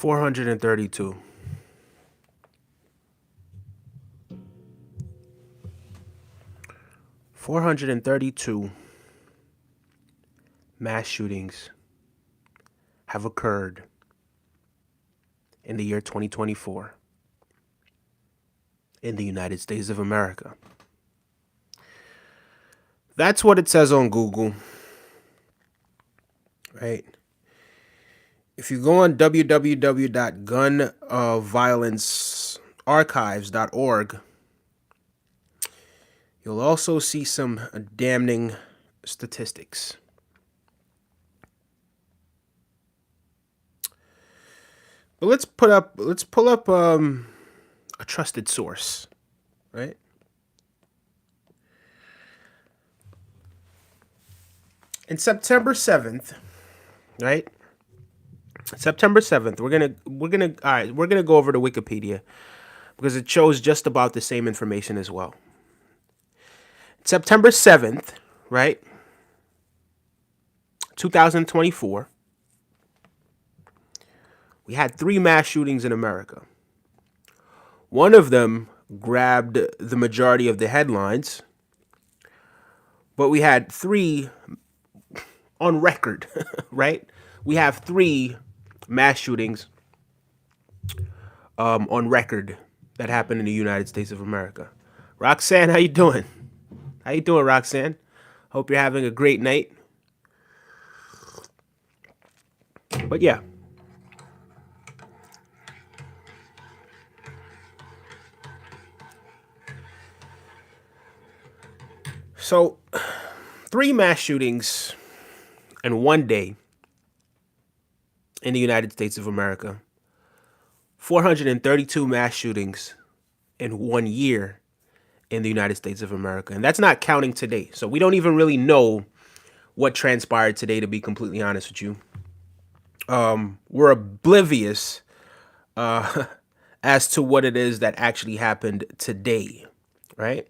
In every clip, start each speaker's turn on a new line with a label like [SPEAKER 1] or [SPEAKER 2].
[SPEAKER 1] 432. Mass shootings have occurred in the year 2024 in the United States of America. That's what it says on Google, right? If you go on www.gunviolencearchives.org, you'll also see some damning statistics. But let's pull up a trusted source, right? In September 7th, right? September 7th, we're gonna go over to Wikipedia because it shows just about the same information as well. September 7th, right? 2024. We had 3 mass shootings in America. One of them grabbed the majority of the headlines, but we had 3 on record, right? We have 3 mass shootings on record that happened in the United States of America. Roxanne, how you doing? How you doing, Roxanne? Hope you're having a great night. But yeah. So, 3 mass shootings in one day in the United States of America. 432 mass shootings in 1 year in the United States of America. And that's not counting today. So we don't even really know what transpired today, to be completely honest with you. We're oblivious as to what it is that actually happened today, right?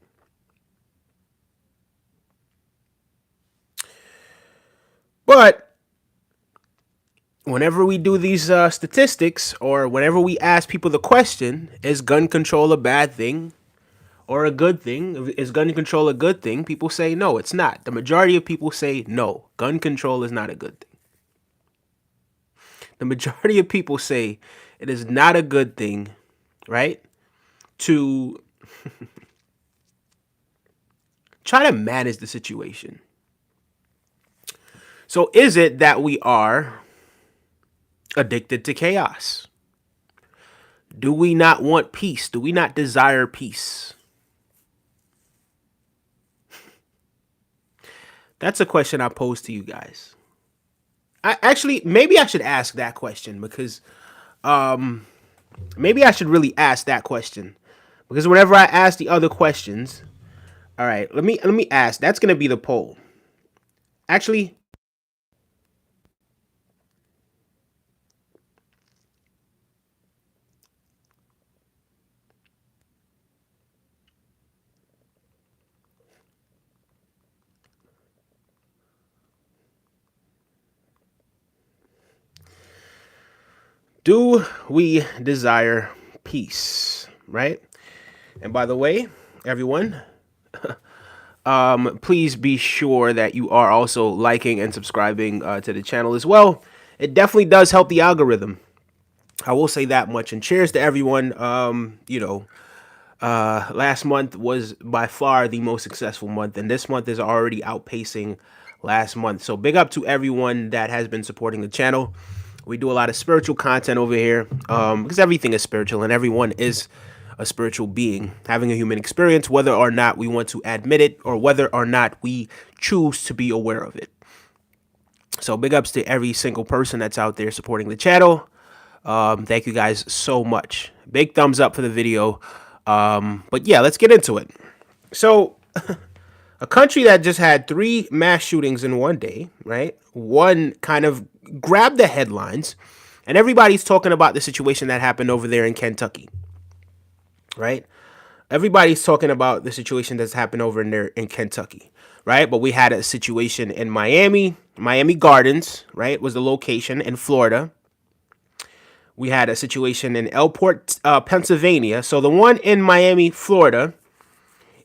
[SPEAKER 1] But whenever we do these statistics, or whenever we ask people the question, is gun control a bad thing or a good thing? Is gun control a good thing? People say no, it's not. The majority of people say no, gun control is not a good thing. The majority of people say it is not a good thing, right? To try to manage the situation. So is it that we are addicted to chaos? Do we not want peace? Do we not desire peace? That's a question I pose to you guys. Maybe I should ask that question because maybe I should really ask that question, because whenever I ask the other questions, all right, let me ask. That's going to be the poll. Actually, do we desire peace, right? And by the way, everyone, please be sure that you are also liking and subscribing to the channel as well. It definitely does help the algorithm. I will say that much. And cheers to everyone. Last month was by far the most successful month, and this month is already outpacing last month. So big up to everyone that has been supporting the channel. We do a lot of spiritual content over here because everything is spiritual and everyone is a spiritual being having a human experience, whether or not we want to admit it or whether or not we choose to be aware of it. So big ups to every single person that's out there supporting the channel. Thank you guys so much. Big thumbs up for the video. But yeah, let's get into it. So a country that just had 3 mass shootings in one day, right? One kind of grabbed the headlines, and everybody's talking about the situation that happened over there in Kentucky, right? Everybody's talking about the situation that's happened over in there in Kentucky, right? But we had a situation in Miami Gardens, right? Was the location in Florida. We had a situation in Elport, Pennsylvania. So the one in Miami, Florida,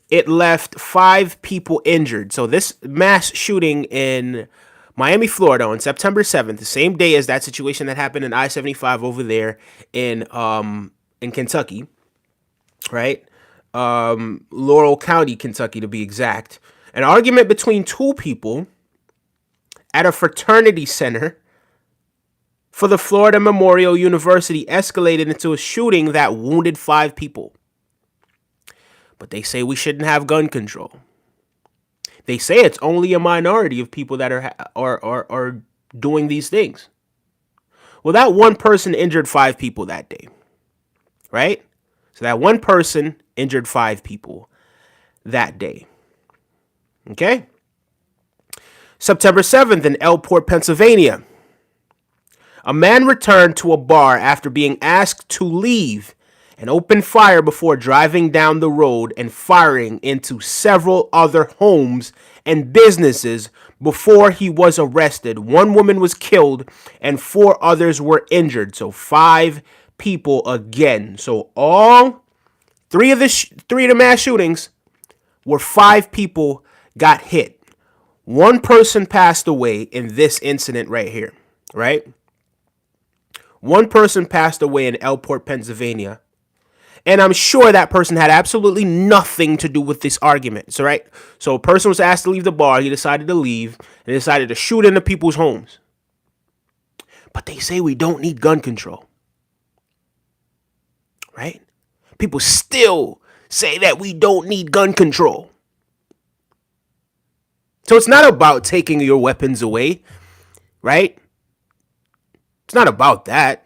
[SPEAKER 1] it left 5 people injured. So this mass shooting in Miami, Florida on September 7th, the same day as that situation that happened in I-75 over there in Kentucky, right? Laurel County, Kentucky to be exact. An argument between 2 people at a fraternity center for the Florida Memorial University escalated into a shooting that wounded 5 people. But they say we shouldn't have gun control. They say it's only a minority of people that are doing these things. Well, that one person injured 5 people that day, right? So that one person injured 5 people that day. Okay? September 7th in Elport, Pennsylvania. A man returned to a bar after being asked to leave and opened fire before driving down the road and firing into several other homes and businesses before he was arrested. 1 woman was killed and 4 others were injured. So 5 people again. So all 3 of the mass shootings where 5 people got hit. 1 person passed away in this incident right here, right? 1 person passed away in Elport, Pennsylvania. And I'm sure that person had absolutely nothing to do with this argument. So, right? So a person was asked to leave the bar. He decided to leave and decided to shoot into people's homes. But they say we don't need gun control. Right? People still say that we don't need gun control. So it's not about taking your weapons away. Right? It's not about that.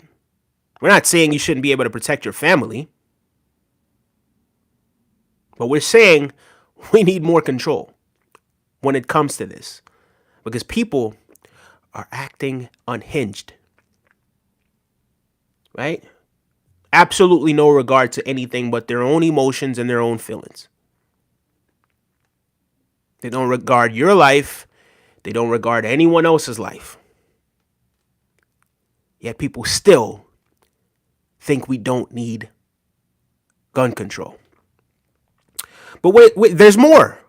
[SPEAKER 1] We're not saying you shouldn't be able to protect your family. But we're saying we need more control when it comes to this. Because people are acting unhinged. Right? Absolutely no regard to anything but their own emotions and their own feelings. They don't regard your life. They don't regard anyone else's life. Yet people still think we don't need gun control. But wait, there's more.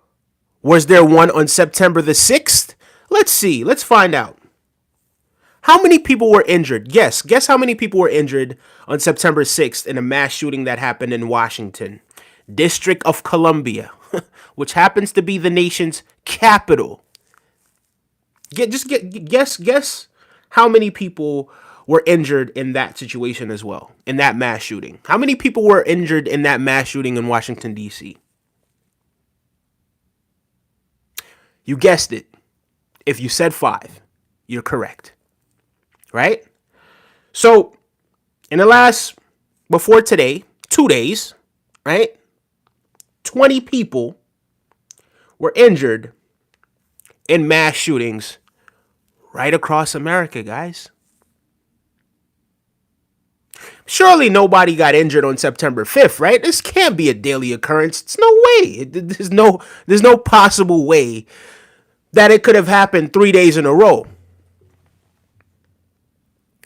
[SPEAKER 1] Was there one on September the 6th? Let's see. Let's find out. How many people were injured? Guess how many people were injured on September 6th in a mass shooting that happened in Washington, District of Columbia, which happens to be the nation's capital. Guess how many people were injured in that situation as well, in that mass shooting. How many people were injured in that mass shooting in Washington, D.C.? You guessed it. If you said 5, you're correct. Right? So, in the last, before today, 2 days, right? 20 people were injured in mass shootings right across America, guys. Surely nobody got injured on September 5th, right? This can't be a daily occurrence. It's no way. There's no possible way that it could have happened 3 days in a row.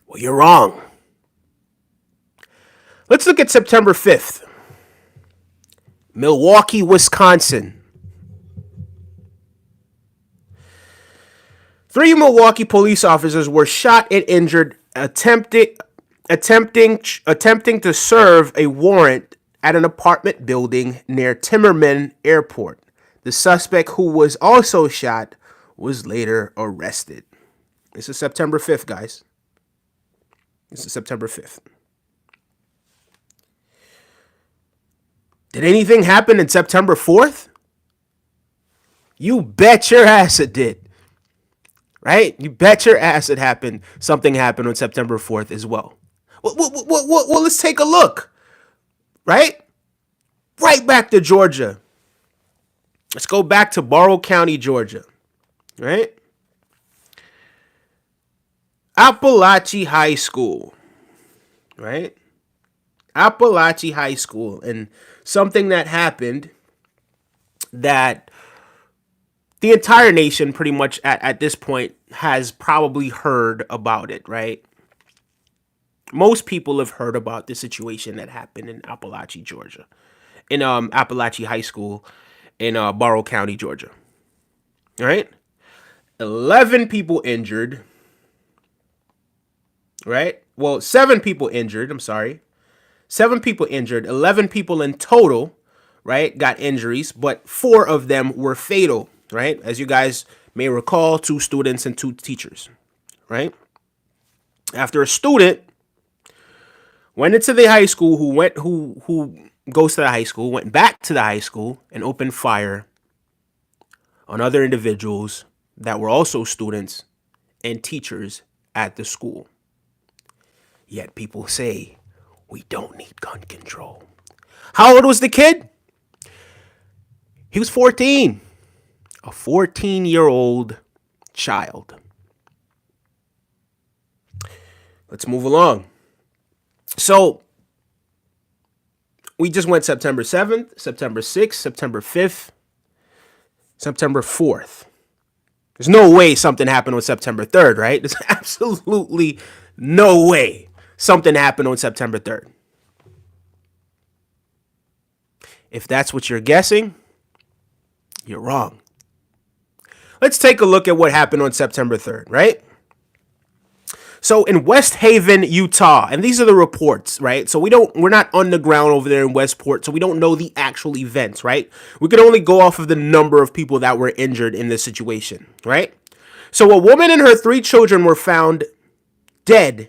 [SPEAKER 1] Well, you're wrong. Let's look at September 5th. Milwaukee, Wisconsin. 3 Milwaukee police officers were shot and injured attempting to serve a warrant at an apartment building near Timmerman Airport. The suspect, who was also shot, was later arrested. This is September 5th, guys. This is September 5th. Did anything happen in September 4th? You bet your ass it did. Right? You bet your ass it happened. Something happened on September 4th as well. Well, let's take a look. Right? Right back to Georgia. Let's go back to Barrow County, Georgia. Right? Appalachi High School. Right? Appalachi High School. And something that happened that the entire nation pretty much at this point has probably heard about it, right? Most people have heard about the situation that happened in Appalachi, Georgia, in Appalachi High School in Barrow County, Georgia. All right, 11 people injured. Right? Well, 7 people injured. I'm sorry. 7 people injured. 11 people in total, right, got injuries, but 4 of them were fatal, right? As you guys may recall, 2 students and 2 teachers, right? After a student went into the high school, who goes to the high school, went back to the high school and opened fire on other individuals that were also students and teachers at the school. Yet people say we don't need gun control. How old was the kid? He was 14. A 14-year-old child. Let's move along. So we just went September 7th, September 6th, September 5th, September 4th. There's no way something happened on September 3rd, right? There's absolutely no way something happened on September 3rd. If that's what you're guessing, you're wrong. Let's take a look at what happened on September 3rd, right? So in West Haven, Utah, and these are the reports, right? So we're not on the ground over there in Westport, so we don't know the actual events, right? We can only go off of the number of people that were injured in this situation, right? So a woman and her 3 children were found dead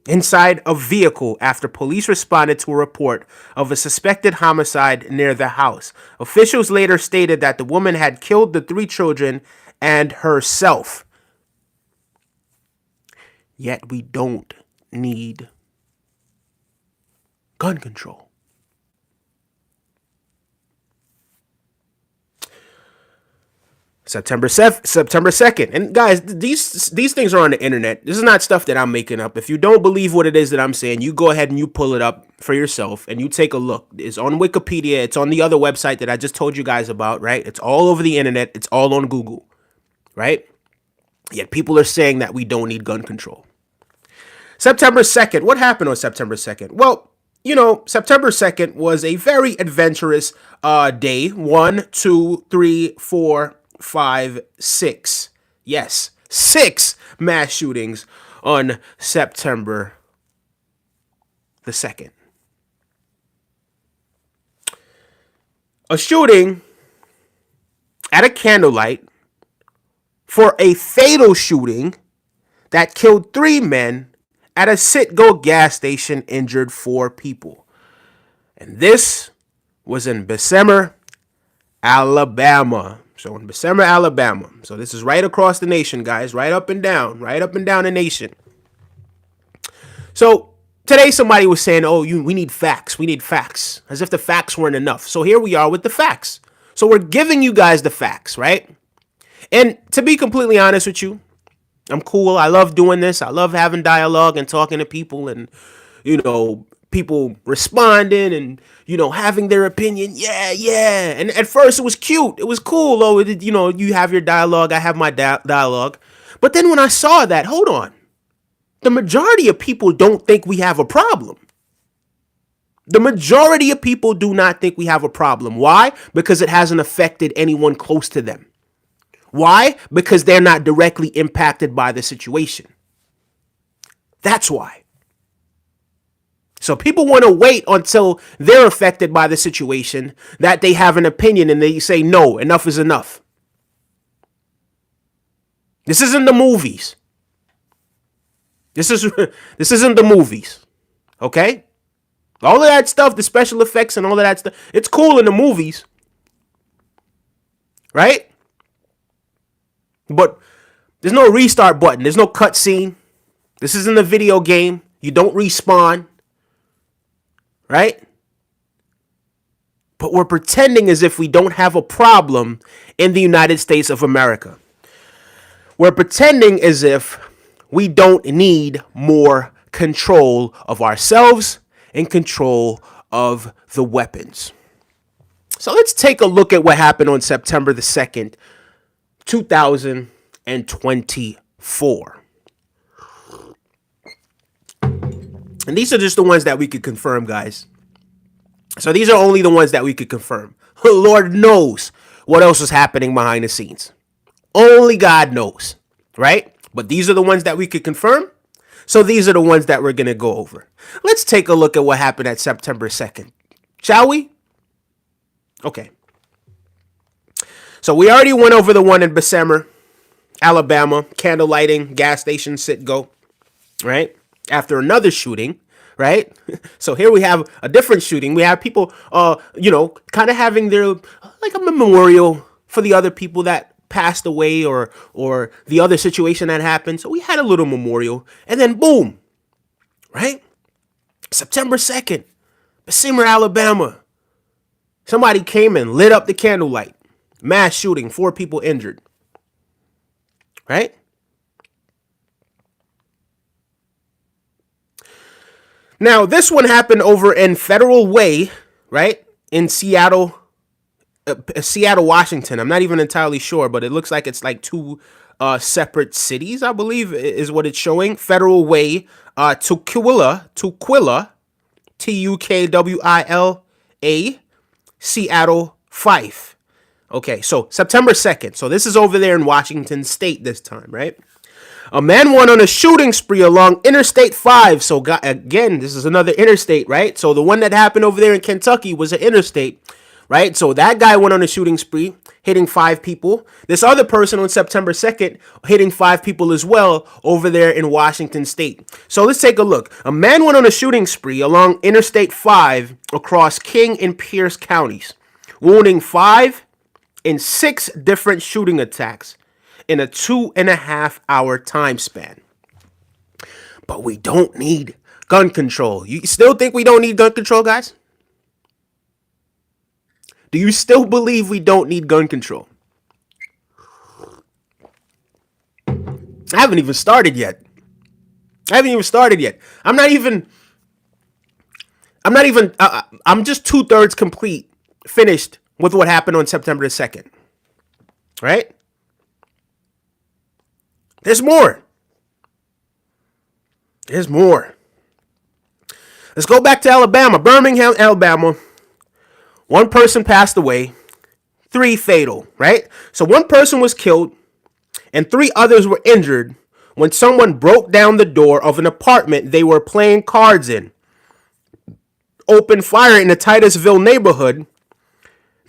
[SPEAKER 1] inside a vehicle after police responded to a report of a suspected homicide near the house. Officials later stated that the woman had killed the 3 children and herself. Yet we don't need gun control. September 2nd. And guys, these things are on the internet. This is not stuff that I'm making up. If you don't believe what it is that I'm saying, you go ahead and you pull it up for yourself and you take a look. It's on Wikipedia. It's on the other website that I just told you guys about, right? It's all over the internet. It's all on Google, right? Yet people are saying that we don't need gun control. September 2nd. What happened on September 2nd? Well, you know, September 2nd was a very adventurous day. 1, 2, 3, 4, 5, 6. Yes, 6 mass shootings on September the 2nd. A shooting at a candlelight for a fatal shooting that killed 3 men at a Citgo gas station, injured 4 people. And this was in Bessemer, Alabama. So in Bessemer, Alabama. So this is right across the nation, guys. Right up and down the nation. So today somebody was saying, we need facts. We need facts. As if the facts weren't enough. So here we are with the facts. So we're giving you guys the facts, right? And to be completely honest with you, I'm cool. I love doing this. I love having dialogue and talking to people and, people responding and, having their opinion. Yeah. And at first it was cute. It was cool. Oh, you have your dialogue. I have my dialogue. But then when I saw that, hold on. The majority of people don't think we have a problem. The majority of people do not think we have a problem. Why? Because it hasn't affected anyone close to them. Why? Because they're not directly impacted by the situation. That's why. So people want to wait until they're affected by the situation, that they have an opinion and they say, no, enough is enough. This isn't the movies. This isn't the movies. Okay? All of that stuff, the special effects and all of that stuff, it's cool in the movies. Right? But there's no restart button. There's no cutscene. This isn't a video game. You don't respawn. Right? But we're pretending as if we don't have a problem in the United States of America. We're pretending as if we don't need more control of ourselves and control of the weapons. So let's take a look at what happened on September the 2nd, 2024. And these are just the ones that we could confirm, guys. So these are only the ones that we could confirm. Lord knows what else was happening behind the scenes. Only God knows, right? But these are the ones that we could confirm. So these are the ones that we're going to go over. Let's take a look at what happened at September 2nd. Shall we? Okay. So we already went over the one in Bessemer, Alabama, candle lighting, gas station, sit go, right? After another shooting, right? So here we have a different shooting. We have people, kind of having their, like a memorial for the other people that passed away or the other situation that happened. So we had a little memorial and then boom, right? September 2nd, Bessemer, Alabama. Somebody came and lit up the candlelight. Mass shooting, 4 people injured. Right? Now, this one happened over in Federal Way, right? In Seattle, Washington. I'm not even entirely sure, but it looks like it's like 2 separate cities, I believe, is what it's showing. Federal Way, Tukwila, Tukwila, Seattle, Fife. Okay, so September 2nd. So this is over there in Washington State this time, right? A man went on a shooting spree along Interstate 5. So again, this is another interstate, right? So the one that happened over there in Kentucky was an interstate, right? So that guy went on a shooting spree, hitting 5 people. This other person on September 2nd hitting 5 people as well over there in Washington State. So let's take a look. A man went on a shooting spree along Interstate 5 across King and Pierce counties, wounding 5 in 6 different shooting attacks in a 2.5-hour time span. But we don't need gun control. You still think we don't need gun control, guys? Do you still believe we don't need gun control? I haven't even started yet. I'm just 2/3 complete, finished with what happened on September 2nd. Right? There's more. Let's go back to Alabama, Birmingham, Alabama. 1 person passed away, 3 fatal, right? So 1 person was killed and 3 others were injured when someone broke down the door of an apartment they were playing cards in, opened fire in the Titusville neighborhood.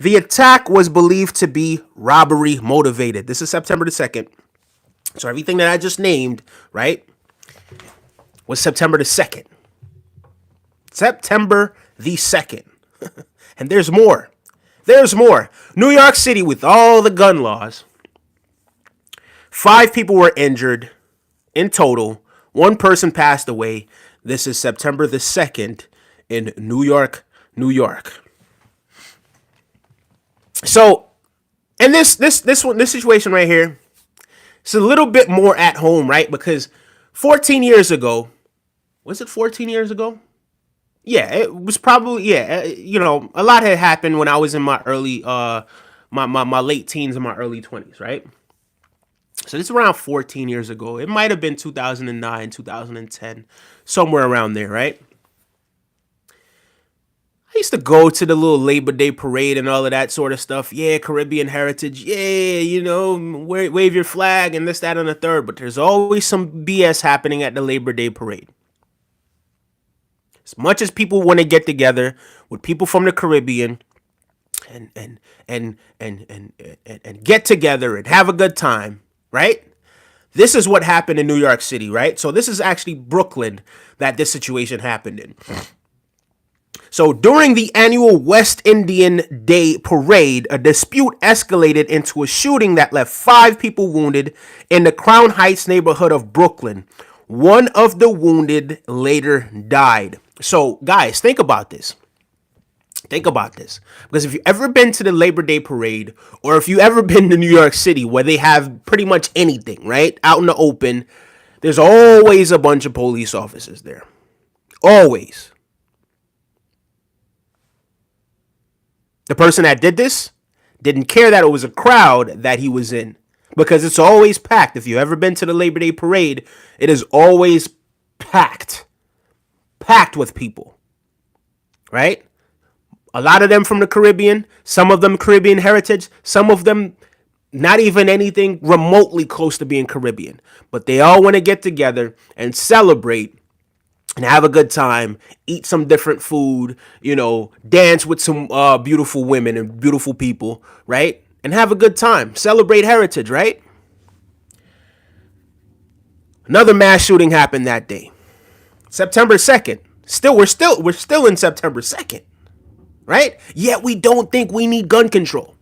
[SPEAKER 1] The attack was believed to be robbery motivated. This is September the 2nd. So everything that I just named, right, was September the 2nd. September the 2nd. And there's more. New York City with all the gun laws. 5 people were injured in total. 1 person passed away. This is September the 2nd in New York, New York. So, and this situation right here, it's a little bit more at home, right? Because 14 years ago, was it 14 years ago? Yeah, it was probably, a lot had happened when I was in my early, my late teens and my early 20s, right? So this is around 14 years ago. It might have been 2009, 2010, somewhere around there, right? I used to go to the little Labor Day parade and all of that sort of stuff. Yeah, Caribbean heritage. Yeah, wave your flag and this, that, and the third. But there's always some BS happening at the Labor Day parade. As much as people want to get together with people from the Caribbean and get together and have a good time, right? This is what happened in New York City, right? So this is actually Brooklyn that this situation happened in. So during the annual West Indian Day parade, a dispute escalated into a shooting that left 5 people wounded in the Crown Heights neighborhood of Brooklyn. 1 of the wounded later died. So guys, think about this. Because if you've ever been to the Labor Day parade, or if you've ever been to New York City where they have pretty much anything, right, out in the open, there's always a bunch of police officers there. Always. The person that did this didn't care that it was a crowd that he was in, because it's always packed. If you've ever been to the Labor Day parade, it is always packed. packed with people, right? A lot of them from the Caribbean, some of them Caribbean heritage, some of them not even anything remotely close to being Caribbean. But they all want to get together and celebrate and have a good time, eat some different food, dance with some beautiful women and beautiful people, right? And have a good time. Celebrate heritage, right? Another mass shooting happened that day. September 2nd. We're still in September 2nd. Right? Yet we don't think we need gun control.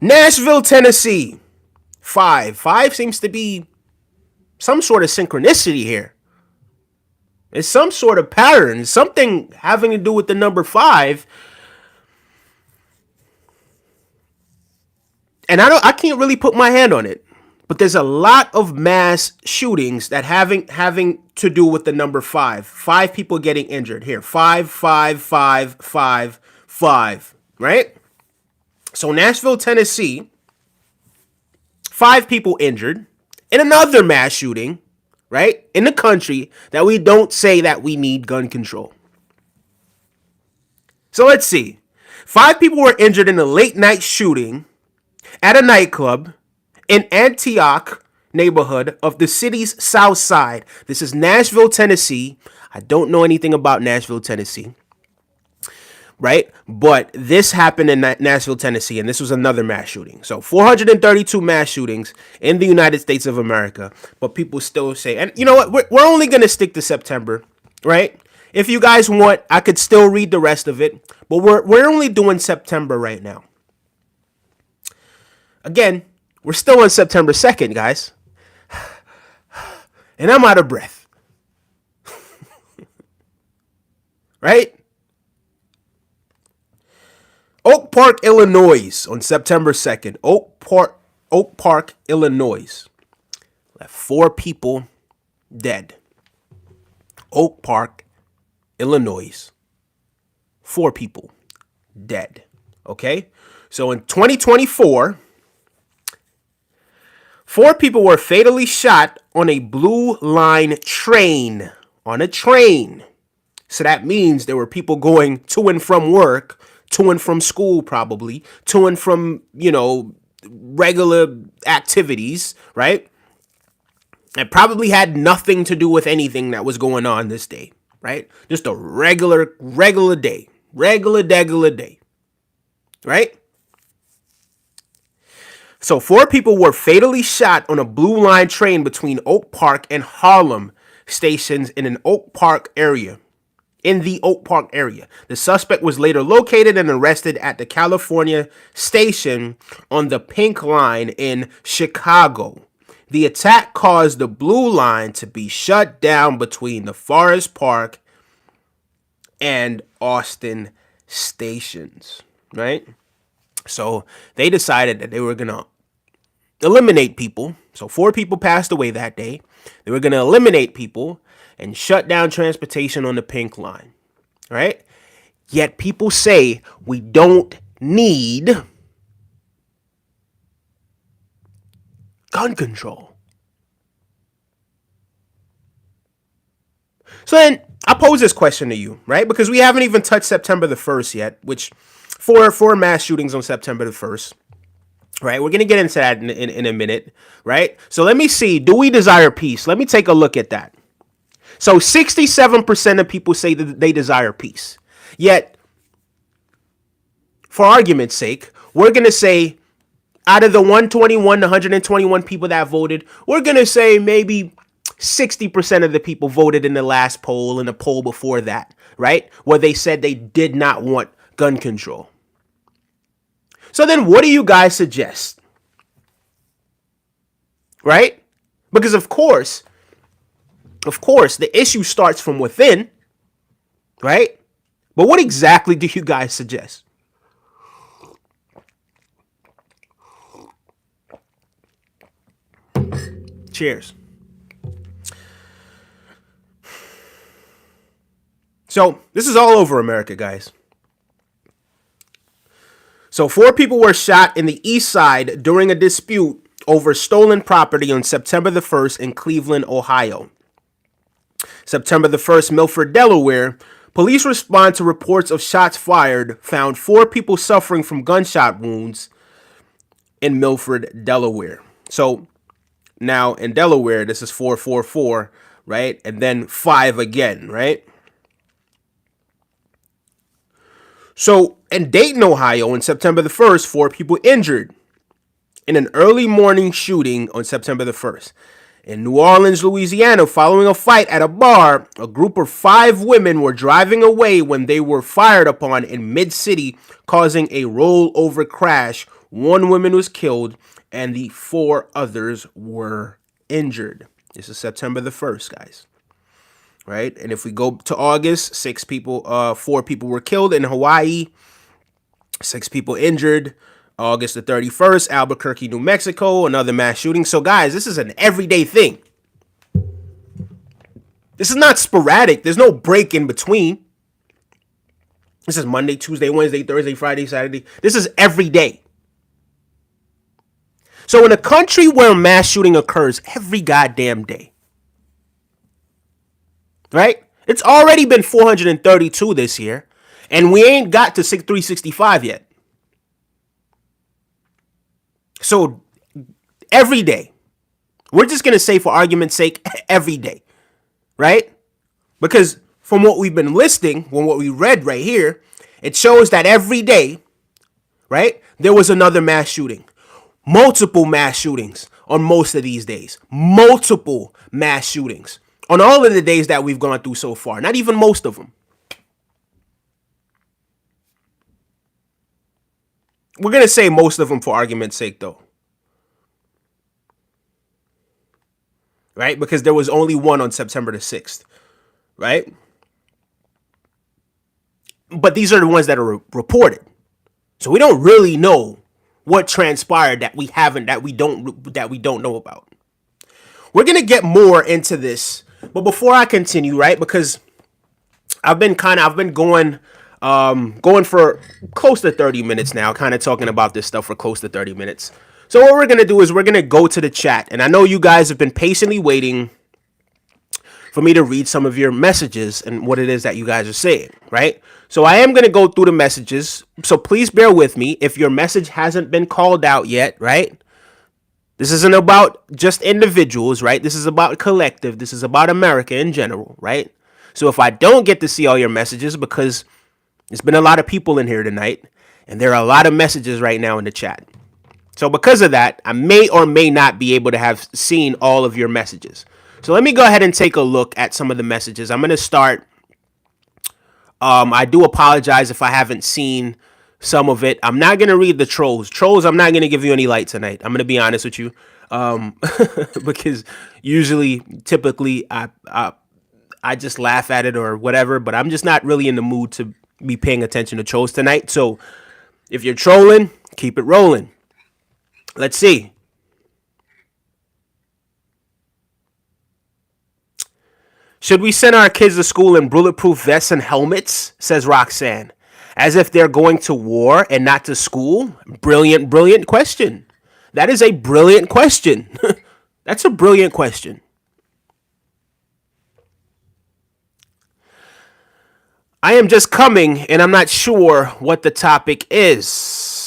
[SPEAKER 1] Nashville, Tennessee. 5 seems to be some sort of synchronicity here. It's some sort of pattern, something having to do with the number 5. And I can't really put my hand on it, but there's a lot of mass shootings that having to do with the number 5. 5 people getting injured here. 5, 5, 5, 5, 5. Right? So Nashville, Tennessee, 5 people injured in another mass shooting, right? In the country that we don't say that we need gun control. So let's see. 5 people were injured in a late night shooting at a nightclub in Antioch neighborhood of the city's south side. This is Nashville, Tennessee. I don't know anything about Nashville, Tennessee. Right? But this happened in Nashville, Tennessee, and this was another mass shooting. So 432 mass shootings in the United States of America. But people still say, and you know what? We're only going to stick to September, right? If you guys want, I could still read the rest of it. But we're only doing September right now. Again, we're still on September 2nd, guys. And I'm out of breath. Right? Oak Park, Illinois on September 2nd. Oak Park, Illinois. Left 4 people dead. Oak Park, Illinois. 4 people dead. Okay? So in 2024, 4 people were fatally shot on a Blue Line train. On a train. So that means there were people going to and from work, to and from school probably, to and from, regular activities, right? It probably had nothing to do with anything that was going on this day, right? Just a regular day. Regular day. Right? So 4 people were fatally shot on a Blue Line train between Oak Park and Harlem stations in the Oak Park area. The suspect was later located and arrested at the California station on the Pink Line in Chicago. The attack caused the Blue Line to be shut down between the Forest Park and Austin stations, right? So they decided that they were going to eliminate people. So 4 people passed away that day. They were going to eliminate people and shut down transportation on the Pink Line, right? Yet people say we don't need gun control. So then I pose this question to you, right? Because we haven't even touched September the 1st yet, which four mass shootings on September the 1st. Right, we're going to get into that in a minute, right? So let me see, do we desire peace? Let me take a look at that. So 67% of people say that they desire peace. Yet, for argument's sake, we're going to say out of the 121 people that voted, we're going to say maybe 60% of the people voted in the last poll and the poll before that, right? Where they said they did not want gun control. So then what do you guys suggest? Right? Because of course, the issue starts from within, right? But what exactly do you guys suggest? Cheers. So this is all over America, guys. So 4 people were shot in the east side during a dispute over stolen property on September the 1st in Cleveland, Ohio. September the 1st, Milford, Delaware. Police respond to reports of shots fired, found 4 people suffering from gunshot wounds in Milford, Delaware. So now in Delaware, this is 444, right? And then 5 again, right? So in Dayton, Ohio, on September the 1st, 4 people injured in an early morning shooting on September the 1st. In New Orleans, Louisiana, following a fight at a bar, a group of 5 women were driving away when they were fired upon in mid-city, causing a rollover crash. 1 woman was killed and the 4 others were injured. This is September the 1st, guys. Right? And if we go to August, 4 people were killed in Hawaii, 6 people injured. August the 31st, Albuquerque, New Mexico, another mass shooting. So, guys, this is an everyday thing. This is not sporadic. There's no break in between. This is Monday, Tuesday, Wednesday, Thursday, Friday, Saturday. This is every day. So, in a country where mass shooting occurs every goddamn day, right? It's already been 432 this year, and we ain't got to 365 yet. So every day, we're just going to say for argument's sake, every day, right? Because from what we've been listing, from what we read right here, it shows that every day, right, there was another mass shooting. Multiple mass shootings on most of these days. Multiple mass shootings on all of the days that we've gone through so far. Not even most of them. We're going to say most of them for argument's sake, though. Right? Because there was only one on September the 6th. Right? But these are the ones that are reported. So we don't really know what transpired that we don't know about. We're going to get more into this. But before I continue, right? Because I've been going for close to 30 minutes now, kind of talking about this stuff for close to 30 minutes. So what we're going to do is we're going to go to the chat. And I know you guys have been patiently waiting for me to read some of your messages and what it is that you guys are saying, right? So I am going to go through the messages. So please bear with me if your message hasn't been called out yet, right? This isn't about just individuals, right? This is about collective. This is about America in general, right? So if I don't get to see all your messages, because there's been a lot of people in here tonight, and there are a lot of messages right now in the chat. So because of that, I may or may not be able to have seen all of your messages. So let me go ahead and take a look at some of the messages. I'm going to start. I do apologize if I haven't seen some of it. I'm not going to read the trolls. Trolls, I'm not going to give you any light tonight. I'm going to be honest with you. Because typically, I just laugh at it or whatever. But I'm just not really in the mood to be paying attention to trolls tonight. So if you're trolling, keep it rolling. Let's see. Should we send our kids to school in bulletproof vests and helmets? Says Roxanne. As if they're going to war and not to school? Brilliant, brilliant question. That is a brilliant question. That's a brilliant question. I am just coming and I'm not sure what the topic is.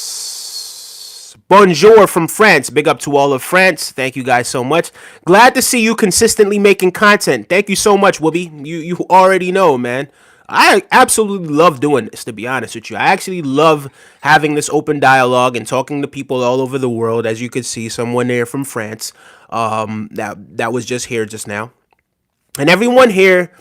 [SPEAKER 1] Bonjour from France. Big up to all of France. Thank you guys so much. Glad to see you consistently making content. Thank you so much, Whoopi. You already know, man. I absolutely love doing this, to be honest with you. I actually love having this open dialogue and talking to people all over the world. As you could see, someone there from France that was just here just now. And everyone here,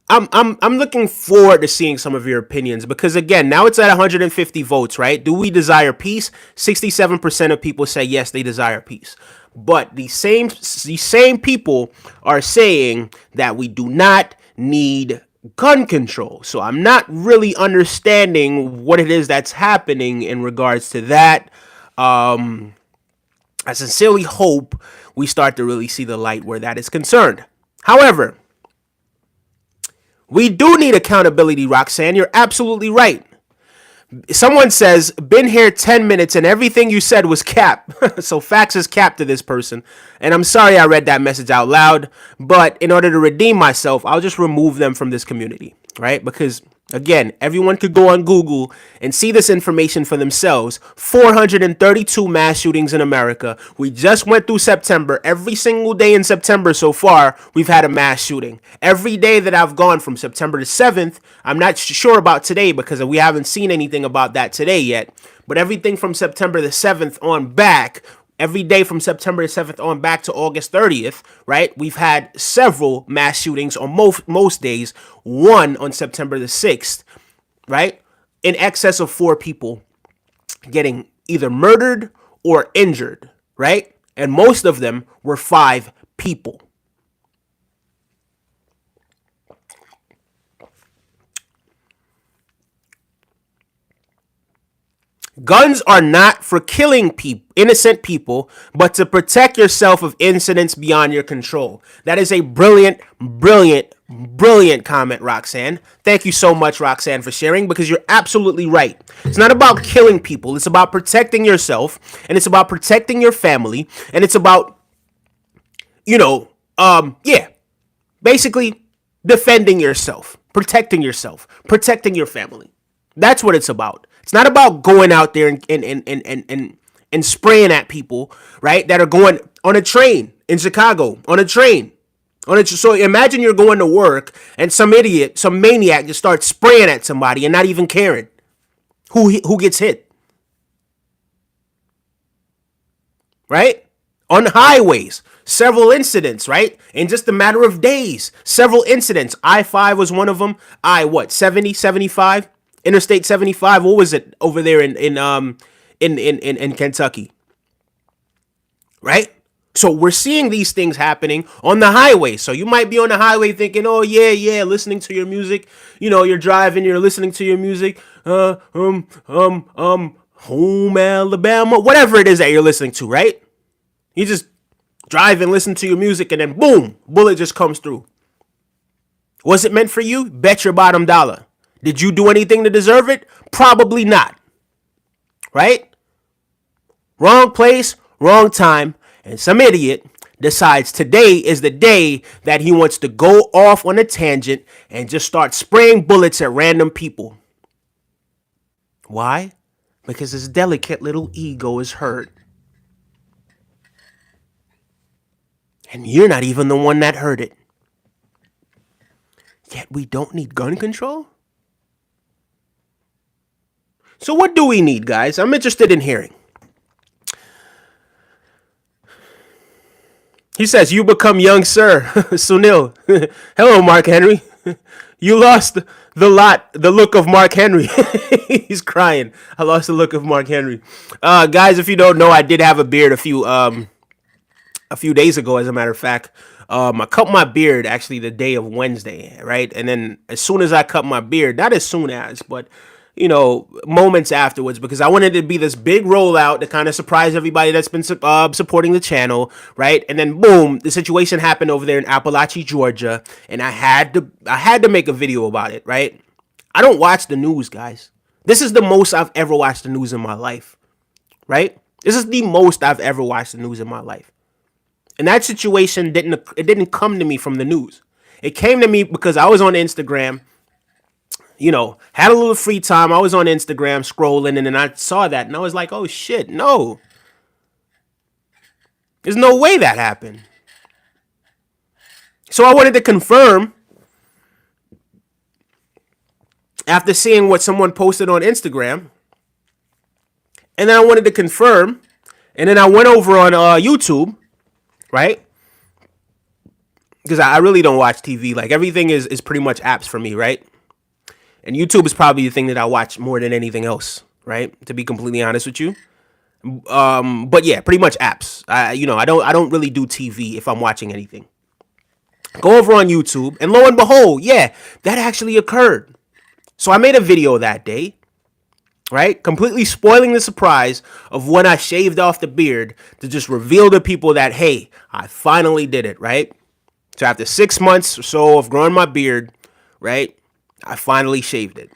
[SPEAKER 1] I'm looking forward to seeing some of your opinions because, again, now it's at 150 votes, right? Do we desire peace? 67% of people say yes, they desire peace. But the same people are saying that we do not need gun control. So I'm not really understanding what it is that's happening in regards to that. I sincerely hope we start to really see the light where that is concerned. However, we do need accountability, Roxanne. You're absolutely right. Someone says, been here 10 minutes and everything you said was cap. So facts is cap to this person. And I'm sorry I read that message out loud, but in order to redeem myself, I'll just remove them from this community, right? Because again, everyone could go on Google and see this information for themselves. 432 mass shootings in America. We just went through September. Every single day in September so far, we've had a mass shooting. Every day that I've gone from September the 7th, I'm not sure about today because we haven't seen anything about that today yet. But everything from September the 7th on back, every day from September 7th on back to August 30th, right? We've had several mass shootings on most days, one on September the 6th, right? In excess of 4 people getting either murdered or injured, right? And most of them were 5 people. Guns are not for killing innocent people, but to protect yourself of incidents beyond your control. That is a brilliant, brilliant, brilliant comment, Roxanne. Thank you so much, Roxanne, for sharing, because you're absolutely right. It's not about killing people. It's about protecting yourself, and it's about protecting your family, and it's about, basically defending yourself, protecting your family. That's what it's about. It's not about going out there and spraying at people, right? That are going on a train in Chicago, on a train. So imagine you're going to work and some idiot, some maniac just starts spraying at somebody and not even caring who gets hit. Right? On highways, several incidents, right? In just a matter of days, several incidents. I-5 was one of them. 70, 75? Interstate 75, what was it over there in Kentucky? Right? So we're seeing these things happening on the highway. So you might be on the highway thinking, oh yeah, listening to your music. You're driving, you're listening to your music. Home Alabama, whatever it is that you're listening to, right? You just drive and listen to your music and then boom, bullet just comes through. Was it meant for you? Bet your bottom dollar. Did you do anything to deserve it? Probably not. Right? Wrong place, wrong time, and some idiot decides today is the day that he wants to go off on a tangent and just start spraying bullets at random people. Why? Because his delicate little ego is hurt. And you're not even the one that hurt it. Yet we don't need gun control? So what do we need, guys? I'm interested in hearing. He says, you become young, sir. Sunil. Hello, Mark Henry. You lost the look of Mark Henry. He's crying. I lost the look of Mark Henry. Guys, if you don't know, I did have a beard a few days ago, as a matter of fact. I cut my beard actually the day of Wednesday, right? And then as soon as I cut my beard, not as soon as, but moments afterwards, because I wanted it to be this big rollout to kind of surprise everybody that's been supporting the channel, right? And then boom, the situation happened over there in Appalachi, Georgia, and I had to make a video about it, right? I don't watch the news, guys. This is the most I've ever watched the news in my life, right? This is the most I've ever watched the news in my life. And that situation didn't come to me from the news. It came to me because I was on Instagram, had a little free time. I was on Instagram scrolling, and then I saw that, and I was like, oh shit, no. There's no way that happened. So I wanted to confirm, after seeing what someone posted on Instagram, and then I wanted to confirm, and then I went over on YouTube, right? Because I really don't watch TV. Like, everything is pretty much apps for me, right? And YouTube is probably the thing that I watch more than anything else, right? To be completely honest with you. But yeah, pretty much apps. I don't really do TV if I'm watching anything. Go over on YouTube, and lo and behold, yeah, that actually occurred. So I made a video that day, right? Completely spoiling the surprise of when I shaved off the beard to just reveal to people that, hey, I finally did it, right? So after 6 months or so of growing my beard, right, I finally shaved it.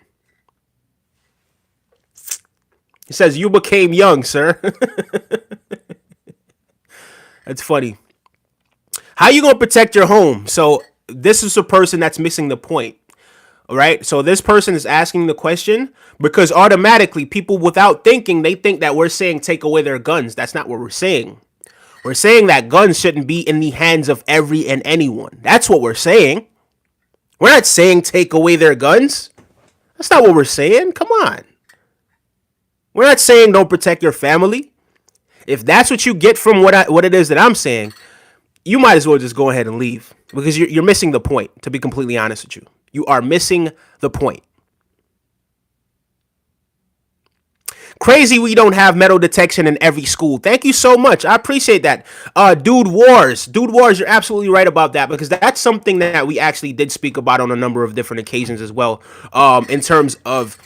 [SPEAKER 1] He says, you became young, sir. That's funny. How you going to protect your home? So this is a person that's missing the point. All right. So this person is asking the question because automatically people without thinking, they think that we're saying take away their guns. That's not what we're saying. We're saying that guns shouldn't be in the hands of every and anyone. That's what we're saying. We're not saying take away their guns. That's not what we're saying. Come on. We're not saying don't protect your family. If that's what you get from what it is that I'm saying, you might as well just go ahead and leave because you're missing the point, to be completely honest with you. You are missing the point. Crazy we don't have metal detection in every school. Thank you so much. I appreciate that. Dude Wars, you're absolutely right about that because that's something that we actually did speak about on a number of different occasions as well, in terms of,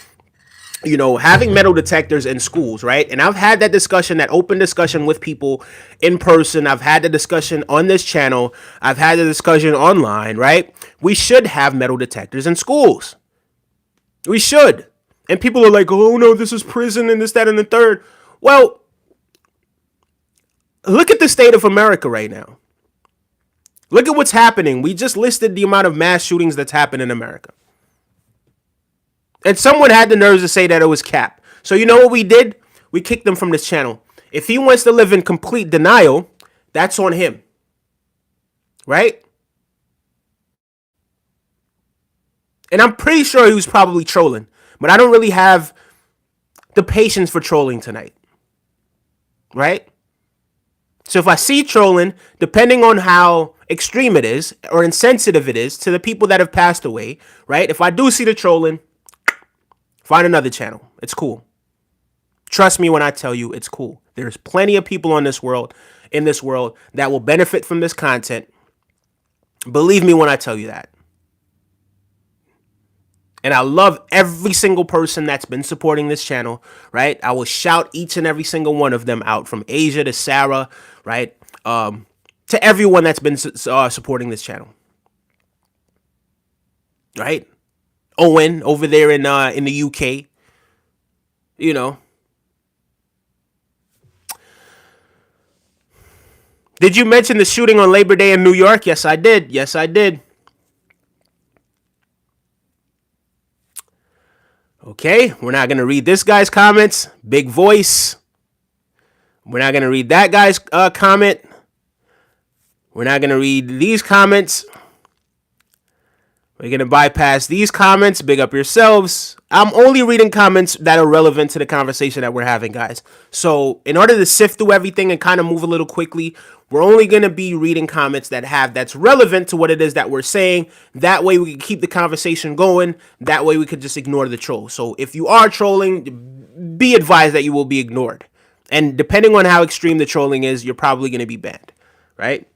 [SPEAKER 1] you know, having metal detectors in schools, right? And I've had that discussion, that open discussion with people in person. I've had the discussion on this channel. I've had the discussion online, right? We should have metal detectors in schools. We should. And people are like, oh no, this is prison and this, that, and the third. Well, look at the state of America right now. Look at what's happening. We just listed the amount of mass shootings that's happened in America. And someone had the nerves to say that it was cap. So you know what we did? We kicked them from this channel. If he wants to live in complete denial, that's on him. Right? And I'm pretty sure he was probably trolling. But I don't really have the patience for trolling tonight. Right? So if I see trolling, depending on how extreme it is or insensitive it is to the people that have passed away, right? If I do see the trolling, find another channel. It's cool. Trust me when I tell you it's cool. There's plenty of people in this world that will benefit from this content. Believe me when I tell you that. And I love every single person that's been supporting this channel, right? I will shout each and every single one of them out, from Asia to Sarah, right? To everyone that's been supporting this channel, right? Owen over there in the UK, you know. Did you mention the shooting on Labor Day in New York? Yes, I did. Yes, I did. Okay, we're not going to read this guy's comments. Big voice. We're not going to read that guy's comment. We're not going to read these comments. We're going to bypass these comments. Big up yourselves. I'm only reading comments that are relevant to the conversation that we're having, guys. So in order to sift through everything and kind of move a little quickly, we're only going to be reading comments that's relevant to what it is that we're saying. That way we can keep the conversation going. That way we could just ignore the troll. So if you are trolling, be advised that you will be ignored. And depending on how extreme the trolling is, you're probably going to be banned, right?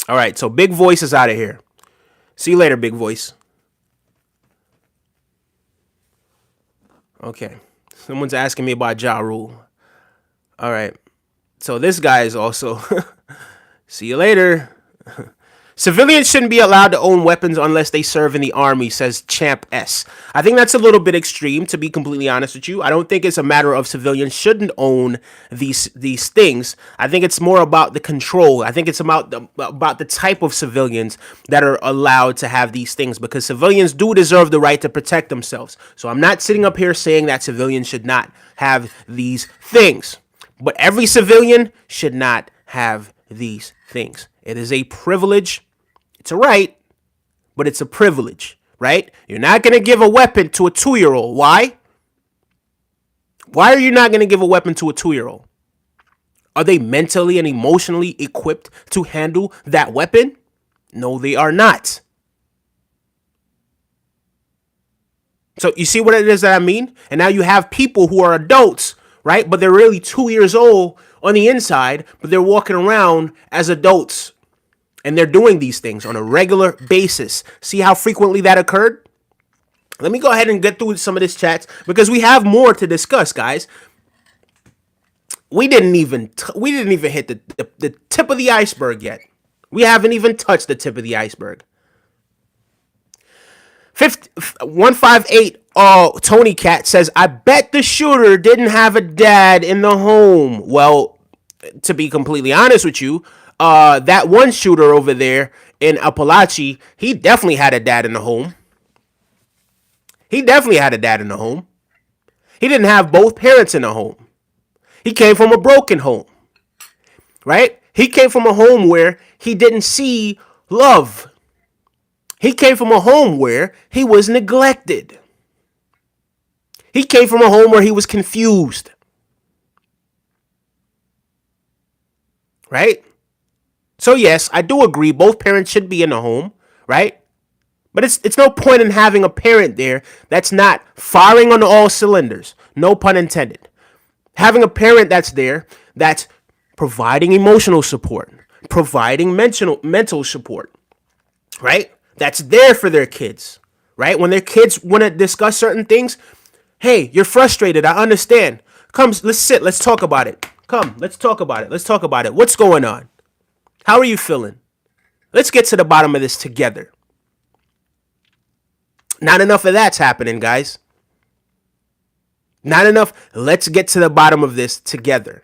[SPEAKER 1] All right, so Big Voice is out of here. See you later, Big Voice. Okay. Someone's asking me about Ja Rule. All right. So this guy is also... See you later. Civilians shouldn't be allowed to own weapons unless they serve in the army, says Champ S. I think that's a little bit extreme, to be completely honest with you. I don't think it's a matter of civilians shouldn't own these things. I think it's more about the control. I think it's about the type of civilians that are allowed to have these things, because civilians do deserve the right to protect themselves. So I'm not sitting up here saying that civilians should not have these things, but every civilian should not have these things. It is a privilege. It's a right, but it's a privilege, right? You're not going to give a weapon to a 2-year-old. Why? Why are you not going to give a weapon to a 2-year-old? Are they mentally and emotionally equipped to handle that weapon? No, they are not. So you see what it is that I mean? And now you have people who are adults, right? But they're really 2 years old on the inside, but they're walking around as adults. And they're doing these things on a regular basis. See how frequently that occurred? Let me go ahead and get through some of this chats because we have more to discuss, guys. We didn't even hit the tip of the iceberg yet. We haven't even touched the tip of the iceberg. 158 Tony Cat says, I bet the shooter didn't have a dad in the home. Well, to be completely honest with you, that one shooter over there in Appalachi, he definitely had a dad in the home. He definitely had a dad in the home. He didn't have both parents in the home. He came from a broken home, right? He came from a home where he didn't see love. He came from a home where he was neglected. He came from a home where he was confused. Right? So yes, I do agree both parents should be in the home, right? But it's no point in having a parent there that's not firing on all cylinders. No pun intended. Having a parent that's there that's providing emotional support, providing mental support, right? That's there for their kids, right? When their kids want to discuss certain things, hey, you're frustrated. I understand. Come, let's sit. Let's talk about it. Come, let's talk about it. Let's talk about it. What's going on? How are you feeling? Let's get to the bottom of this together. Not enough of that's happening, guys. Not enough. Let's get to the bottom of this together.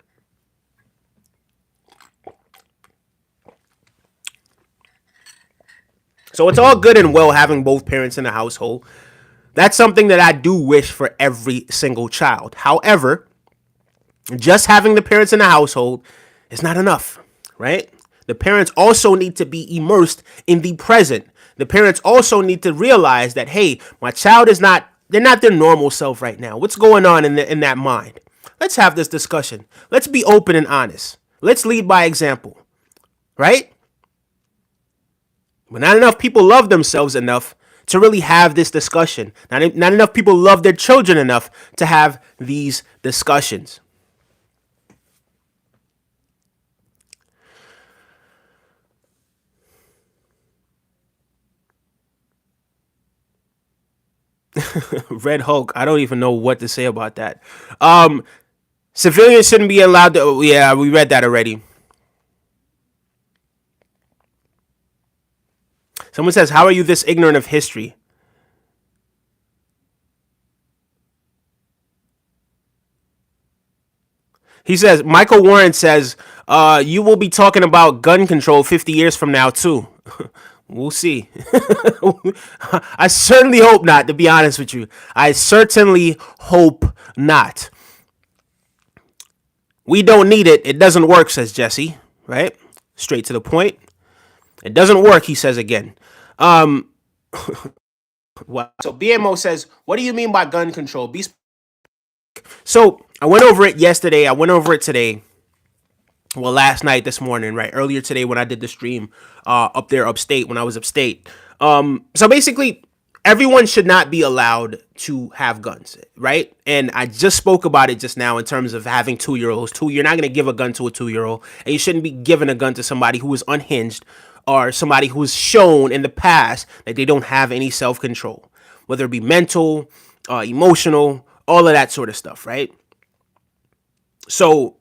[SPEAKER 1] So it's all good and well having both parents in the household. That's something that I do wish for every single child. However, just having the parents in the household is not enough, right? The parents also need to be immersed in the present. The parents also need to realize that, hey, my child is not, they're not their normal self right now. What's going on in that mind? Let's have this discussion. Let's be open and honest. Let's lead by example, right? But not enough people love themselves enough to really have this discussion. Not enough people love their children enough to have these discussions. Red Hulk, I don't even know what to say about that. Civilians shouldn't be allowed to. Oh, yeah, we read that already. Someone says, how are you this ignorant of history? He says, Michael Warren says, you will be talking about gun control 50 years from now, too. We'll see. I certainly hope not, to be honest with you. I certainly hope not. We don't need it. It doesn't work, says Jesse. Right? Straight to the point. It doesn't work, he says again. What? So BMO says, what do you mean by gun control? So I went over it yesterday. I went over it today. Well, last night, this morning, right? Earlier today when I did the stream up there upstate, when I was upstate. So basically, everyone should not be allowed to have guns, right? And I just spoke about it just now in terms of having 2-year-olds. You're not going to give a gun to a 2-year-old, and you shouldn't be giving a gun to somebody who is unhinged or somebody who has shown in the past that they don't have any self-control, whether it be mental, emotional, all of that sort of stuff, right? So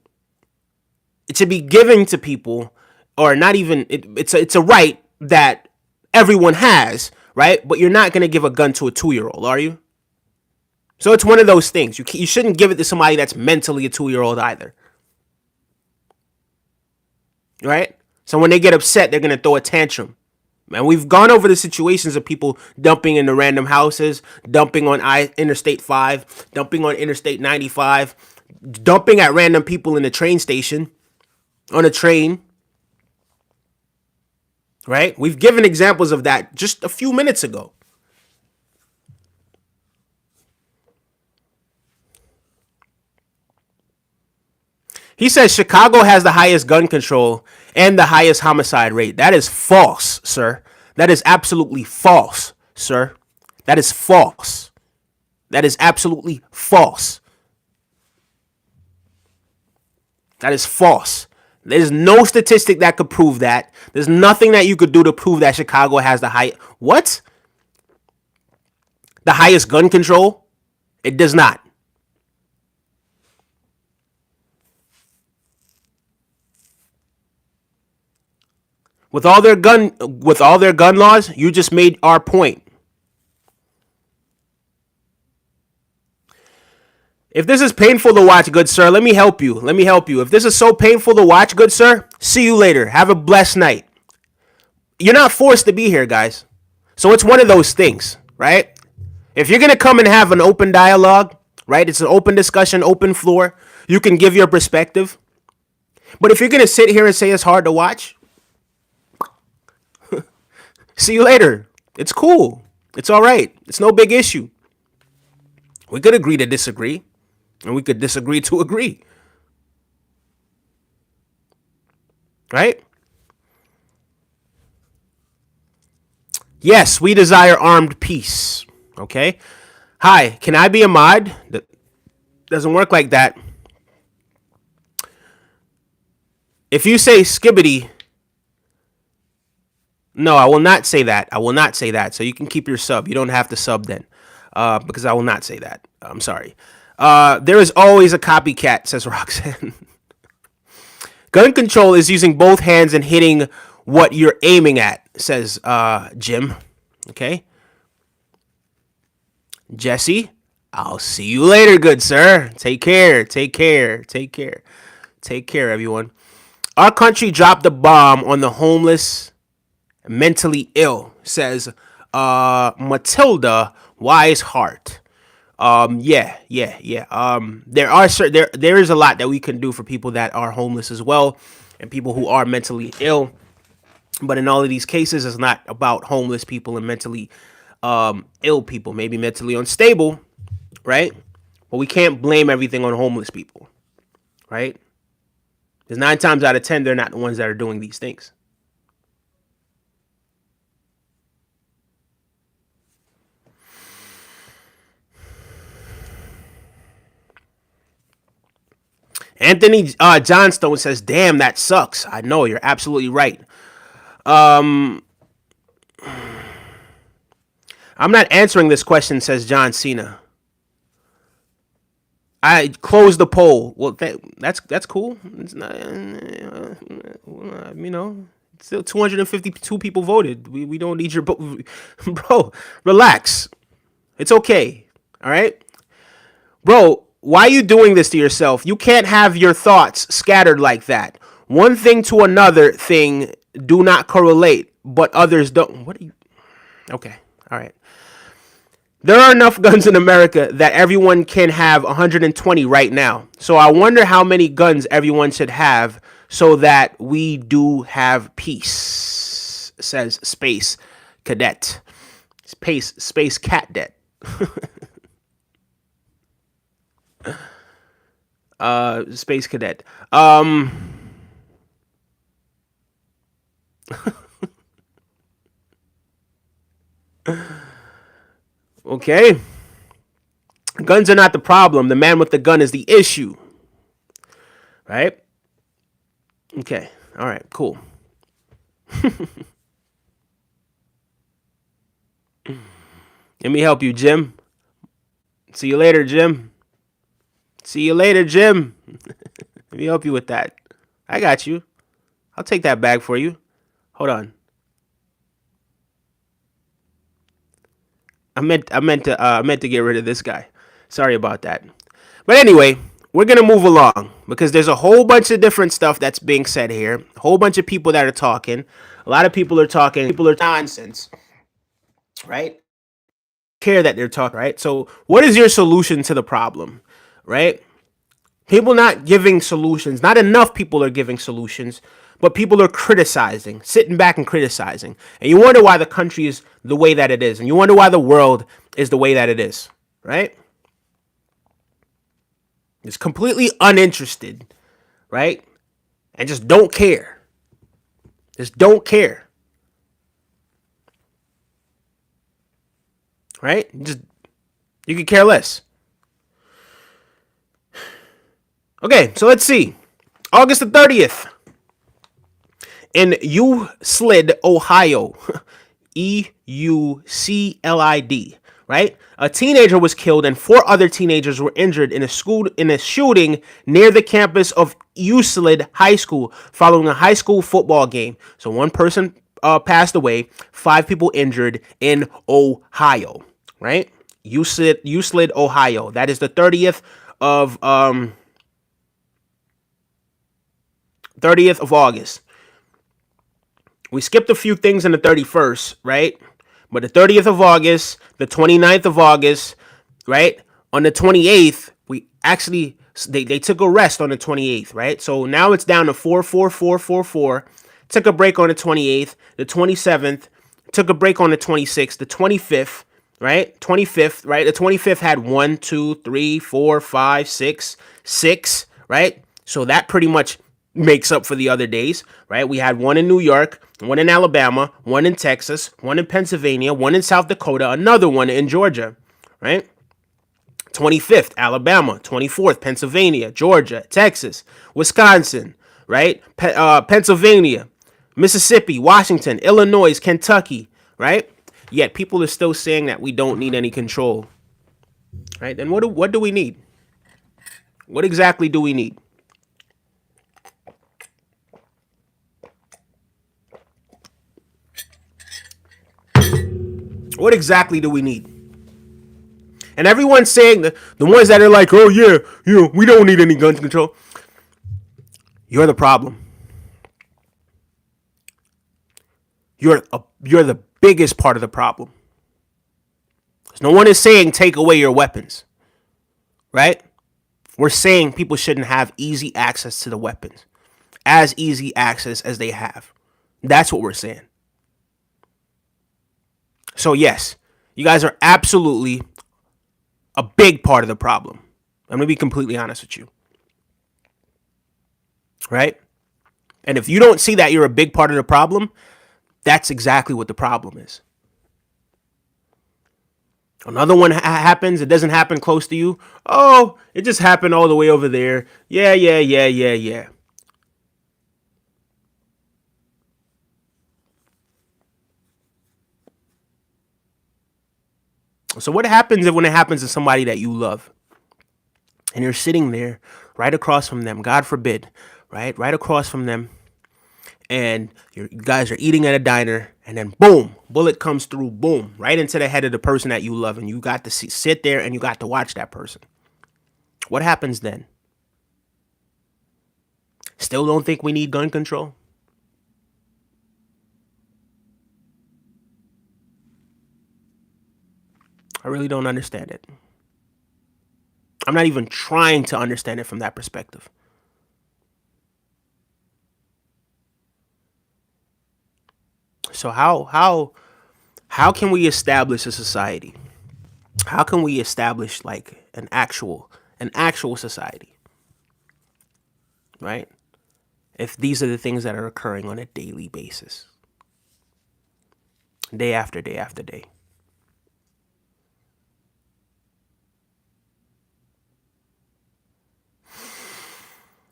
[SPEAKER 1] it should be given to people, or not even, it's a right that everyone has, right? But you're not going to give a gun to a 2-year-old, are you? So it's one of those things. You shouldn't give it to somebody that's mentally a 2-year-old either. Right? So when they get upset, they're going to throw a tantrum. And we've gone over the situations of people dumping into random houses, dumping on Interstate 5, dumping on Interstate 95, dumping at random people in the train station, on a train. Right? We've given examples of that just a few minutes ago. He says Chicago has the highest gun control and the highest homicide rate. That is false, sir. That is absolutely false, sir. That is false. That is absolutely false. That is false. There's no statistic that could prove that. There's nothing that you could do to prove that Chicago has the high... What? The highest gun control? It does not. With all their gun laws, you just made our point. If this is painful to watch, good sir, let me help you. Let me help you. If this is so painful to watch, good sir, see you later. Have a blessed night. You're not forced to be here, guys. So it's one of those things, right? If you're going to come and have an open dialogue, right? It's an open discussion, open floor. You can give your perspective. But if you're going to sit here and say it's hard to watch, see you later. It's cool. It's all right. It's no big issue. We could agree to disagree, and we could disagree to agree. Right? Yes, we desire armed peace. Okay? Hi, can I be a mod? That doesn't work like that. If you say skibbity, no, I will not say that. I will not say that. So you can keep your sub. You don't have to sub then, because I will not say that. I'm sorry. There is always a copycat, says Roxanne. Gun control is using both hands and hitting what you're aiming at, says Jim. Okay. Jesse, I'll see you later, good sir. Take care. Take care. Take care. Take care, everyone. Our country dropped the bomb on the homeless, mentally ill, says Matilda Wiseheart. Yeah. There is a lot that we can do for people that are homeless as well, and people who are mentally ill. But in all of these cases, it's not about homeless people and mentally ill people, maybe mentally unstable, right? But we can't blame everything on homeless people, right? Because 9 times out of 10, they're not the ones that are doing these things. Anthony Johnstone says, damn, that sucks. I know, you're absolutely right. I'm not answering this question, says John Cena. I closed the poll. Well, that's cool. It's not, still 252 people voted. We don't need your vote. Bro, relax. It's okay. All right? Bro, why are you doing this to yourself? You can't have your thoughts scattered like that. One thing to another thing do not correlate, but others don't. What are you? Okay. All right. There are enough guns in America that everyone can have 120 right now. So I wonder how many guns everyone should have so that we do have peace, says Space Cadet. Space Cat Det. Space Cadet. Okay. Guns are not the problem. The man with the gun is the issue. Right? Okay. All right. Cool. Let me help you, Jim. See you later, Jim. See you later, Jim. Let me help you with that. I got you. I'll take that bag for you. Hold on. I meant to get rid of this guy. Sorry about that. But anyway, we're gonna move along because there's a whole bunch of different stuff that's being said here. A whole bunch of people that are talking. A lot of people are talking. People are nonsense, right? Care that they're talking, right? So, what is your solution to the problem, right? People not giving solutions. Not enough people are giving solutions, but people are criticizing, sitting back and criticizing. And you wonder why the country is the way that it is. And you wonder why the world is the way that it is, right? It's completely uninterested, right? And just don't care. Just don't care. Right? You could care less. Okay, so let's see. August the 30th. In Euclid, Ohio. Euclid, right? A teenager was killed and 4 other teenagers were injured in a shooting near the campus of Euclid High School following a high school football game. So 1 person passed away, 5 people injured in Ohio, right? Euclid, Ohio. That is the 30th of 30th of August. We skipped a few things in the 31st, right? But the 30th of August, the 29th of August, right? On the 28th, we actually they took a rest on the 28th, right? So now it's down to 4-4-4-4-4. Took a break on the 28th, the 27th, took a break on the 26th, the 25th, right? 25th, right? The 25th had 1, 2, 3, 4, 5, 6, 6, right? So that pretty much makes up for the other days, right? We had one in New York, one in Alabama, one in Texas, one in Pennsylvania, one in South Dakota, another one in Georgia, right? 25th, Alabama. 24th, Pennsylvania, Georgia, Texas, Wisconsin, right? Pennsylvania, Mississippi, Washington, Illinois, Kentucky, right? Yet people are still saying that we don't need any control, right? Then what do we need? What exactly do we need? What exactly do we need? And everyone's saying the ones that are like, oh yeah, we don't need any gun control. You're the problem. You're the biggest part of the problem. No one is saying take away your weapons, right? We're saying people shouldn't have easy access to the weapons, as easy access as they have. That's what we're saying. So yes, you guys are absolutely a big part of the problem. I'm going to be completely honest with you. Right? And if you don't see that you're a big part of the problem, that's exactly what the problem is. Another one happens, it doesn't happen close to you. Oh, it just happened all the way over there. Yeah. So what happens when it happens to somebody that you love? And you're sitting there right across from them, God forbid, right across from them, and you guys are eating at a diner, and then boom, bullet comes through, boom, right into the head of the person that you love, and you got to sit there and you got to watch that person. What happens then? Still don't think we need gun control? I really don't understand it. I'm not even trying to understand it from that perspective. So how can we establish a society? How can we establish like an actual society? Right? If these are the things that are occurring on a daily basis. Day after day after day.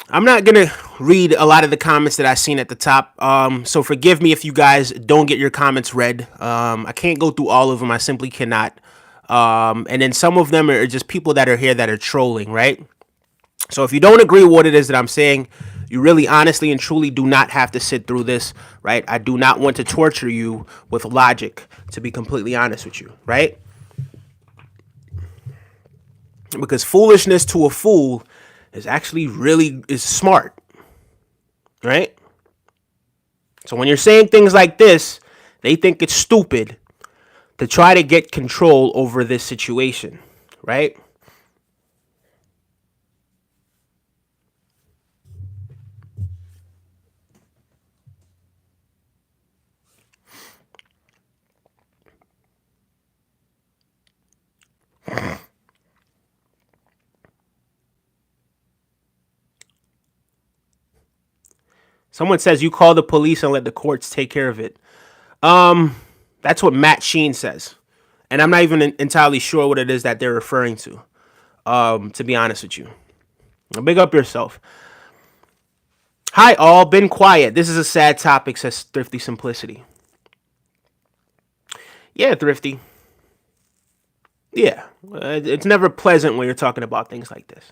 [SPEAKER 1] I'm not going to read a lot of the comments that I've seen at the top. So forgive me if you guys don't get your comments read. I can't go through all of them. I simply cannot. And then some of them are just people that are here that are trolling, right? So if you don't agree with what it is that I'm saying, you really honestly and truly do not have to sit through this, right? I do not want to torture you with logic, to be completely honest with you, right? Because foolishness to a fool is actually really is smart, right? So when you're saying things like this, they think it's stupid to try to get control over this situation, right? Someone says you call the police and let the courts take care of it. That's what Matt Sheen says. And I'm not even entirely sure what it is that they're referring to be honest with you. Big up yourself. Hi, all. Been quiet. This is a sad topic, says Thrifty Simplicity. Yeah, Thrifty. Yeah. It's never pleasant when you're talking about things like this,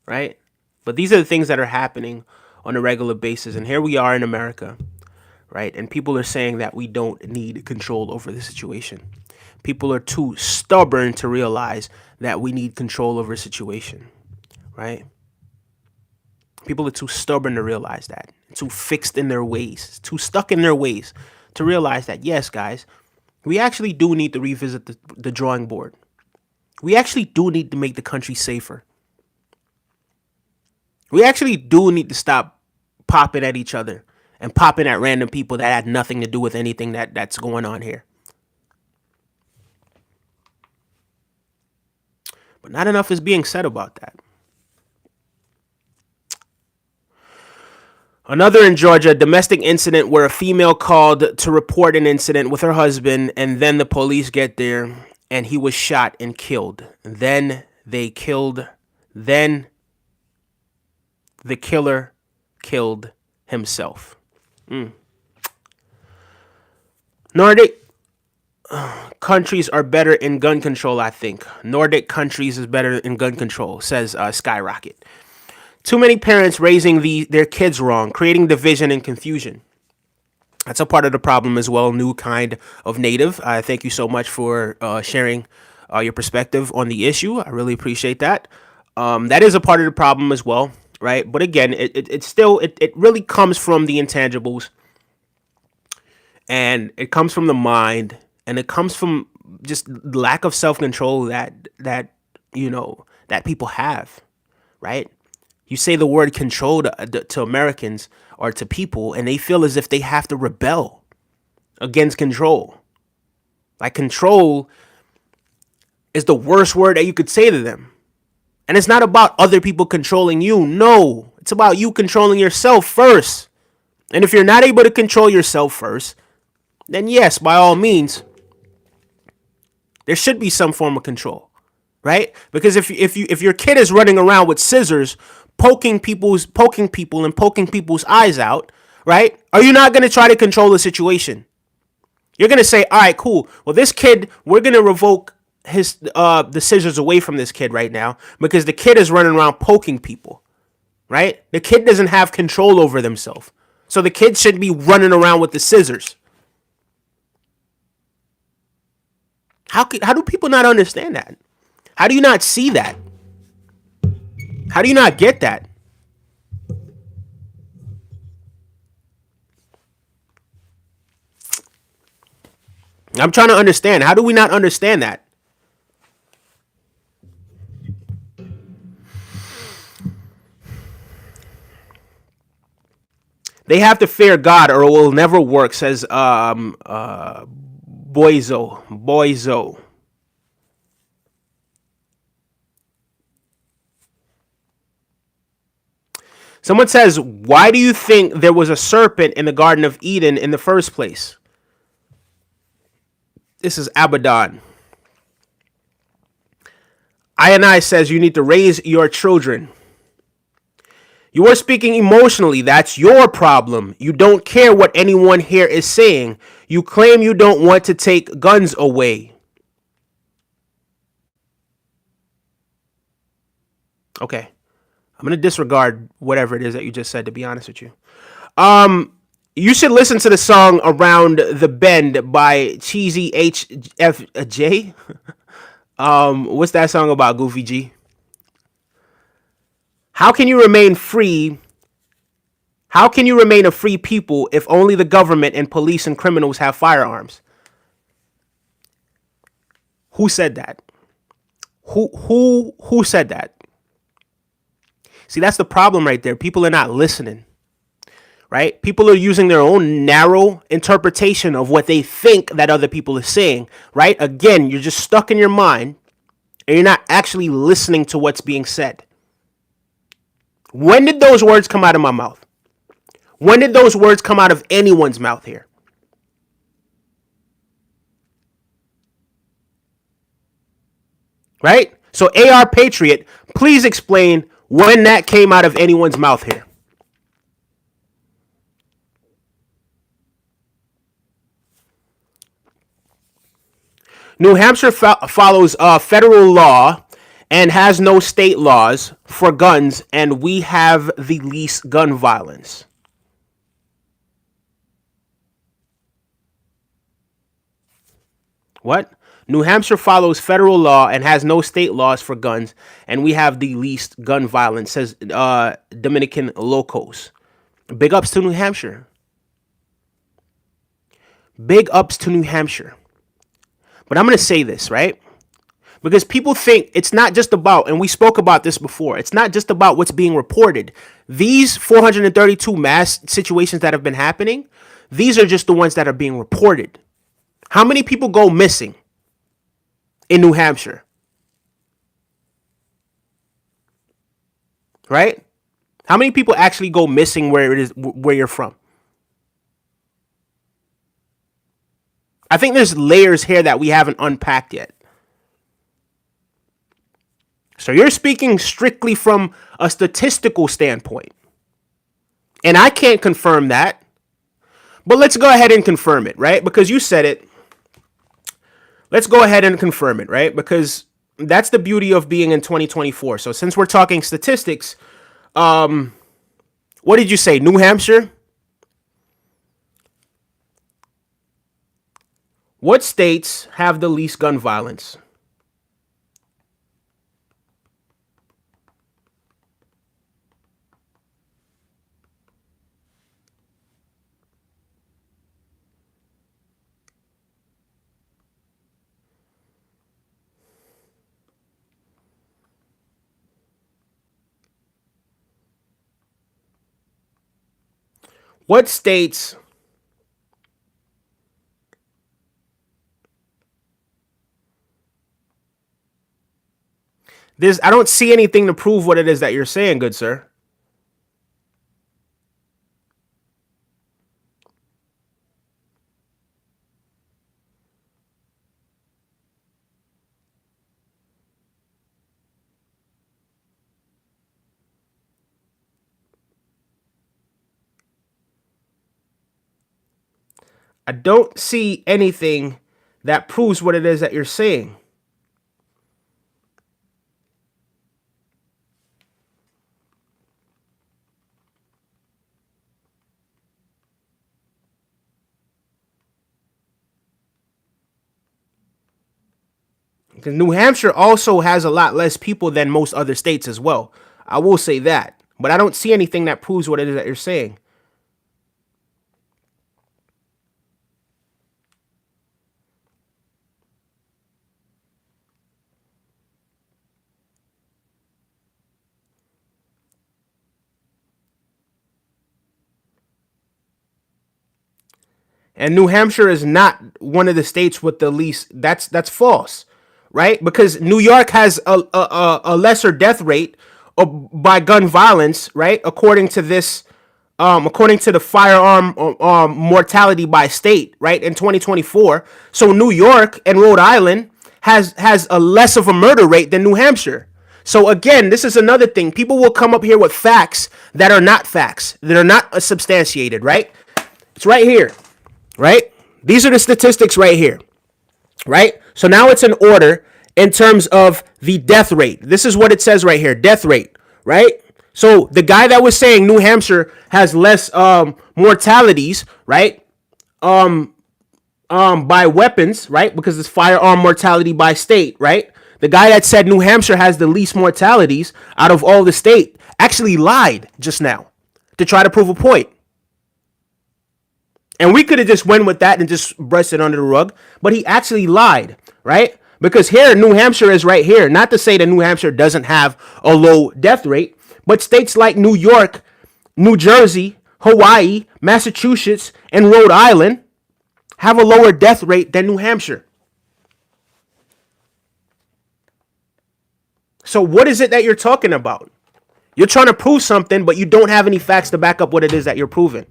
[SPEAKER 1] right? But these are the things that are happening on a regular basis. And here we are in America, right? And people are saying that we don't need control over the situation. People are too stubborn to realize that we need control over a situation. right? People are too stubborn to realize that, too fixed in their ways, too stuck in their ways to realize that, yes, guys, we actually do need to revisit the drawing board. We actually do need to make the country safer. We actually do need to stop popping at each other and popping at random people that had nothing to do with anything that's going on here. But not enough is being said about that. Another in Georgia, domestic incident where a female called to report an incident with her husband, and then the police get there and he was shot and killed. Then the killer killed himself. Nordic countries are better in gun control, I think. Nordic countries is better in gun control, says Skyrocket. Too many parents raising their kids wrong, creating division and confusion. That's a part of the problem as well. New kind of native. Thank you so much for sharing your perspective on the issue. I really appreciate that. That is a part of the problem as well, right? But again, it really comes from the intangibles, and it comes from the mind, and it comes from just lack of self-control that people have, right? You say the word control to Americans or to people, and they feel as if they have to rebel against control. Like, control is the worst word that you could say to them. And it's not about other people controlling you. No, it's about you controlling yourself first. And if you're not able to control yourself first, then yes, by all means, there should be some form of control, right? Because if your kid is running around with scissors, poking people and poking people's eyes out, right? Are you not going to try to control the situation? You're going to say, all right, cool. Well, this kid, we're going to revoke the scissors away from this kid right now because the kid is running around poking people, right? The kid doesn't have control over themselves. So the kid should be running around with the scissors. How do people not understand that? How do you not see that? How do you not get that? I'm trying to understand. How do we not understand that? They have to fear God or it will never work, says Boizo. Someone says, why do you think there was a serpent in the Garden of Eden in the first place? This is Abaddon. I says you need to raise your children. You are speaking emotionally. That's your problem. You don't care what anyone here is saying. You claim you don't want to take guns away. Okay. I'm going to disregard whatever it is that you just said, to be honest with you. You should listen to the song Around the Bend by Cheesy HFJ. What's that song about, Goofy G? How can you remain free? How can you remain a free people if only the government and police and criminals have firearms? Who said that? Who said that? See, that's the problem right there. People are not listening, right? People are using their own narrow interpretation of what they think that other people are saying, right? Again, you're just stuck in your mind and you're not actually listening to what's being said. When did those words come out of my mouth? When did those words come out of anyone's mouth here? Right? So AR Patriot, please explain when that came out of anyone's mouth here. New Hampshire follows federal law and has no state laws for guns, and we have the least gun violence. What? New Hampshire follows federal law and has no state laws for guns, and we have the least gun violence, says Dominican Locos. Big ups to New Hampshire. Big ups to New Hampshire. But I'm going to say this, right? Because people think it's not just about, and we spoke about this before, it's not just about what's being reported. These 432 mass situations that have been happening, these are just the ones that are being reported. How many people go missing in New Hampshire? Right? How many people actually go missing where you're from? I think there's layers here that we haven't unpacked yet. So you're speaking strictly from a statistical standpoint. And I can't confirm that. But let's go ahead and confirm it, right? Because you said it. Let's go ahead and confirm it, right? Because that's the beauty of being in 2024. So since we're talking statistics, what did you say? New Hampshire? What states have the least gun violence? What states I don't see anything to prove what it is that you're saying, good sir. I don't see anything that proves what it is that you're saying. Because New Hampshire also has a lot less people than most other states as well. I will say that. But I don't see anything that proves what it is that you're saying. And New Hampshire is not one of the states with the least. That's false, right? Because New York has a lesser death rate by gun violence, right? According to this, according to the firearm mortality by state, right, in 2024. So New York and Rhode Island has a less of a murder rate than New Hampshire. So again, this is another thing. People will come up here with facts that are not facts, that are not substantiated, right? It's right here. Right? These are the statistics right here. Right? So now it's in order in terms of the death rate. This is what it says right here. Death rate. Right? So the guy that was saying New Hampshire has less mortalities, right? By weapons, right? Because it's firearm mortality by state, right? The guy that said New Hampshire has the least mortalities out of all the state actually lied just now to try to prove a point. And we could have just went with that and just brushed it under the rug. But he actually lied, right? Because here, New Hampshire is right here. Not to say that New Hampshire doesn't have a low death rate, but states like New York, New Jersey, Hawaii, Massachusetts, and Rhode Island have a lower death rate than New Hampshire. So what is it that you're talking about? You're trying to prove something, but you don't have any facts to back up what it is that you're proving.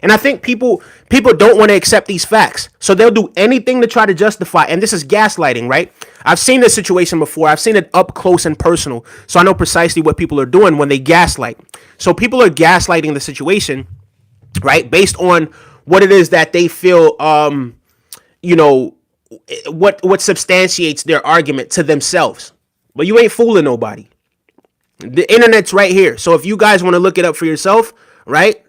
[SPEAKER 1] And I think people don't want to accept these facts. So they'll do anything to try to justify. And this is gaslighting, right? I've seen this situation before. I've seen it up close and personal. So I know precisely what people are doing when they gaslight. So people are gaslighting the situation, right? Based on what it is that they feel, what substantiates their argument to themselves. But you ain't fooling nobody. The internet's right here. So if you guys want to look it up for yourself, right?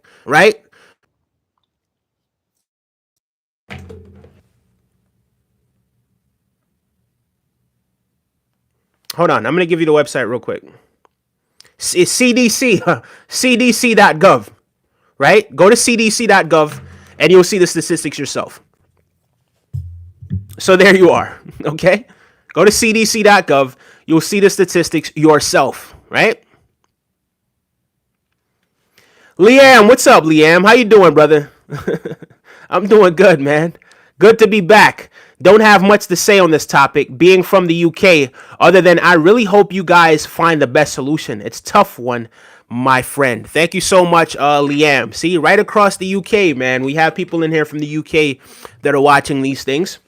[SPEAKER 1] Hold on. I'm going to give you the website real quick. It's CDC, cdc.gov, right? Go to cdc.gov and you'll see the statistics yourself. So there you are, okay? Go to cdc.gov. You'll see the statistics yourself, right? Liam, what's up, Liam? How you doing, brother? I'm doing good, man. Good to be back. Don't have much to say on this topic, being from the UK, other than I really hope you guys find the best solution. It's a tough one, my friend. Thank you so much, Liam. See, right across the UK, man. We have people in here from the UK that are watching these things.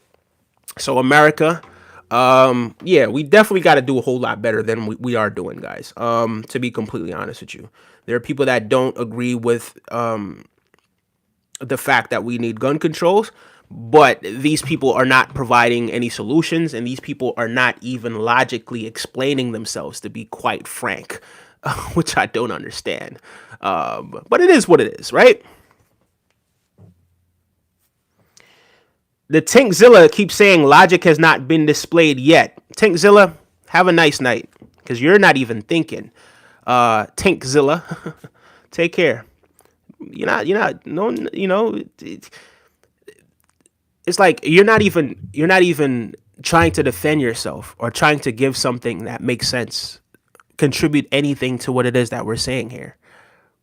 [SPEAKER 1] So America, yeah, we definitely got to do a whole lot better than we are doing, guys. To be completely honest with you, there are people that don't agree with the fact that we need gun controls, but these people are not providing any solutions, and these people are not even logically explaining themselves, to be quite frank, which I don't understand. But it is what it is, right? The Tinkzilla keeps saying logic has not been displayed yet. Tinkzilla, have a nice night, because you're not even thinking. Tinkzilla, take care. No, it's like you're not even trying to defend yourself or trying to give something that makes sense, contribute anything to what it is that we're saying here,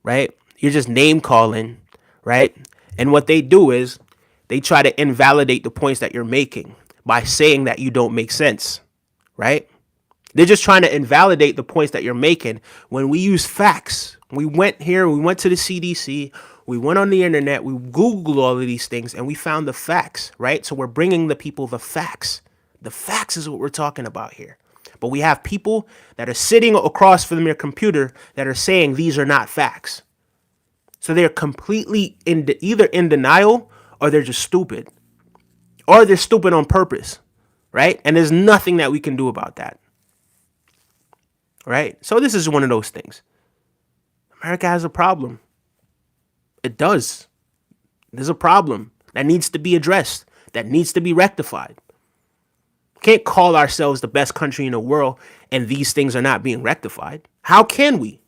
[SPEAKER 1] right? You're just name calling, right? And what they do is they try to invalidate the points that you're making by saying that you don't make sense, right? They're just trying to invalidate the points that you're making when we use facts. We went here, we went to the CDC, we went on the internet, we Googled all of these things, and we found the facts, right? So we're bringing the people the facts. The facts is what we're talking about here. But we have people that are sitting across from their computer that are saying these are not facts. So they're completely either in denial, or they're just stupid, or they're stupid on purpose, right? And there's nothing that we can do about that, right? So this is one of those things. America has a problem. It does. There's a problem that needs to be addressed, that needs to be rectified. We can't call ourselves the best country in the world and these things are not being rectified. How can we?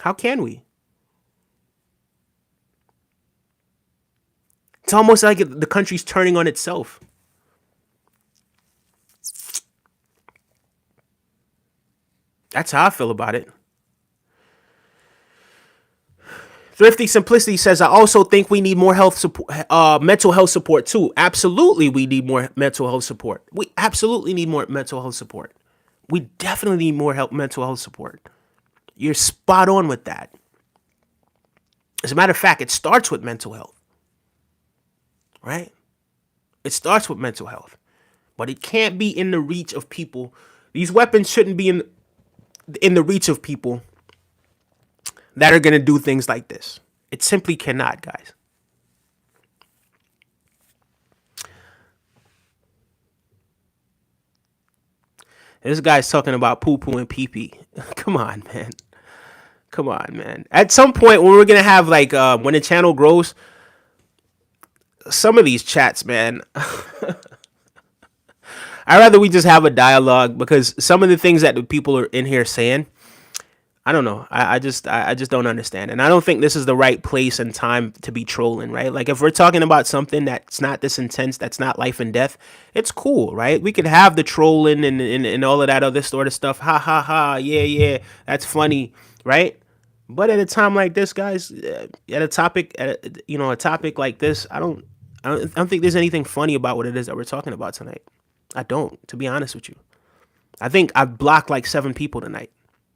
[SPEAKER 1] How can we? It's almost like the country's turning on itself. That's how I feel about it. Thrifty Simplicity says, I also think we need more health support, mental health support too. Absolutely, we need more mental health support. We absolutely need more mental health support. We definitely need more mental health support. You're spot on with that. As a matter of fact, it starts with mental health, right? It starts with mental health, but it can't be in the reach of people. These weapons shouldn't be in the reach of people that are going to do things like this. It simply cannot, guys. This guy's talking about poo-poo and pee-pee. Come on, man. Come on, man. At some point when we're going to have like, when the channel grows, some of these chats, man, I'd rather we just have a dialogue, because some of the things that the people are in here saying, I don't know. I just don't understand. And I don't think this is the right place and time to be trolling, right? Like if we're talking about something that's not this intense, that's not life and death, it's cool, right? We could have the trolling and all of that other sort of stuff. Ha ha ha. Yeah. That's funny, right? But at a time like this, guys, at a topic like this, I don't think there's anything funny about what it is that we're talking about tonight. I don't, to be honest with you. I think I've blocked like 7 people tonight.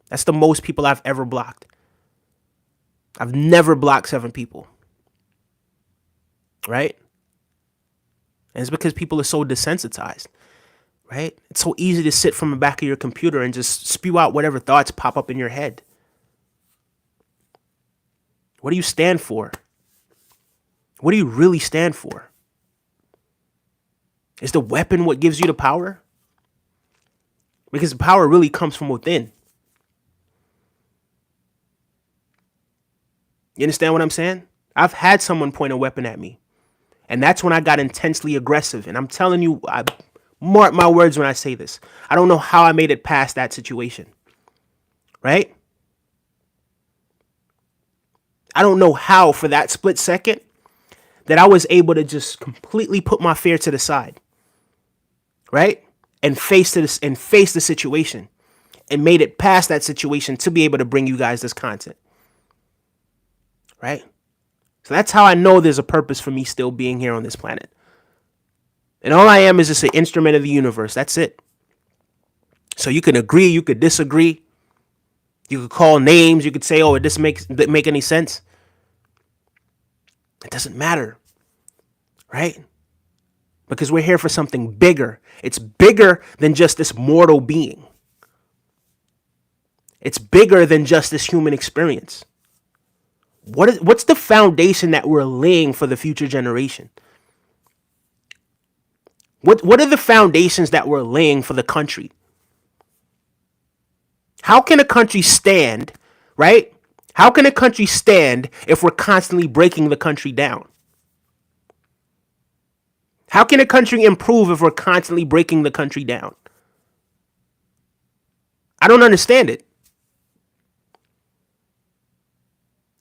[SPEAKER 1] That's the most people I've ever blocked. I've never blocked 7 people. Right? And it's because people are so desensitized. Right? It's so easy to sit from the back of your computer and just spew out whatever thoughts pop up in your head. What do you stand for? What do you really stand for? Is the weapon what gives you the power? Because the power really comes from within. You understand what I'm saying? I've had someone point a weapon at me, And that's when I got intensely aggressive. And I'm telling you, I mark my words when I say this. I don't know how I made it past that situation. Right? I don't know how for that split second that I was able to just completely put my fear to the side. Right? And face the situation and made it past that situation to be able to bring you guys this content. Right? So that's how I know there's a purpose for me still being here on this planet. And all I am is just an instrument of the universe. That's it. So you can agree, you could disagree. You could call names. You could say, oh, it doesn't make any sense. It doesn't matter. Right? Because we're here for something bigger. It's bigger than just this mortal being. It's bigger than just this human experience. What's the foundation that we're laying for the future generation? What are the foundations that we're laying for the country? How can a country stand, right? How can a country stand if we're constantly breaking the country down? How can a country improve if we're constantly breaking the country down? I don't understand it.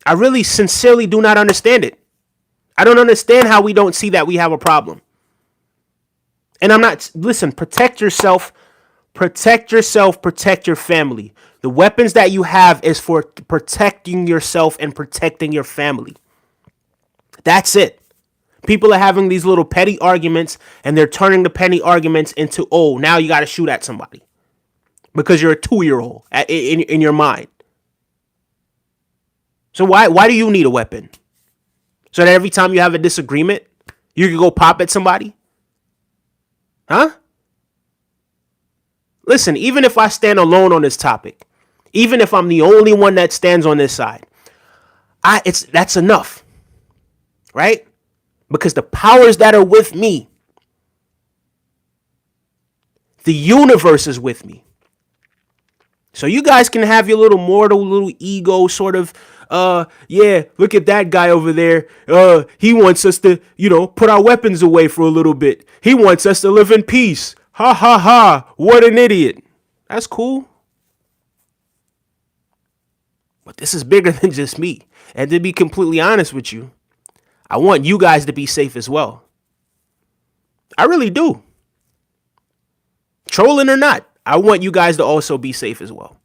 [SPEAKER 1] I really sincerely do not understand it. I don't understand how we don't see that we have a problem. And listen, protect yourself, protect your family. The weapons that you have is for protecting yourself and protecting your family. That's it. People are having these little petty arguments and they're turning the petty arguments into, oh, now you got to shoot at somebody because you're a 2-year-old in your mind. So why do you need a weapon? So that every time you have a disagreement, you can go pop at somebody? Huh? Listen, even if I stand alone on this topic, even if I'm the only one that stands on this side, that's enough. Right? Because the powers that are with me, the universe is with me. So you guys can have your little ego sort of, yeah, look at that guy over there. He wants us to, put our weapons away for a little bit. He wants us to live in peace. Ha ha ha. What an idiot. That's cool. But this is bigger than just me. And to be completely honest with you, I want you guys to be safe as well. I really do. Trolling or not, I want you guys to also be safe as well.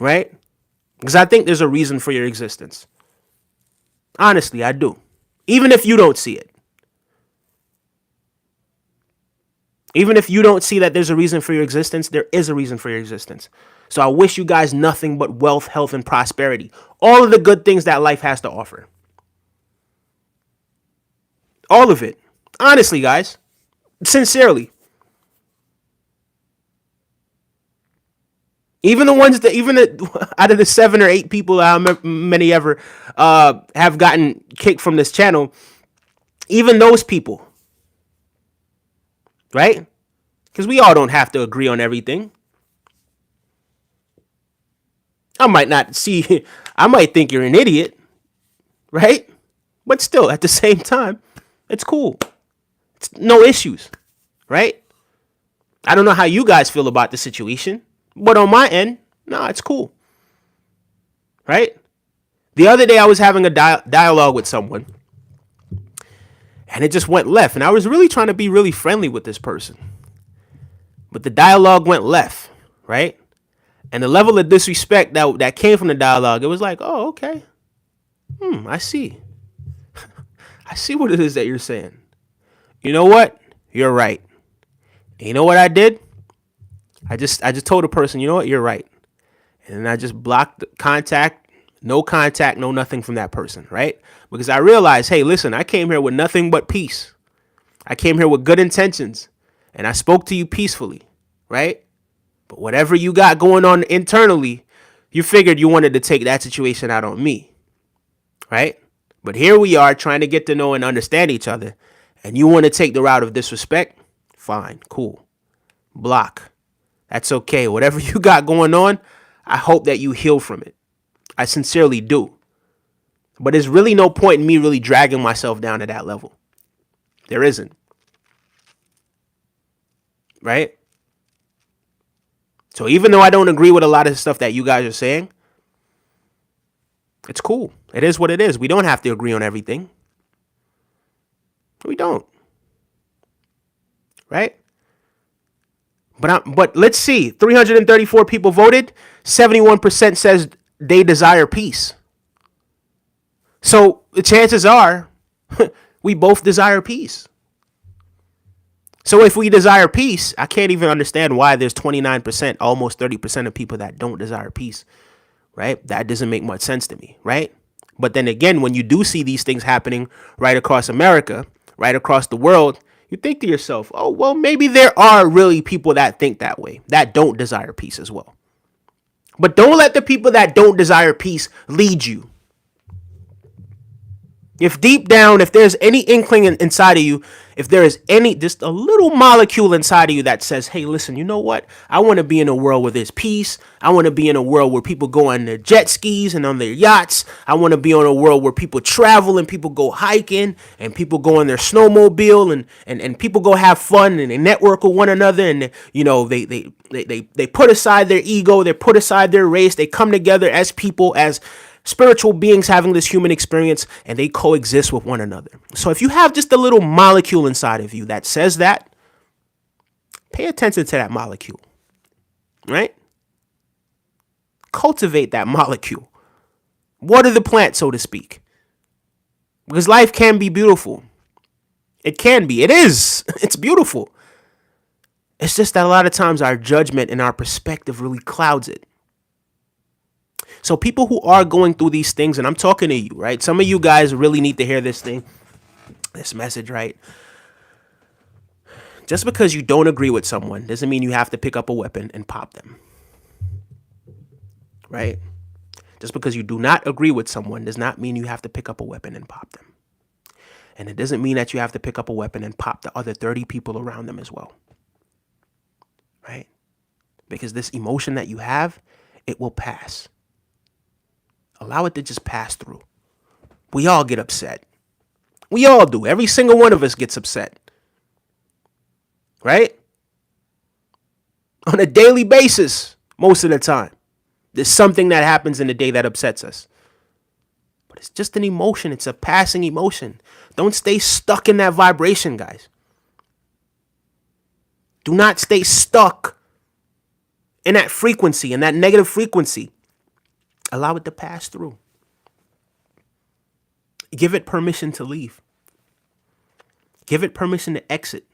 [SPEAKER 1] Right? Because I think there's a reason for your existence. Honestly, I do. Even if you don't see it. Even if you don't see that there's a reason for your existence, there is a reason for your existence. So I wish you guys nothing but wealth, health, and prosperity. All of the good things that life has to offer. All of it. Honestly, guys. Sincerely. Even out of the 7 or 8 people, how many ever have gotten kicked from this channel, even those people, right? Because we all don't have to agree on everything. I might think you're an idiot, right? But still, at the same time, it's cool. It's no issues, right? I don't know how you guys feel about the situation. But on my end, no, it's cool. Right? The other day I was having a dialogue with someone. And it just went left. And I was really trying to be really friendly with this person. But the dialogue went left. Right? And the level of disrespect that came from the dialogue, it was like, oh, okay. I see. I see what it is that you're saying. You know what? You're right. And you know what I did? I just told the person, you know what, you're right. And I just blocked the contact, no nothing from that person, right? Because I realized, hey, listen, I came here with nothing but peace. I came here with good intentions. And I spoke to you peacefully, right? But whatever you got going on internally, you figured you wanted to take that situation out on me, right? But here we are trying to get to know and understand each other. And you want to take the route of disrespect? Fine, cool. Block. That's okay. Whatever you got going on, I hope that you heal from it. I sincerely do. But there's really no point in me really dragging myself down to that level. There isn't. Right? So even though I don't agree with a lot of the stuff that you guys are saying, it's cool. It is what it is. We don't have to agree on everything. We don't. Right? But let's see. 334 people voted. 71% says they desire peace. So the chances are we both desire peace. So if we desire peace, I can't even understand why there's 29%, almost 30% of people that don't desire peace, right? That doesn't make much sense to me, right? But then again, when you do see these things happening right across America, right across the world, you think to yourself, oh, well, maybe there are really people that think that way, that don't desire peace as well. But don't let the people that don't desire peace lead you. If deep down, if there's any inkling inside of you, if there is just a little molecule inside of you that says, hey, listen, you know what? I want to be in a world where there's peace. I want to be in a world where people go on their jet skis and on their yachts. I want to be on a world where people travel and people go hiking and people go on their snowmobile and people go have fun and they network with one another. And, you know, they put aside their ego. They put aside their race. They come together as people, as spiritual beings having this human experience, and they coexist with one another. So if you have just a little molecule inside of you that says that, pay attention to that molecule, right? Cultivate that molecule. Water the plant, so to speak. Because life can be beautiful. It can be. It is. It's beautiful. It's just that a lot of times our judgment and our perspective really clouds it. So people who are going through these things, and I'm talking to you, right? Some of you guys really need to hear this message, right? Just because you don't agree with someone doesn't mean you have to pick up a weapon and pop them, right? Just because you do not agree with someone does not mean you have to pick up a weapon and pop them. And it doesn't mean that you have to pick up a weapon and pop the other 30 people around them as well, right? Because this emotion that you have, it will pass. Allow it to just pass through. We all get upset. We all do. Every single one of us gets upset. Right? On a daily basis, most of the time. There's something that happens in the day that upsets us. But it's just an emotion. It's a passing emotion. Don't stay stuck in that vibration, guys. Do not stay stuck in that frequency, in that negative frequency. Allow it to pass through. Give it permission to leave. Give it permission to exit.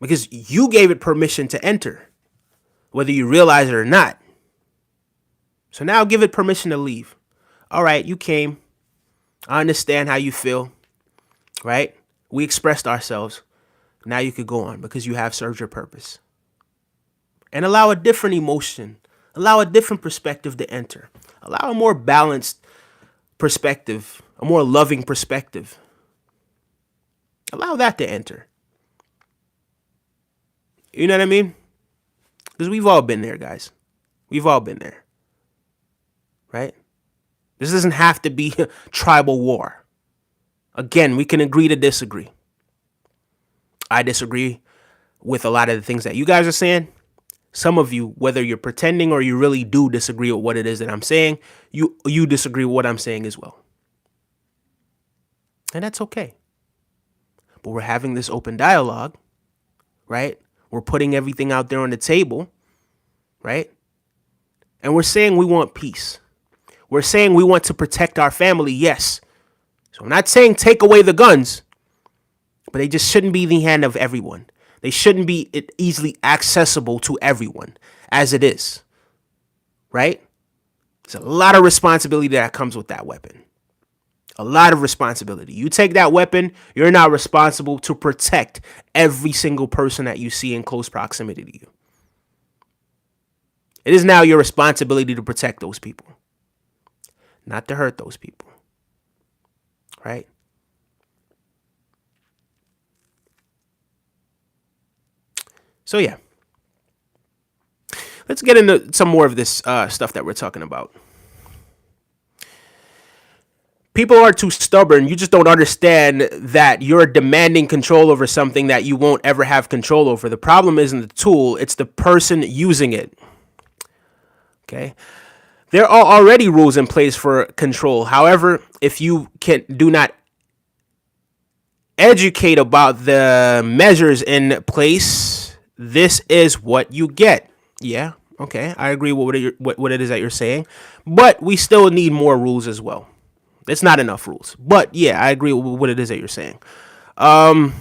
[SPEAKER 1] Because you gave it permission to enter, whether you realize it or not. So now give it permission to leave. All right, you came. I understand how you feel, right? We expressed ourselves. Now you could go on because you have served your purpose. And allow a different emotion. Allow a different perspective to enter. Allow a more balanced perspective, a more loving perspective. Allow that to enter. You know what I mean? Because we've all been there, guys. We've all been there. Right? This doesn't have to be a tribal war. Again, we can agree to disagree. I disagree with a lot of the things that you guys are saying. Some of you, whether you're pretending or you really do disagree with what it is that I'm saying, you disagree with what I'm saying as well. And that's okay. But we're having this open dialogue, right? We're putting everything out there on the table, right? And we're saying we want peace. We're saying we want to protect our family, yes. So I'm not saying take away the guns, but they just shouldn't be in the hand of everyone. They shouldn't be easily accessible to everyone as it is, right? There's a lot of responsibility that comes with that weapon. A lot of responsibility. You take that weapon, you're not responsible to protect every single person that you see in close proximity to you. It is now your responsibility to protect those people, not to hurt those people, right? So yeah, let's get into some more of this stuff that we're talking about. People are too stubborn. You just don't understand that you're demanding control over something that you won't ever have control over. The problem isn't the tool, it's the person using it. Okay? There are already rules in place for control. However, if you do not educate about the measures in place, this is what you get. Yeah, okay, I agree with what it is that you're saying, but we still need more rules as well. It's not enough rules, but yeah, I agree with what it is that you're saying. Damn.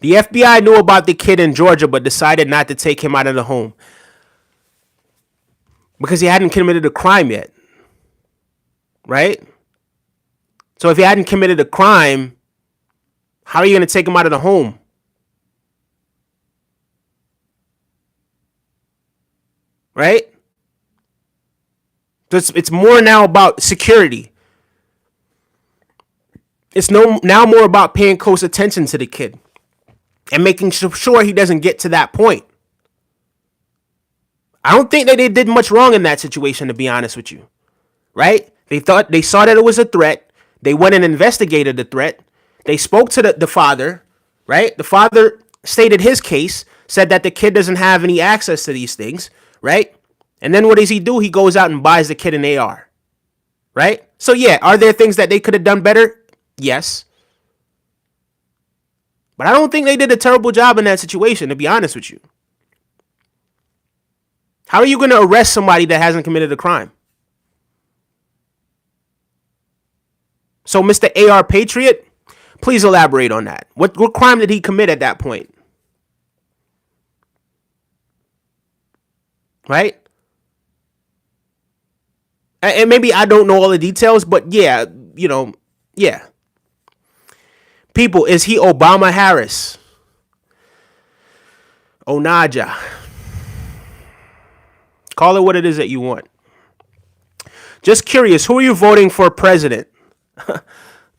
[SPEAKER 1] The FBI knew about the kid in Georgia, but decided not to take him out of the home because he hadn't committed a crime yet, right? So if he hadn't committed a crime, how are you going to take him out of the home? Right? So it's more now about security. It's now more about paying close attention to the kid and making sure he doesn't get to that point. I don't think that they did much wrong in that situation, to be honest with you. Right? They saw that it was a threat. They went and investigated the threat. They spoke to the father, right? The father stated his case, said that the kid doesn't have any access to these things, right? And then what does he do? He goes out and buys the kid an AR, right? So yeah, are there things that they could have done better? Yes. But I don't think they did a terrible job in that situation, to be honest with you. How are you going to arrest somebody that hasn't committed a crime? So, Mr. AR Patriot, please elaborate on that. What crime did he commit at that point? Right? And maybe I don't know all the details, but yeah, yeah. People, is he Obama Harris? Onaja. Call it what it is that you want. Just curious, who are you voting for president?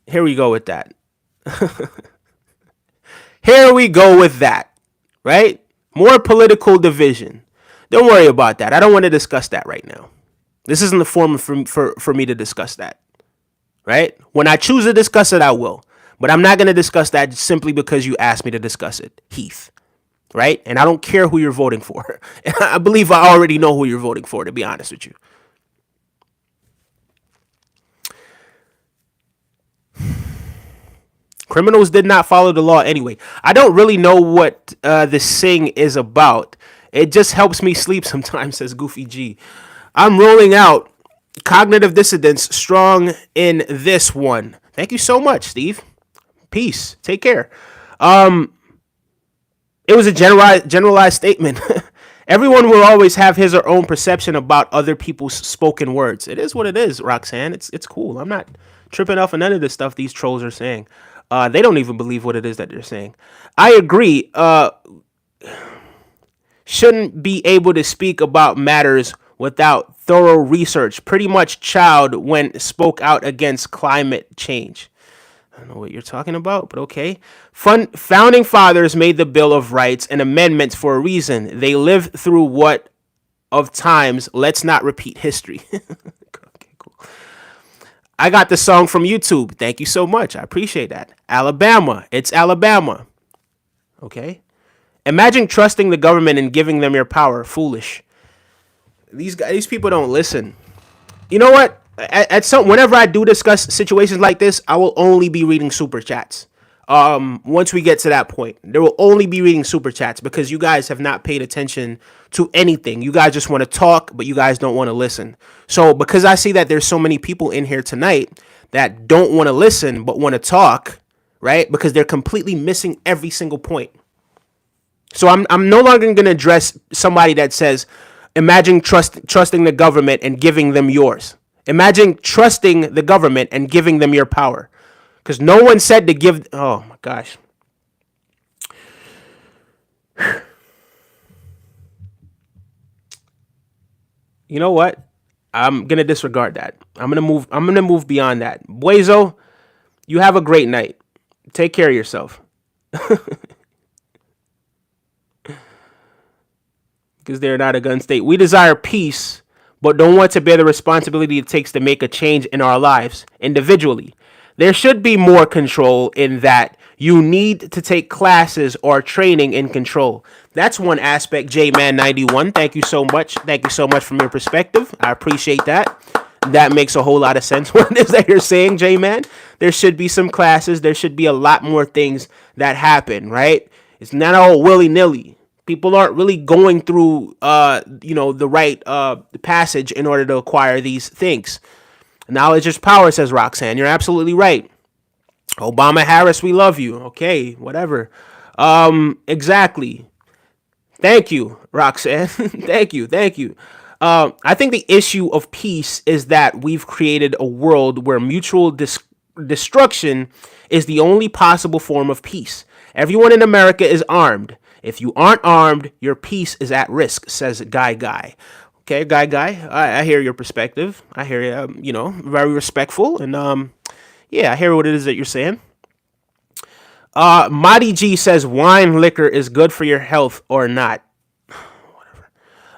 [SPEAKER 1] Here we go with that. Here we go with that. Right? More political division. Don't worry about that. I don't want to discuss that right now. This isn't the forum for me to discuss that. Right? When I choose to discuss it, I will. But I'm not going to discuss that simply because you asked me to discuss it, Heath. Right? And I don't care who you're voting for. I believe I already know who you're voting for, to be honest with you. Criminals did not follow the law anyway. I don't really know what this sing is about. It just helps me sleep sometimes, says Goofy G. I'm rolling out cognitive dissonance strong in this one. Thank you so much, Steve. Peace. Take care. It was a generalized statement. Everyone will always have his or own perception about other people's spoken words. It is what it is, Roxanne. It's cool. I'm not tripping off of none of the stuff these trolls are saying. They don't even believe what it is that they're saying. I agree. Shouldn't be able to speak about matters without thorough research. Pretty much Child when spoke out against climate change. I don't know what you're talking about, but okay. Founding fathers made the Bill of Rights and amendments for a reason. They lived through what of times. Let's not repeat history. Okay, cool. I got the song from YouTube. Thank you so much. I appreciate that. Alabama. It's Alabama. Okay. Imagine trusting the government and giving them your power. Foolish. These people don't listen. You know what? Whenever I do discuss situations like this, I will only be reading super chats. Once we get to that point, there will only be reading super chats because you guys have not paid attention to anything. You guys just want to talk, but you guys don't want to listen. So because I see that there's so many people in here tonight that don't want to listen but want to talk, right? Because they're completely missing every single point. So I'm no longer going to address somebody that says, imagine trusting the government and giving them yours. Imagine trusting the government and giving them your power. Because no one said to give... Oh, my gosh. You know what? I'm going to disregard that. I'm going to move beyond that. Buezo, you have a great night. Take care of yourself. because they're not a gun state. We desire peace, but don't want to bear the responsibility it takes to make a change in our lives individually. There should be more control in that you need to take classes or training in control. That's one aspect, J-Man91. Thank you so much. Thank you so much from your perspective. I appreciate that. That makes a whole lot of sense. What it is that you're saying, J-Man? There should be some classes. There should be a lot more things that happen, right? It's not all willy-nilly. People aren't really going through, the right passage in order to acquire these things. Knowledge is power, says Roxanne. You're absolutely right. Obama Harris, we love you. Okay, whatever. Exactly. Thank you, Roxanne. Thank you. I think the issue of peace is that we've created a world where mutual destruction is the only possible form of peace. Everyone in America is armed. If you aren't armed, your peace is at risk, says Guy. Okay, Guy, I hear your perspective. I hear you, very respectful. And, I hear what it is that you're saying. Madi G says wine liquor is good for your health or not.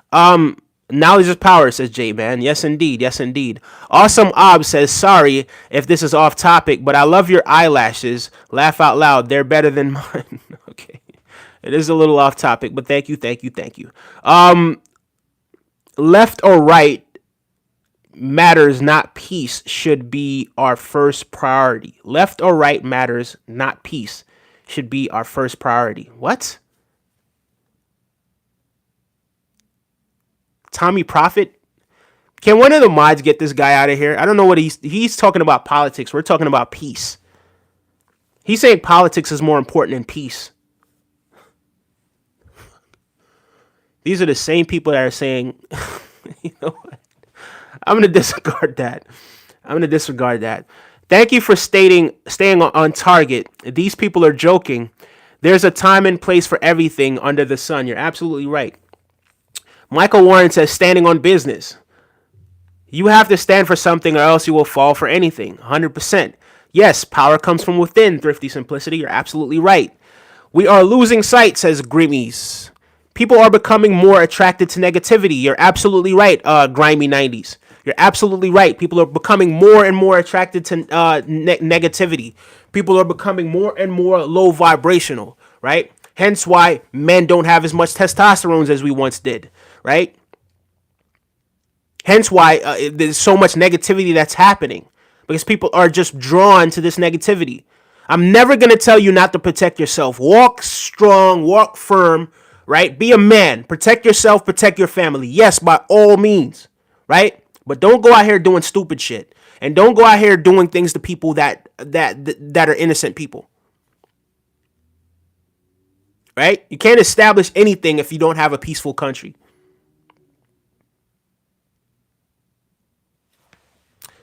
[SPEAKER 1] Whatever. Knowledge is power, says J-Man. Yes, indeed. Awesome Ob says, sorry if this is off topic, but I love your eyelashes. Laugh out loud. They're better than mine. Okay. It is a little off topic, but thank you. Left or right matters, not peace, should be our first priority. Left or right matters, not peace, should be our first priority. What? Tommy Prophet? Can one of the mods get this guy out of here? I don't know what he's talking about politics. We're talking about peace. He's saying politics is more important than peace. These are the same people that are saying, you know what? I'm going to disregard that. Thank you for staying on target. These people are joking. There's a time and place for everything under the sun. You're absolutely right. Michael Warren says standing on business. You have to stand for something or else you will fall for anything. 100%. Yes, power comes from within, Thrifty Simplicity. You're absolutely right. We are losing sight, says Grimmies. People are becoming more attracted to negativity. You're absolutely right, Grimy 90s. You're absolutely right. People are becoming more and more attracted to negativity. People are becoming more and more low vibrational, right? Hence why men don't have as much testosterone as we once did, right? Hence why there's so much negativity that's happening, because people are just drawn to this negativity. I'm never going to tell you not to protect yourself. Walk strong, walk firm, right? Be a man. Protect yourself, protect your family. Yes, by all means, right? But don't go out here doing stupid shit. And don't go out here doing things to people that are innocent people. Right? You can't establish anything if you don't have a peaceful country.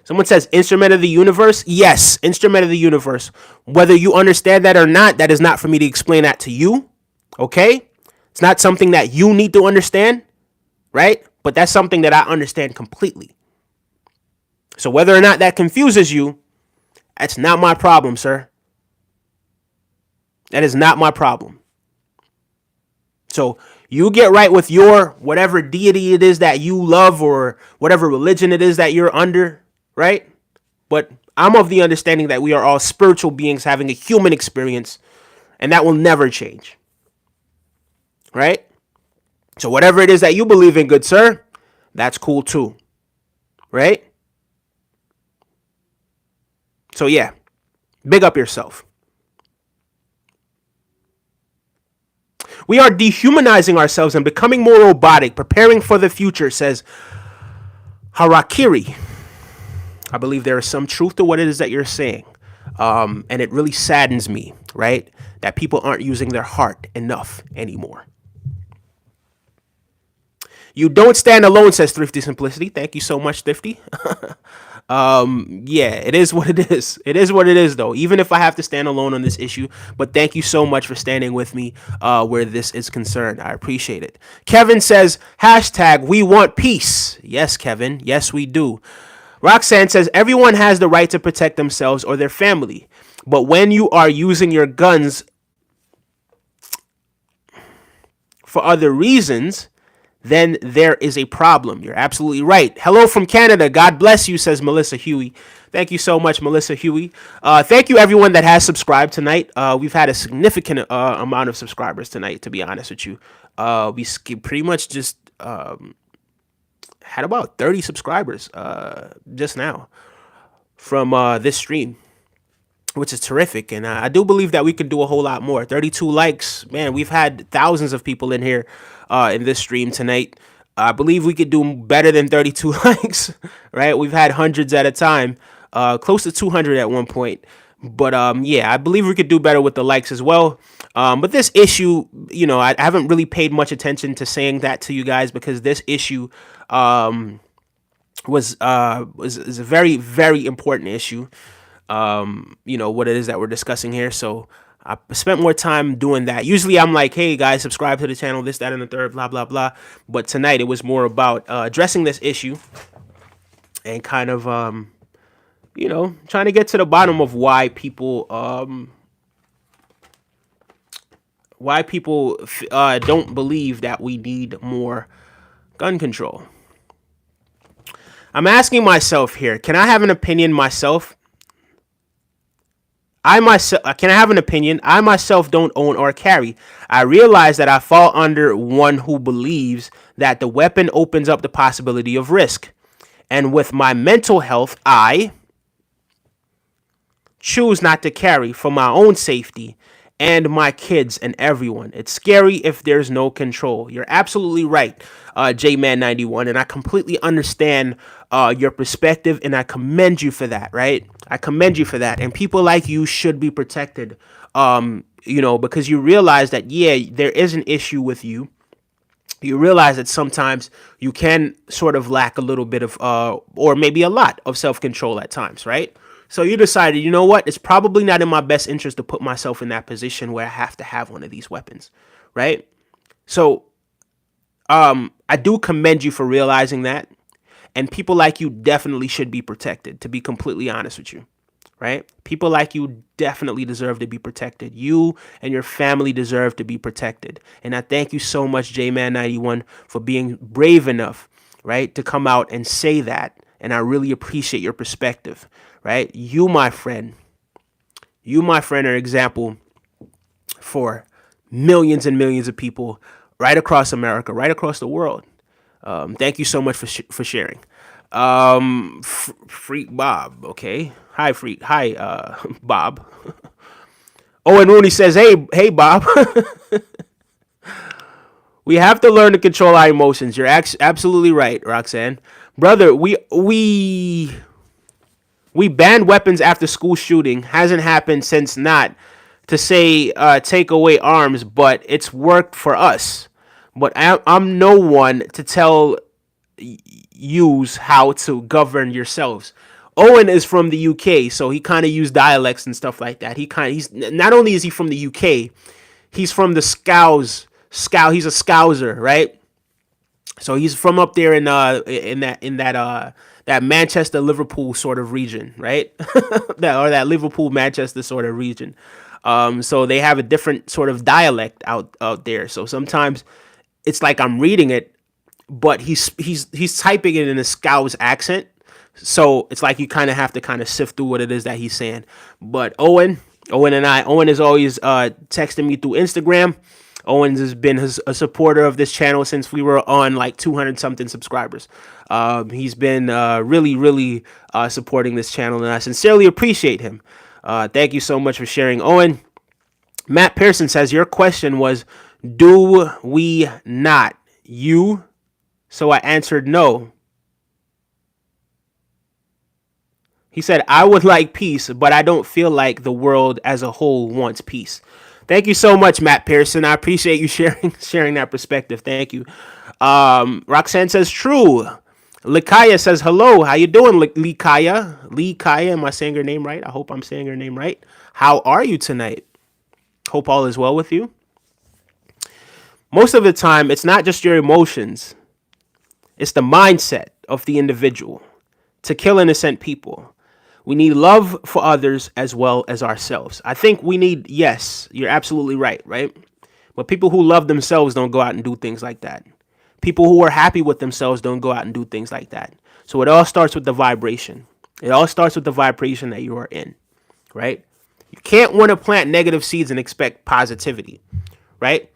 [SPEAKER 1] Someone says instrument of the universe. Yes, instrument of the universe. Whether you understand that or not, that is not for me to explain that to you. Okay? It's not something that you need to understand, right? But that's something that I understand completely. So whether or not that confuses you, that's not my problem, sir. That is not my problem. So you get right with your whatever deity it is that you love or whatever religion it is that you're under, right? But I'm of the understanding that we are all spiritual beings having a human experience, and that will never change. Right? So whatever it is that you believe in, good sir, that's cool too. Right? So yeah, big up yourself. We are dehumanizing ourselves and becoming more robotic, preparing for the future, says Harakiri. I believe there is some truth to what it is that you're saying. And it really saddens me, right? That people aren't using their heart enough anymore. You don't stand alone, says Thrifty Simplicity. Thank you so much, Thrifty. Yeah, it is what it is. It is what it is, though, even if I have to stand alone on this issue. But thank you so much for standing with me where this is concerned. I appreciate it. Kevin says, hashtag, we want peace. Yes, Kevin. Yes, we do. Roxanne says, everyone has the right to protect themselves or their family. But when you are using your guns for other reasons, then there is a problem. You're absolutely right. Hello from Canada. God bless you, says Melissa Huey. Thank you so much, Melissa Huey. Thank you, everyone that has subscribed tonight. We've had a significant amount of subscribers tonight, to be honest with you. We pretty much just had about 30 subscribers just now from this stream, which is terrific. And I do believe that we could do a whole lot more. 32 likes. Man, we've had thousands of people in here in this stream tonight. I believe we could do better than 32 likes, right? We've had hundreds at a time, close to 200 at one point. But yeah, I believe we could do better with the likes as well. But this issue, I haven't really paid much attention to saying that to you guys, because this issue is a very, very important issue. What it is that we're discussing here. So I spent more time doing that. Usually I'm like, hey guys, subscribe to the channel, this, that, and the third, blah, blah, blah. But tonight it was more about addressing this issue and kind of, trying to get to the bottom of why people don't believe that we need more gun control. I'm asking myself here, can I have an opinion myself? Can I have an opinion? I myself don't own or carry. I realize that I fall under one who believes that the weapon opens up the possibility of risk. And with my mental health, I choose not to carry for my own safety and my kids and everyone. It's scary if there's no control. You're absolutely right, J-Man91, and I completely understand your perspective, and I commend you for that, right? I commend you for that, and people like you should be protected, because you realize that, yeah, there is an issue with you. You realize that sometimes you can sort of lack a little bit of, or maybe a lot of self-control at times, right? So you decided, you know what? It's probably not in my best interest to put myself in that position where I have to have one of these weapons, right? So I do commend you for realizing that. And people like you definitely should be protected, to be completely honest with you, right? People like you definitely deserve to be protected. You and your family deserve to be protected. And I thank you so much, J-Man91, for being brave enough, right, to come out and say that. And I really appreciate your perspective, right? You, my friend, are an example for millions and millions of people right across America, right across the world. Thank you so much for sharing. Freak Bob, okay. Hi, Freak. Hi, Bob. Owen Rooney says, hey, Bob. We have to learn to control our emotions. You're absolutely right, Roxanne. Brother, we banned weapons after school shooting. Hasn't happened since, not to say take away arms, but it's worked for us. But I'm no one to tell yous how to govern yourselves. Owen is from the UK, so he kind of used dialects and stuff like that. He's not only is he from the UK, he's from the He's a Scouser, right? So he's from up there in that Manchester Liverpool sort of region, right? that Liverpool Manchester sort of region. So they have a different sort of dialect out there. So sometimes it's like I'm reading it, but he's typing it in a Scouse accent. So it's like you kind of have to kind of sift through what it is that he's saying. But Owen is always texting me through Instagram. Owen has been a supporter of this channel since we were on like 200 something subscribers. He's been really, really supporting this channel, and I sincerely appreciate him. Thank you so much for sharing, Owen. Matt Pearson says, your question was, do we not? You? So I answered no. He said, I would like peace, but I don't feel like the world as a whole wants peace. Thank you so much, Matt Pearson. I appreciate you sharing that perspective. Thank you. Roxanne says, true. Likaya says, hello. How you doing, Likaya? Likaya, am I saying your name right? I hope I'm saying your name right. How are you tonight? Hope all is well with you. Most of the time, it's not just your emotions. It's the mindset of the individual to kill innocent people. We need love for others as well as ourselves. I think we need, yes, you're absolutely right? But people who love themselves don't go out and do things like that. People who are happy with themselves don't go out and do things like that. So it all starts with the vibration. It all starts with the vibration that you are in, right? You can't want to plant negative seeds and expect positivity, right?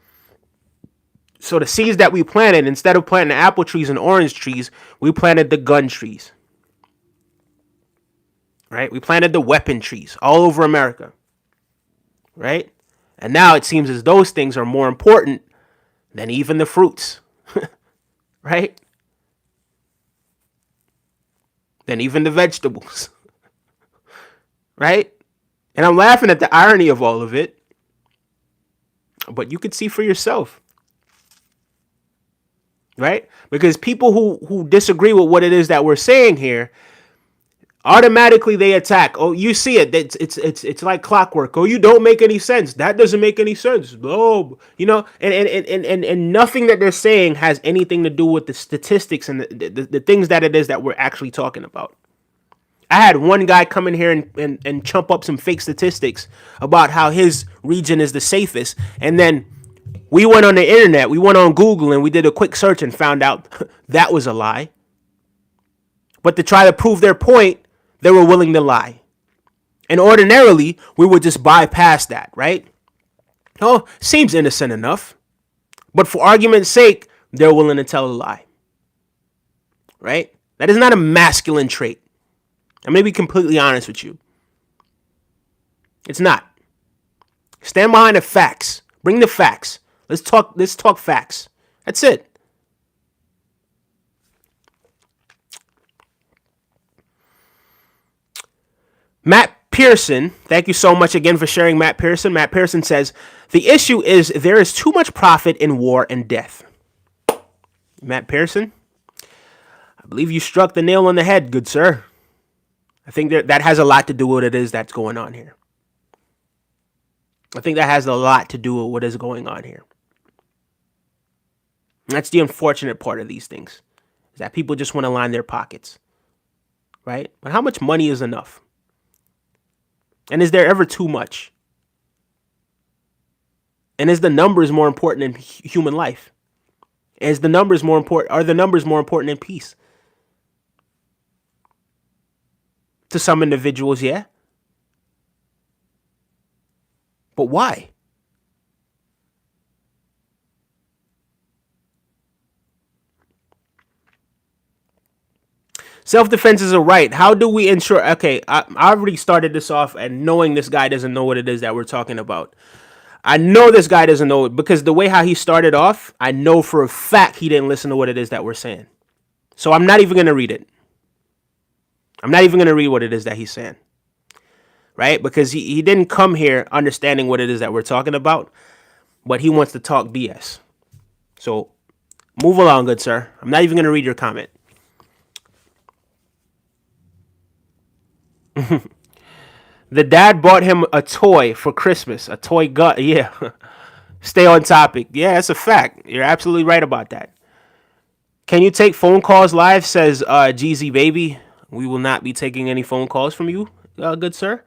[SPEAKER 1] So the seeds that we planted, instead of planting apple trees and orange trees, we planted the gun trees, right? We planted the weapon trees all over America, right? And now it seems as those things are more important than even the fruits, right? Than even the vegetables, right? And I'm laughing at the irony of all of it, but you could see for yourself, right? Because people who disagree with what it is that we're saying here, automatically they attack. Oh, you see it. It's like clockwork. Oh, you don't make any sense. That doesn't make any sense. Oh, and nothing that they're saying has anything to do with the statistics and the things that it is that we're actually talking about. I had one guy come in here and chump up some fake statistics about how his region is the safest. And then we went on the internet, we went on Google, and we did a quick search and found out that was a lie. But to try to prove their point, they were willing to lie. And ordinarily, we would just bypass that, right? Oh, seems innocent enough. But for argument's sake, they're willing to tell a lie. Right? That is not a masculine trait. I'm going to be completely honest with you. It's not. Stand behind the facts. Bring the facts. Let's talk facts. That's it. Matt Pearson, thank you so much again for sharing, Matt Pearson. Matt Pearson says, the issue is there is too much profit in war and death. Matt Pearson, I believe you struck the nail on the head, good sir. I think that has a lot to do with what it is that's going on here. I think that has a lot to do with what is going on here. And that's the unfortunate part of these things, is that people just want to line their pockets, right? But how much money is enough? And is there ever too much? And is the numbers more important in human life? Are the numbers more important in peace? To some individuals, yeah. But why? Self-defense is a right. How do we ensure? Okay, I already started this off and knowing this guy doesn't know what it is that we're talking about. I know this guy doesn't know it because the way how he started off, I know for a fact he didn't listen to what it is that we're saying. So I'm not even going to read it. I'm not even going to read what it is that he's saying. Right? Because he didn't come here understanding what it is that we're talking about, but he wants to talk BS. So move along, good sir. I'm not even going to read your comment. The dad bought him a toy for Christmas. A toy gun. Yeah. Stay on topic. Yeah, that's a fact. You're absolutely right about that. Can you take phone calls live, says Jeezy Baby. We will not be taking any phone calls from you, good sir.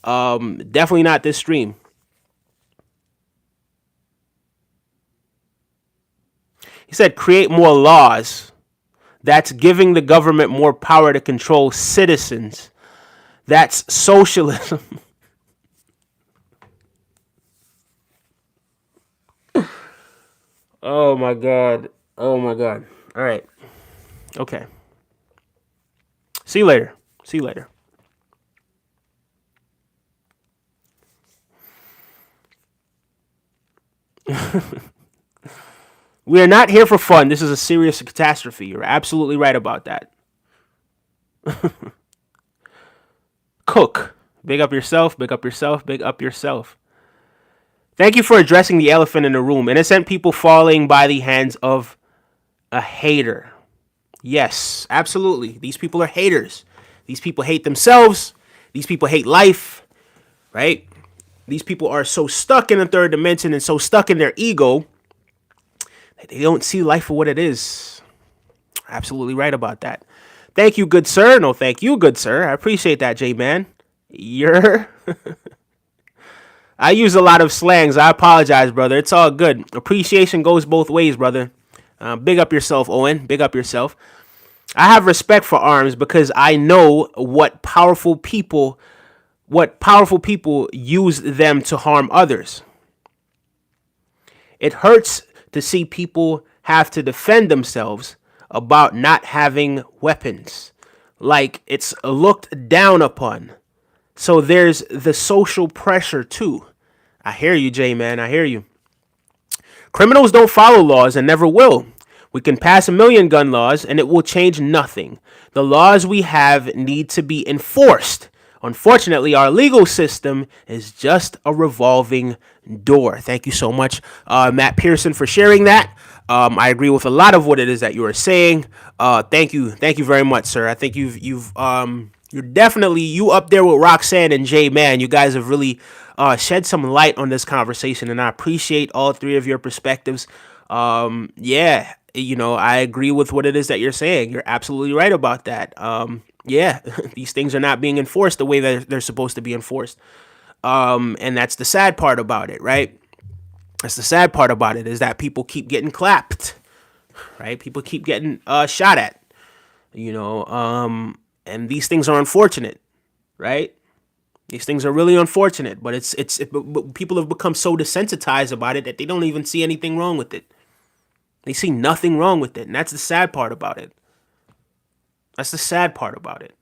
[SPEAKER 1] Definitely not this stream. He said create more laws. That's giving the government more power to control citizens. That's socialism. Oh my God. Oh my God. All right. Okay. See you later. See you later. We are not here for fun. This is a serious catastrophe. You're absolutely right about that. Cook. Big up yourself. Big up yourself. Big up yourself. Thank you for addressing the elephant in the room. Innocent people falling by the hands of a hater. Yes, absolutely. These people are haters. These people hate themselves. These people hate life, right? These people are so stuck in the third dimension and so stuck in their ego that they don't see life for what it is. Absolutely right about that. Thank you, good sir. No, thank you, good sir. I appreciate that, J-Man. You're... I use a lot of slangs. I apologize, brother. It's all good. Appreciation goes both ways, brother. Big up yourself, Owen. Big up yourself. I have respect for arms because I know what powerful people use them to harm others. It hurts to see people have to defend themselves about not having weapons. Like it's looked down upon. So there's the social pressure too. I hear you, Jay, man. I hear you. Criminals don't follow laws and never will. We can pass a million gun laws and it will change nothing. The laws we have need to be enforced. Unfortunately, our legal system is just a revolving door. Thank you so much, Matt Pearson, for sharing that. I agree with a lot of what it is that you are saying. Thank you very much, sir. I think you're definitely you up there with Roxanne and Jay. Man, you guys have really shed some light on this conversation, and I appreciate all three of your perspectives. Yeah, I agree with what it is that you're saying. You're absolutely right about that. Yeah, these things are not being enforced the way that they're supposed to be enforced. And that's the sad part about it, right? That's the sad part about it is that people keep getting clapped, right? People keep getting shot at, and these things are unfortunate, right? These things are really unfortunate, but but people have become so desensitized about it that they don't even see anything wrong with it. They see nothing wrong with it, and that's the sad part about it. That's the sad part about it.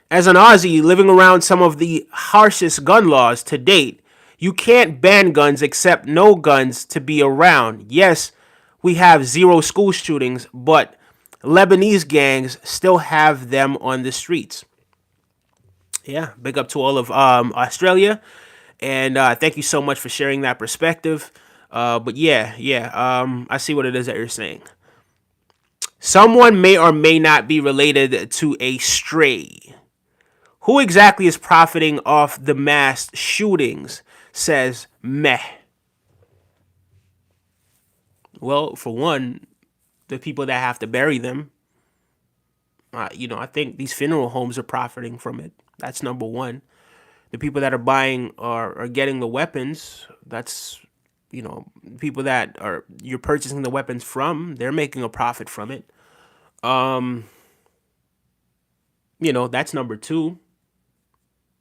[SPEAKER 1] As an Aussie living around some of the harshest gun laws to date, you can't ban guns except no guns to be around. Yes, we have zero school shootings, but Lebanese gangs still have them on the streets. Yeah, big up to all of Australia, and thank you so much for sharing that perspective. But yeah, I see what it is that you're saying. Someone may or may not be related to a stray. Who exactly is profiting off the mass shootings? Says meh. Well, for one, the people that have to bury them. I think these funeral homes are profiting from it. That's number one. The people that are buying or are getting the weapons, that's people that are you're purchasing the weapons from, they're making a profit from it. That's number two.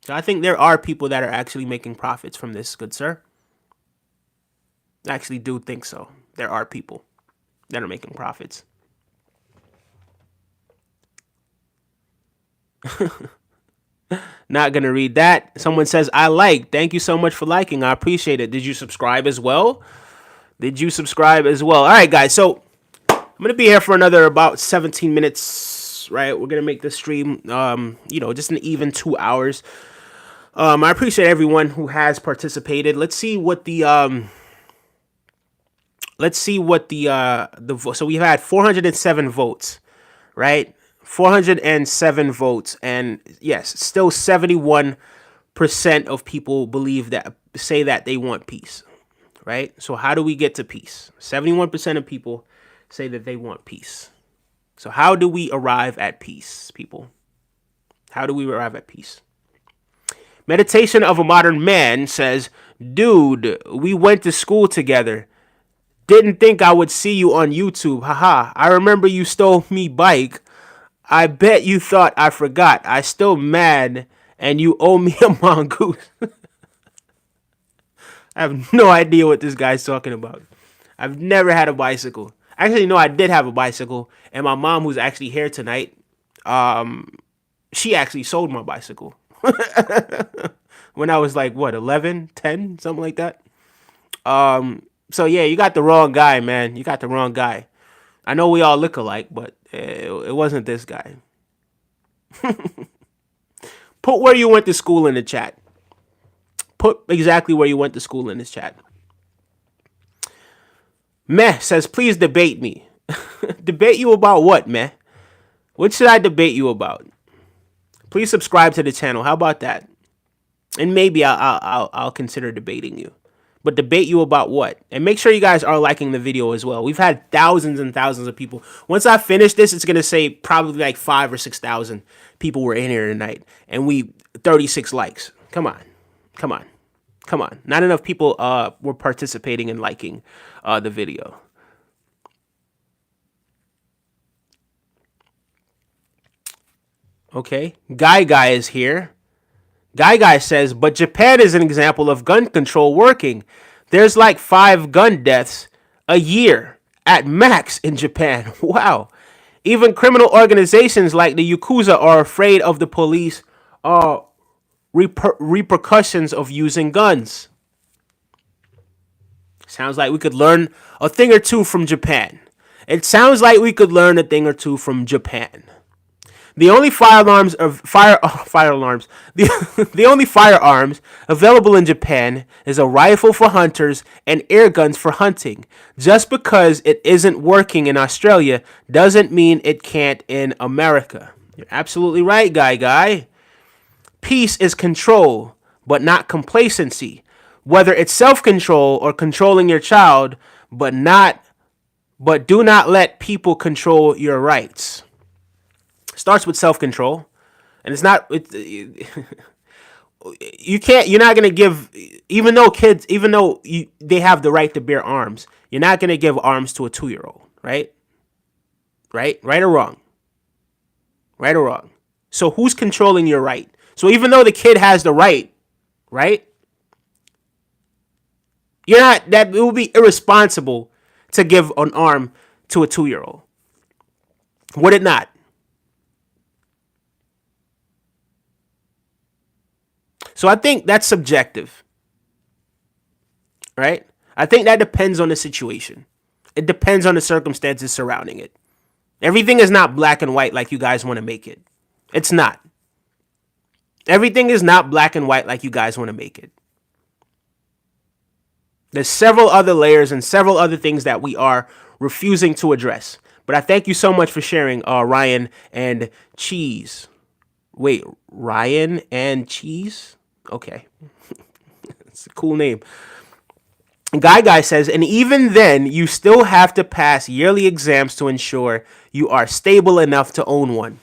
[SPEAKER 1] So I think there are people that are actually making profits from this, good sir. I actually do think so. There are people that are making profits. Not gonna read that. Someone says I like. Thank you so much for liking. I appreciate it. Did you subscribe as well? All right, guys. So I'm gonna be here for another about 17 minutes. Right, we're gonna make this stream, just an even 2 hours. I appreciate everyone who has participated. Let's see what the so we've had 407 votes, right? 407 votes, and yes, still 71% of people say that they want peace, right? So how do we get to peace? 71% of people say that they want peace. So how do we arrive at peace, people? How do we arrive at peace? Meditation of a Modern Man says, dude, we went to school together. Didn't think I would see you on YouTube. Haha. I remember you stole me bike. I bet you thought I forgot. I still mad and you owe me a mongoose. I have no idea what this guy's talking about. I've never had a bicycle. Actually, no, I did have a bicycle. And my mom, who's actually here tonight, she actually sold my bicycle. When I was like, 11, 10, something like that. So yeah, you got the wrong guy, man. You got the wrong guy. I know we all look alike, but it wasn't this guy. Put where you went to school in the chat. Put exactly where you went to school in this chat. Meh says, please debate me. Debate you about what, Meh? What should I debate you about? Please subscribe to the channel. How about that? And maybe I'll consider debating you. But debate you about what? And make sure you guys are liking the video as well. We've had thousands and thousands of people. Once I finish this, it's going to say probably like 5,000 or 6,000 people were in here tonight. And 36 likes. Come on. Come on. Not enough people were participating and liking the video. Okay. Guy is here. Guy says, but Japan is an example of gun control working. There's like 5 gun deaths a year at max in Japan. Wow. Even criminal organizations like the Yakuza are afraid of the police repercussions of using guns. Sounds like we could learn a thing or two from Japan. It sounds like we could learn a thing or two from Japan. The only firearms the only firearms available in Japan is a rifle for hunters and air guns for hunting. Just because it isn't working in Australia doesn't mean it can't in America. You're absolutely right, guy. Peace is control, but not complacency. Whether it's self-control or controlling your child, but do not let people control your rights. Starts with self-control, and it's not you're not going to give, even though they have the right to bear arms, you're not going to give arms to a 2-year-old, right or wrong. So who's controlling your right? So even though the kid has the right, you're not, that it would be irresponsible to give an arm to a 2-year-old, would it not? So I think that's subjective, right? I think that depends on the situation. It depends on the circumstances surrounding it. Everything is not black and white like you guys want to make it. It's not. Everything is not black and white like you guys want to make it. There's several other layers and several other things that we are refusing to address. But I thank you so much for sharing, Ryan and Cheese. Wait, Ryan and Cheese? Okay. It's a cool name. Guy says, and even then, you still have to pass yearly exams to ensure you are stable enough to own one.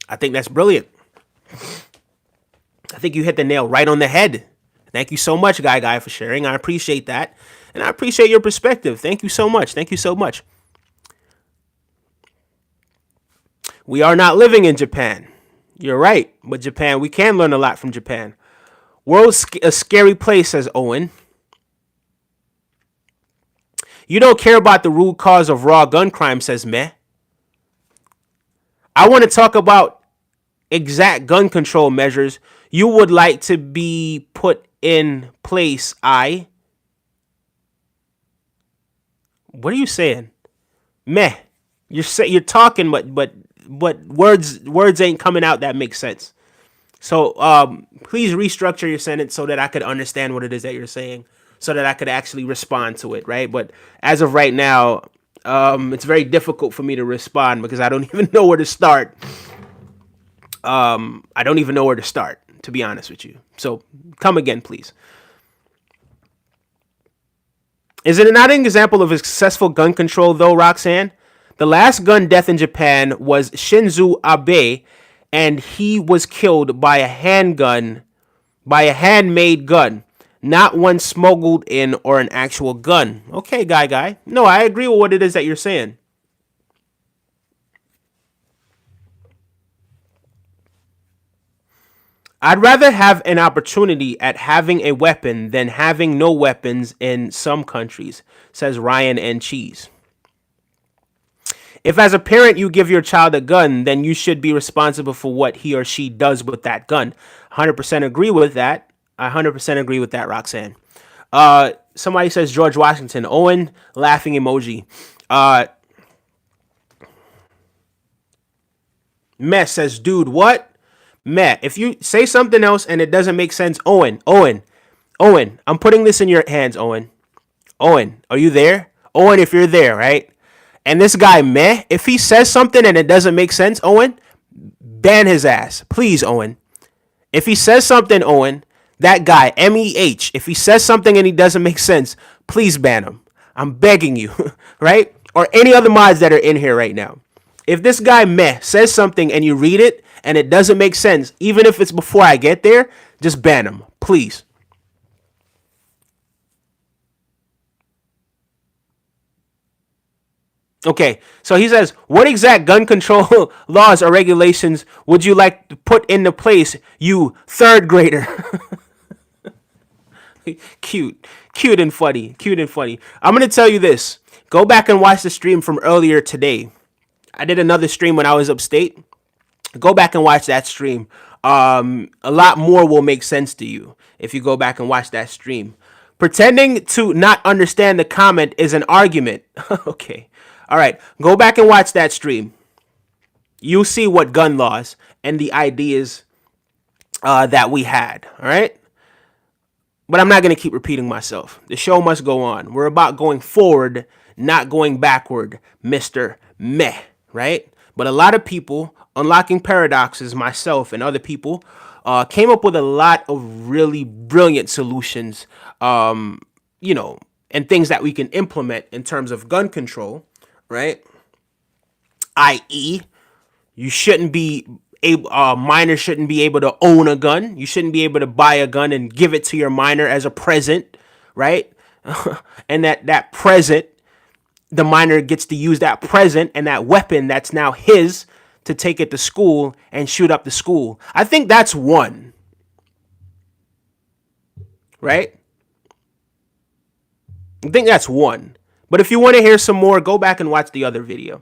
[SPEAKER 1] I think that's brilliant. I think you hit the nail right on the head. Thank you so much, Guy, for sharing. I appreciate that. And I appreciate your perspective. Thank you so much. We are not living in Japan. You're right. But Japan, we can learn a lot from Japan. World's a scary place, says Owen. You don't care about the root cause of raw gun crime, says Meh. I want to talk about exact gun control measures you would like to be put in place. What are you saying? Meh. You're talking, but words ain't coming out that make sense. So please restructure your sentence so that I could understand what it is that you're saying, so that I could actually respond to it, right? But as of right now, it's very difficult for me to respond because I don't even know where to start. To be honest with you. So come again, please. Is it not an example of a successful gun control, though, Roxanne? The last gun death in Japan was Shinzo Abe, and he was killed by a handmade gun, not one smuggled in or an actual gun. Okay, guy. No, I agree with what it is that you're saying. I'd rather have an opportunity at having a weapon than having no weapons in some countries, says Ryan and Cheese. If as a parent you give your child a gun, then you should be responsible for what he or she does with that gun. 100% agree with that. I 100% agree with that, Roxanne. Somebody says George Washington. Owen, laughing emoji. Mess says, dude, what? Matt, if you say something else and it doesn't make sense, Owen, I'm putting this in your hands, Owen, are you there? Owen, if you're there, right? And this guy, Meh, if he says something and it doesn't make sense, Owen, ban his ass. Please, Owen. If he says something, Owen, that guy, MEH, if he says something and he doesn't make sense, please ban him. I'm begging you, right? Or any other mods that are in here right now. If this guy meh says something and you read it and it doesn't make sense, even if it's before I get there, just ban him, please. Okay, so he says, what exact gun control laws or regulations would you like to put into place, you third grader? Cute and funny. Cute and funny. I'm going to tell you this. Go back and watch the stream from earlier today. I did another stream when I was upstate. Go back and watch that stream. A lot more will make sense to you if you go back and watch that stream. Pretending to not understand the comment is an argument. Okay. All right. Go back and watch that stream. You'll see what gun laws and the ideas that we had. All right. But I'm not going to keep repeating myself. The show must go on. We're about going forward, not going backward, Mr. Meh, right? But a lot of people, Unlocking Paradoxes, myself and other people, came up with a lot of really brilliant solutions, and things that we can implement in terms of gun control, right? I.e., you shouldn't be minor shouldn't be able to own a gun. You shouldn't be able to buy a gun and give it to your minor as a present, right? And that present, the minor gets to use that present and that weapon that's now his to take it to school and shoot up the school. I think that's one, right? I think that's one. But if you want to hear some more, go back and watch the other video.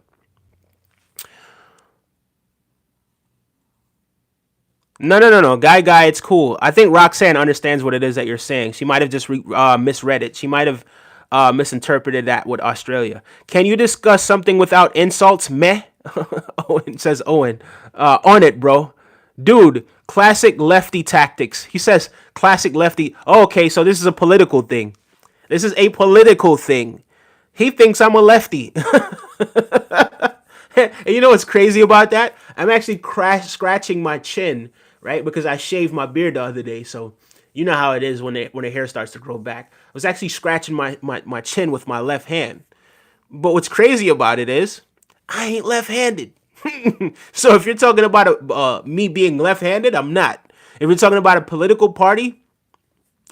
[SPEAKER 1] No. Guy, it's cool. I think Roxanne understands what it is that you're saying. She might have just misread it. She might have misinterpreted that with Australia. Can you discuss something without insults? Meh? Owen says Owen. On it, bro. Dude, classic lefty tactics. He says classic lefty. Oh, okay, so this is a political thing. This is a political thing. He thinks I'm a lefty. And you know what's crazy about that? I'm actually scratching my chin, right? Because I shaved my beard the other day. So you know how it is when the hair starts to grow back. I was actually scratching my chin with my left hand. But what's crazy about it is I ain't left-handed. So if you're talking about me being left-handed, I'm not. If you're talking about a political party,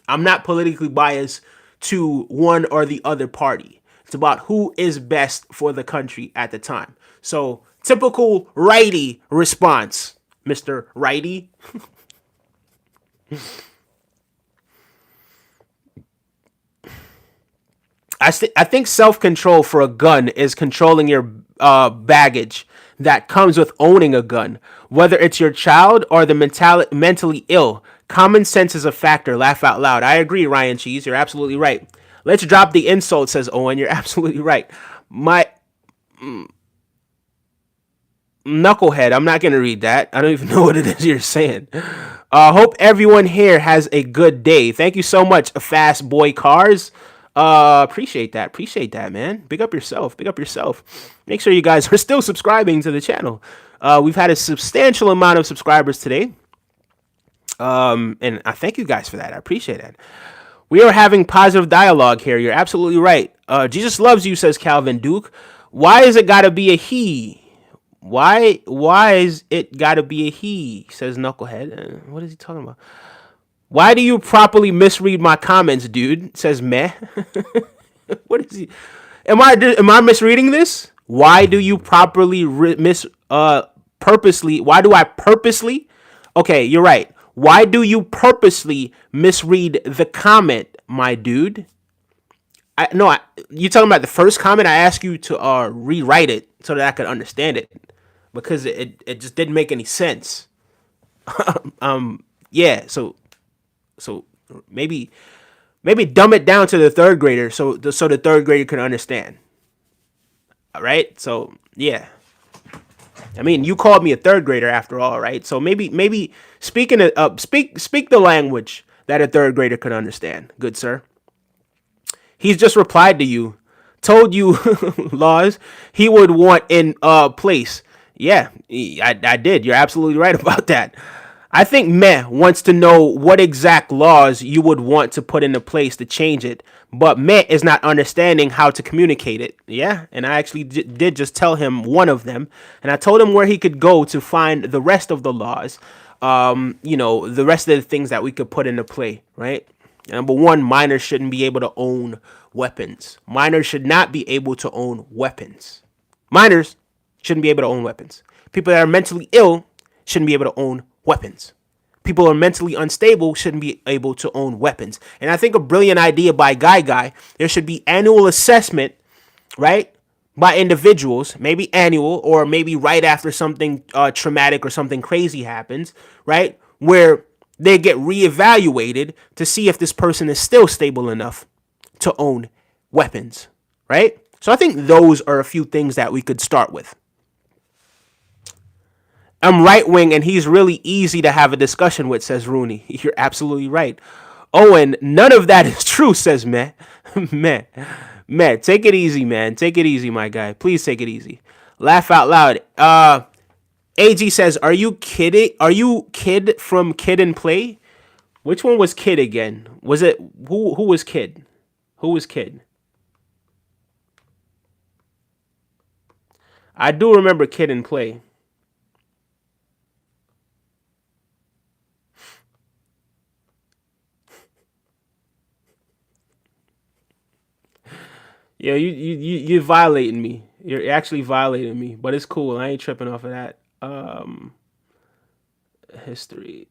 [SPEAKER 1] I'm not politically biased to one or the other party. It's about who is best for the country at the time. So, typical righty response, Mr. Righty. I think self-control for a gun is controlling your baggage that comes with owning a gun, whether it's your child or the mentally ill. Common sense is a factor. Laugh out loud. I agree, Ryan Cheese. You're absolutely right. Let's drop the insult, says Owen. You're absolutely right. My knucklehead. I'm not going to read that. I don't even know what it is you're saying. Hope everyone here has a good day. Thank you so much, Fast Boy Cars. Appreciate that, man. Big up yourself. Make sure you guys are still subscribing to the channel. We've had a substantial amount of subscribers today. And I thank you guys for that. I appreciate it. We are having positive dialogue here. You're absolutely right. Jesus loves you, says Calvin Duke. Why is it gotta be a he? Why is it gotta be a he? Says Knucklehead. What is he talking about? Why do you properly misread my comments, dude? Says Meh. What is he? Am I misreading this? Why do you properly purposely? Why do I purposely? Okay, you're right. Why do you purposely misread the comment, my dude? You talking about the first comment? I asked you to rewrite it so that I could understand it because it just didn't make any sense. Yeah. So maybe dumb it down to the third grader so the third grader can understand. All right. So yeah. I mean, you called me a third grader after all, right? So maybe speak the language that a third grader could understand, good sir. He's just replied to you, told you laws he would want in place. Yeah, I did. You're absolutely right about that. I think Meh wants to know what exact laws you would want to put into place to change it, but Meh is not understanding how to communicate it. Yeah, and I actually did just tell him one of them, and I told him where he could go to find the rest of the laws. The rest of the things that we could put into play, right? Number one, minors shouldn't be able to own weapons. Minors should not be able to own weapons. Minors shouldn't be able to own weapons. People that are mentally ill shouldn't be able to own weapons. People who are mentally unstable shouldn't be able to own weapons. And I think a brilliant idea by Guy, there should be annual assessment, right? By individuals, maybe annual or maybe right after something traumatic or something crazy happens, right? Where they get reevaluated to see if this person is still stable enough to own weapons, right? So I think those are a few things that we could start with. I'm right wing and he's really easy to have a discussion with, says Rooney. You're absolutely right. Owen, none of that is true, says Meh. Meh, take it easy, man. Take it easy, my guy. Please take it easy. Laugh out loud. AG says, are you kidding? Are you Kid from Kid and Play? Which one was Kid again? Was it, who was Kid? Who was Kid? I do remember Kid and Play. Yeah, you're violating me. You're actually violating me, but it's cool. I ain't tripping off of that. History.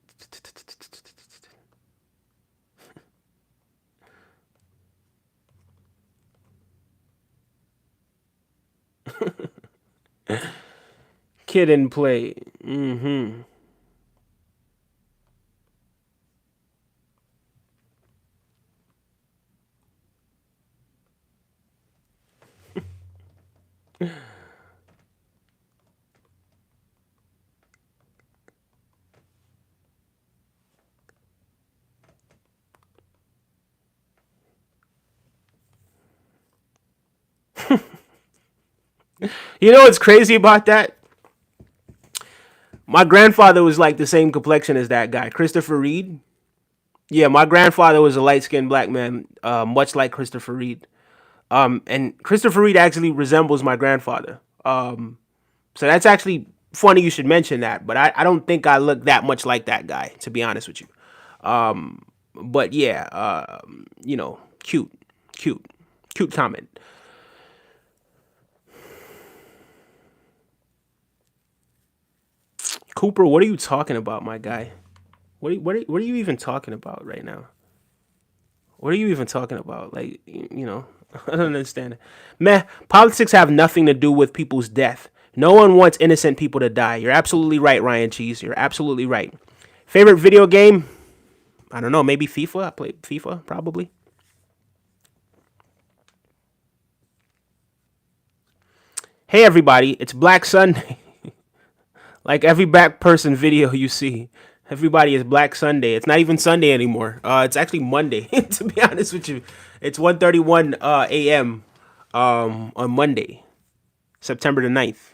[SPEAKER 1] Kid and Play. Mm-hmm. You know what's crazy about that? My grandfather was like the same complexion as that guy, Christopher Reed. Yeah, my grandfather was a light skinned black man, much like Christopher Reed. And Christopher Reed actually resembles my grandfather. So that's actually funny you should mention that. But I don't think I look that much like that guy, to be honest with you. But yeah, cute, cute, cute comment. Cooper, what are you talking about, my guy? What are you even talking about right now? What are you even talking about? Like, I don't understand. Meh, politics have nothing to do with people's death. No one wants innocent people to die. You're absolutely right, Ryan Cheese. You're absolutely right. Favorite video game? I don't know. Maybe FIFA. I played FIFA, probably. Hey, everybody. It's Black Sunday. Like every black person video you see. Everybody is Black Sunday. It's not even Sunday anymore. It's actually Monday, to be honest with you. It's 1:31 a.m. On Monday, September the 9th.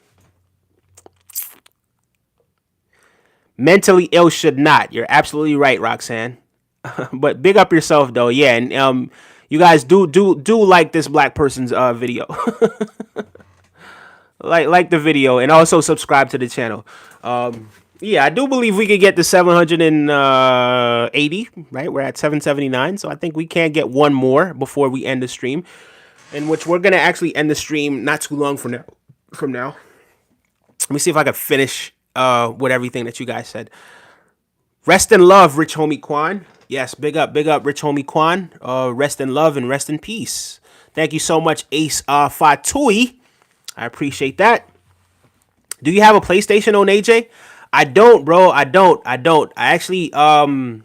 [SPEAKER 1] Mentally ill should not. You're absolutely right, Roxanne. But big up yourself though. Yeah, and you guys do like this black person's video. like the video and also subscribe to the channel. Yeah, I do believe we could get to 780, right? We're at 779, so I think we can get one more before we end the stream, in which we're going to actually end the stream not too long from now. Let me see if I can finish with everything that you guys said. Rest in love, Rich Homie Quan. Yes, big up, Rich Homie Quan. Rest in love and rest in peace. Thank you so much, Ace Fatui. I appreciate that. Do you have a PlayStation on AJ? I don't, bro. I don't. I actually I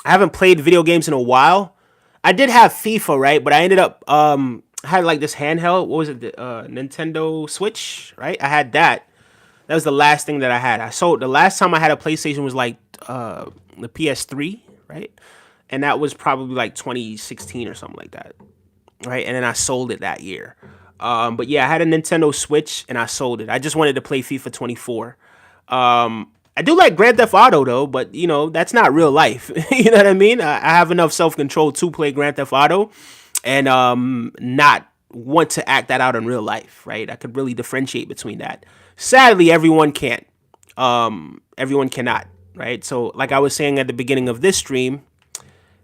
[SPEAKER 1] haven't played video games in a while. I did have FIFA, right? But I ended up had like this handheld. What was it? The Nintendo Switch, right? I had that. That was the last thing that I had. I sold the last time I had a PlayStation was like the PS3, right? And that was probably like 2016 or something like that, right? And then I sold it that year. But yeah, I had a Nintendo Switch and I sold it. I just wanted to play FIFA 24. I do like Grand Theft Auto though, but you know that's not real life. You know what I mean? I have enough self control to play Grand Theft Auto, and not want to act that out in real life. Right? I could really differentiate between that. Sadly, everyone can't. Everyone cannot. Right? So, like I was saying at the beginning of this stream,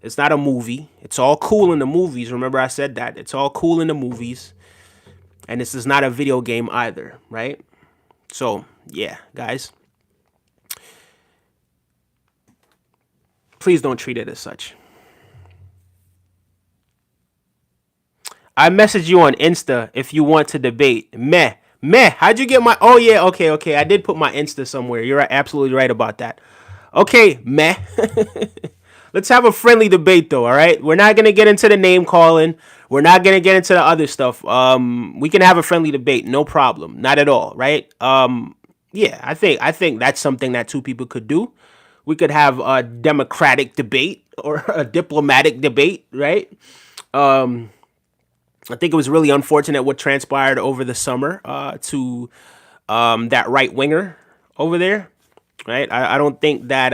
[SPEAKER 1] it's not a movie. It's all cool in the movies. Remember, I said that it's all cool in the movies, and this is not a video game either. Right? So, yeah, guys. Please don't treat it as such. I messaged you on Insta if you want to debate. Meh. How'd you get my... Oh, yeah, okay. I did put my Insta somewhere. You're absolutely right about that. Okay, meh. Let's have a friendly debate, though, all right? We're not going to get into the name calling. We're not going to get into the other stuff. We can have a friendly debate. No problem. Not at all, right? Yeah, I think that's something that two people could do. We could have a democratic debate or a diplomatic debate, right? I think it was really unfortunate what transpired over the summer to that right winger over there, right? I don't think that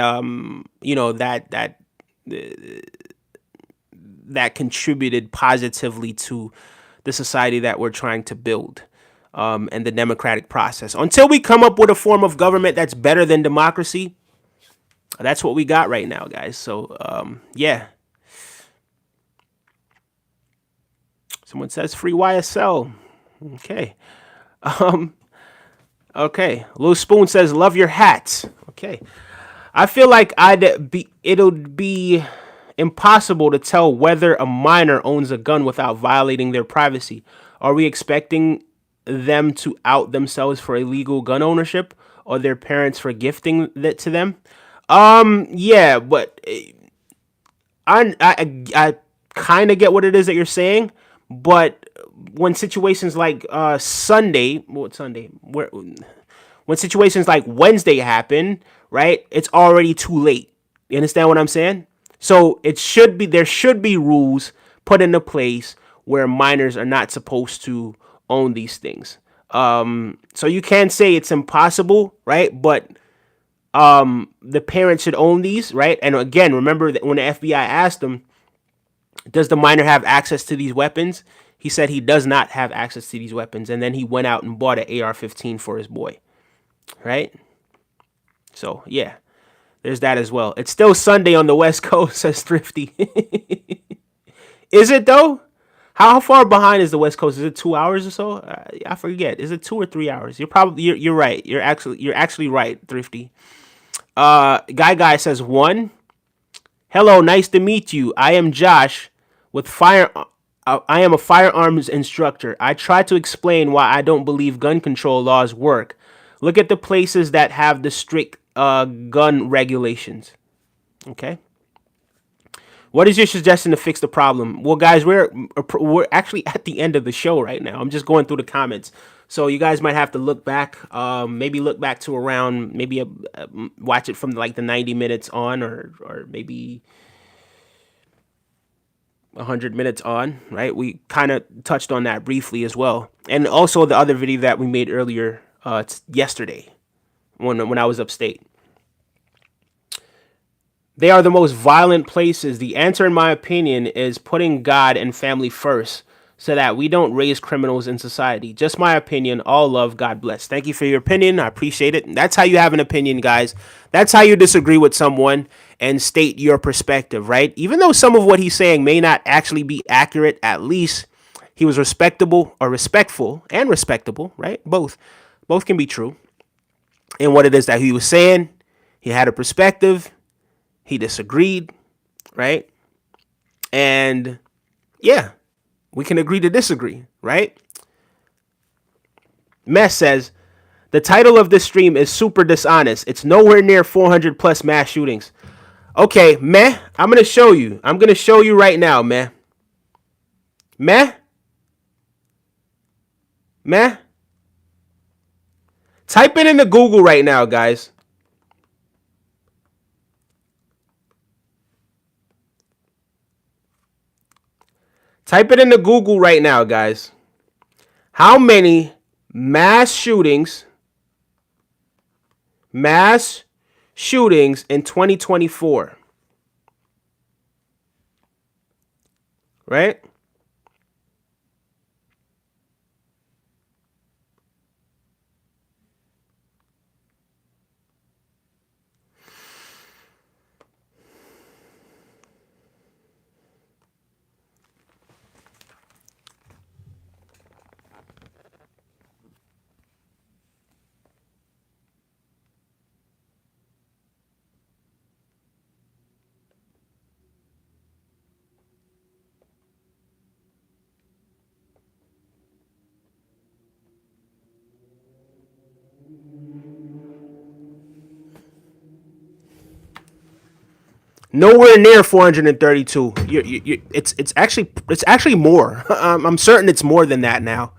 [SPEAKER 1] that contributed positively to the society that we're trying to build, and the democratic process. Until we come up with a form of government that's better than democracy, that's what we got right now, guys. So, yeah. Someone says free YSL. Okay. Okay. Lil Spoon says love your hats. Okay. I feel like it'll be impossible to tell whether a minor owns a gun without violating their privacy. Are we expecting them to out themselves for illegal gun ownership or their parents for gifting that to them? Yeah, but I kind of get what it is that you're saying, but when situations like when situations like Wednesday happen, right? It's already too late. You understand what I'm saying? So there should be rules put into place where minors are not supposed to own these things. So you can say it's impossible, right? But the parents should own these, right? And again, remember that when the FBI asked him, does the minor have access to these weapons? He said he does not have access to these weapons. And then he went out and bought an AR-15 for his boy, right? So, yeah, there's that as well. It's still Sunday on the West Coast, says Thrifty. Is it, though? How far behind is the West Coast? Is it 2 hours or so? I forget. Is it 2 or 3 hours? You're right. You're actually right, Thrifty. Guy says 1. Hello, nice to meet you. I am Josh I am a firearms instructor. I try to explain why I don't believe gun control laws work. Look at the places that have the strict gun regulations. Okay. What is your suggestion to fix the problem? Well, guys, we're actually at the end of the show right now. I'm just going through the comments. So you guys might have to look back, maybe look back to around, watch it from like the 90 minutes on, or maybe 100 minutes on, right? We kind of touched on that briefly as well. And also the other video that we made earlier yesterday when I was upstate. They are the most violent places. The answer, in my opinion, is putting God and family first so that we don't raise criminals in society. Just my opinion. All love. God bless. Thank you for your opinion. I appreciate it. That's how you have an opinion, guys. That's how you disagree with someone and state your perspective, right? Even though some of what he's saying may not actually be accurate, at least he was respectable or respectful and respectable, right? Both can be true. And what it is that he was saying, he had a perspective. He disagreed, right? And yeah, we can agree to disagree, right? Mess says, the title of this stream is super dishonest. It's nowhere near 400 plus mass shootings. Okay, meh, I'm going to show you. I'm going to show you right now, meh. Meh? Meh? Type it into Google right now, guys. Type it into Google right now, guys. How many mass shootings shootings in 2024, right? Nowhere near 432. It's actually more. I'm certain it's more than that now.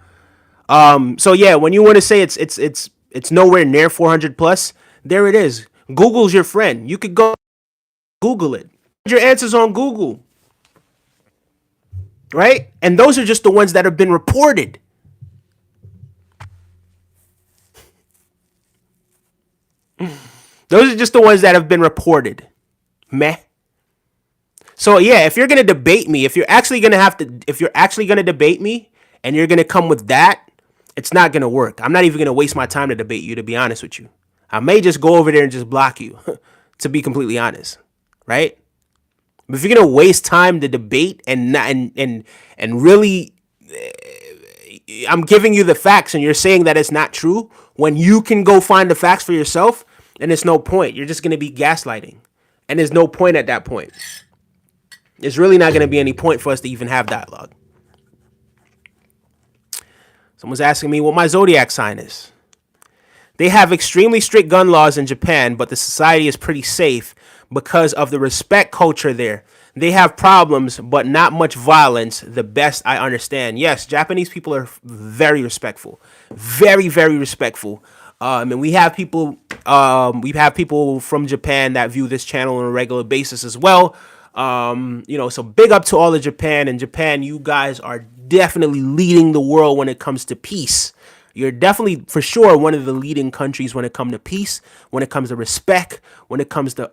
[SPEAKER 1] So yeah, when you want to say it's nowhere near 400 plus, there it is. Google's your friend. You could go Google it. Your answers on Google, right? And those are just the ones that have been reported. Those are just the ones that have been reported. Meh. So yeah, if you're gonna debate me, if you're actually gonna debate me, and you're gonna come with that, it's not gonna work. I'm not even gonna waste my time to debate you. To be honest with you, I may just go over there and just block you. To be completely honest, right? But if you're gonna waste time to debate and really, I'm giving you the facts and you're saying that it's not true when you can go find the facts for yourself, then it's no point. You're just gonna be gaslighting, and there's no point at that point. There's really not going to be any point for us to even have dialogue. Someone's asking me what my zodiac sign is. They have extremely strict gun laws in Japan, but the society is pretty safe because of the respect culture there. They have problems, but not much violence, the best I understand. Yes, Japanese people are very respectful. Very, very respectful. And we have people from Japan that view this channel on a regular basis as well. So big up to all of Japan. In Japan, you guys are definitely leading the world when it comes to peace. You're definitely, for sure, one of the leading countries when it comes to peace, when it comes to respect, when it comes to,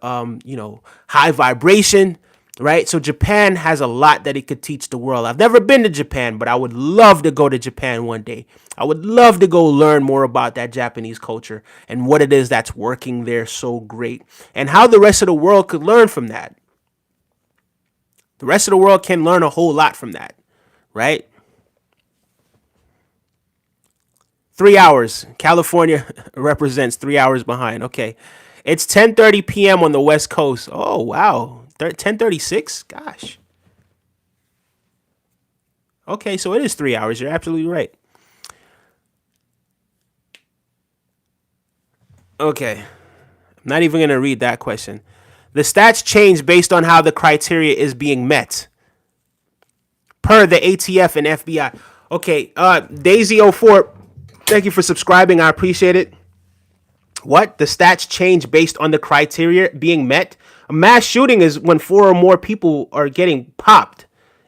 [SPEAKER 1] high vibration, right? So Japan has a lot that it could teach the world. I've never been to Japan, but I would love to go to Japan one day. I would love to go learn more about that Japanese culture and what it is that's working there so great and how the rest of the world could learn from that. The rest of the world can learn a whole lot from that, right? 3 hours. California represents 3 hours behind. Okay. It's 10:30 p.m. on the West Coast. Oh, wow. 10:36? Gosh. Okay, so it is 3 hours. You're absolutely right. Okay. I'm not even going to read that question. The stats change based on how the criteria is being met. Per the ATF and FBI. Okay, Daisy04, thank you for subscribing. I appreciate it. What? The stats change based on the criteria being met? A mass shooting is when 4 or more people are getting popped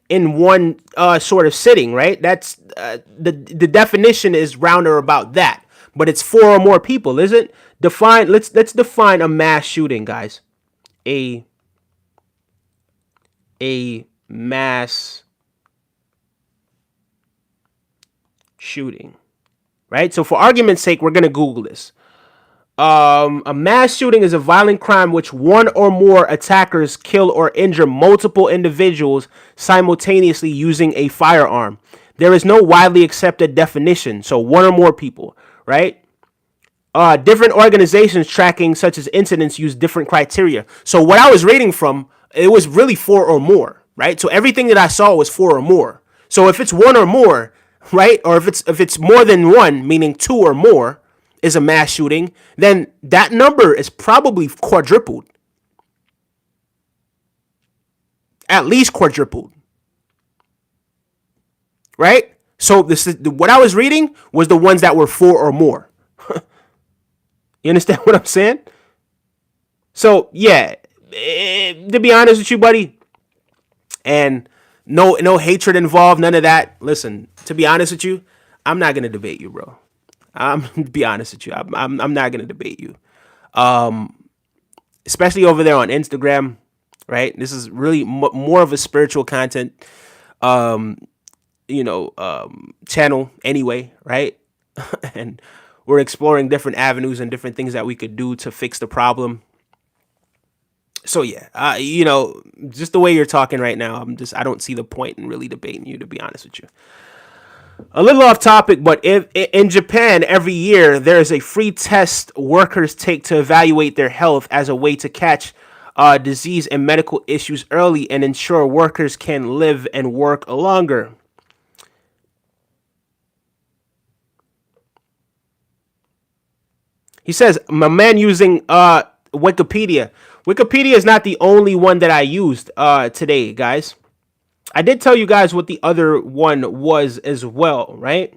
[SPEAKER 1] in one sort of sitting, right? That's the definition is round or about that. But it's 4 or more people, is it? Let's define a mass shooting, guys. A mass shooting, right? So for argument's sake, we're going to Google this. A mass shooting is a violent crime which one or more attackers kill or injure multiple individuals simultaneously using a firearm. There is no widely accepted definition. So 1 or more people, right? Different organizations tracking such as incidents use different criteria. So what I was reading from, it was really 4 or more, right? So everything that I saw was 4 or more. So if it's 1 or more, right, or if it's more than 1, meaning 2 or more, is a mass shooting, then that number is probably quadrupled. At least quadrupled. Right? So this is what I was reading was the ones that were 4 or more. You understand what I'm saying? So yeah, to be honest with you, buddy, and no hatred involved, none of that. Listen, to be honest with you, I'm not gonna debate you, bro. I'm to be honest with you, I'm not gonna debate you. especially over there on Instagram, right? This is really more of a spiritual content, um, channel anyway, right? And we're exploring different avenues and different things that we could do to fix the problem. So yeah, just the way you're talking right now, I don't see the point in really debating you, to be honest with you. A little off topic, but if in Japan every year there is a free test workers take to evaluate their health as a way to catch disease and medical issues early and ensure workers can live and work longer. He says, my man using Wikipedia. Wikipedia is not the only one that I used today, guys. I did tell you guys what the other one was as well, right?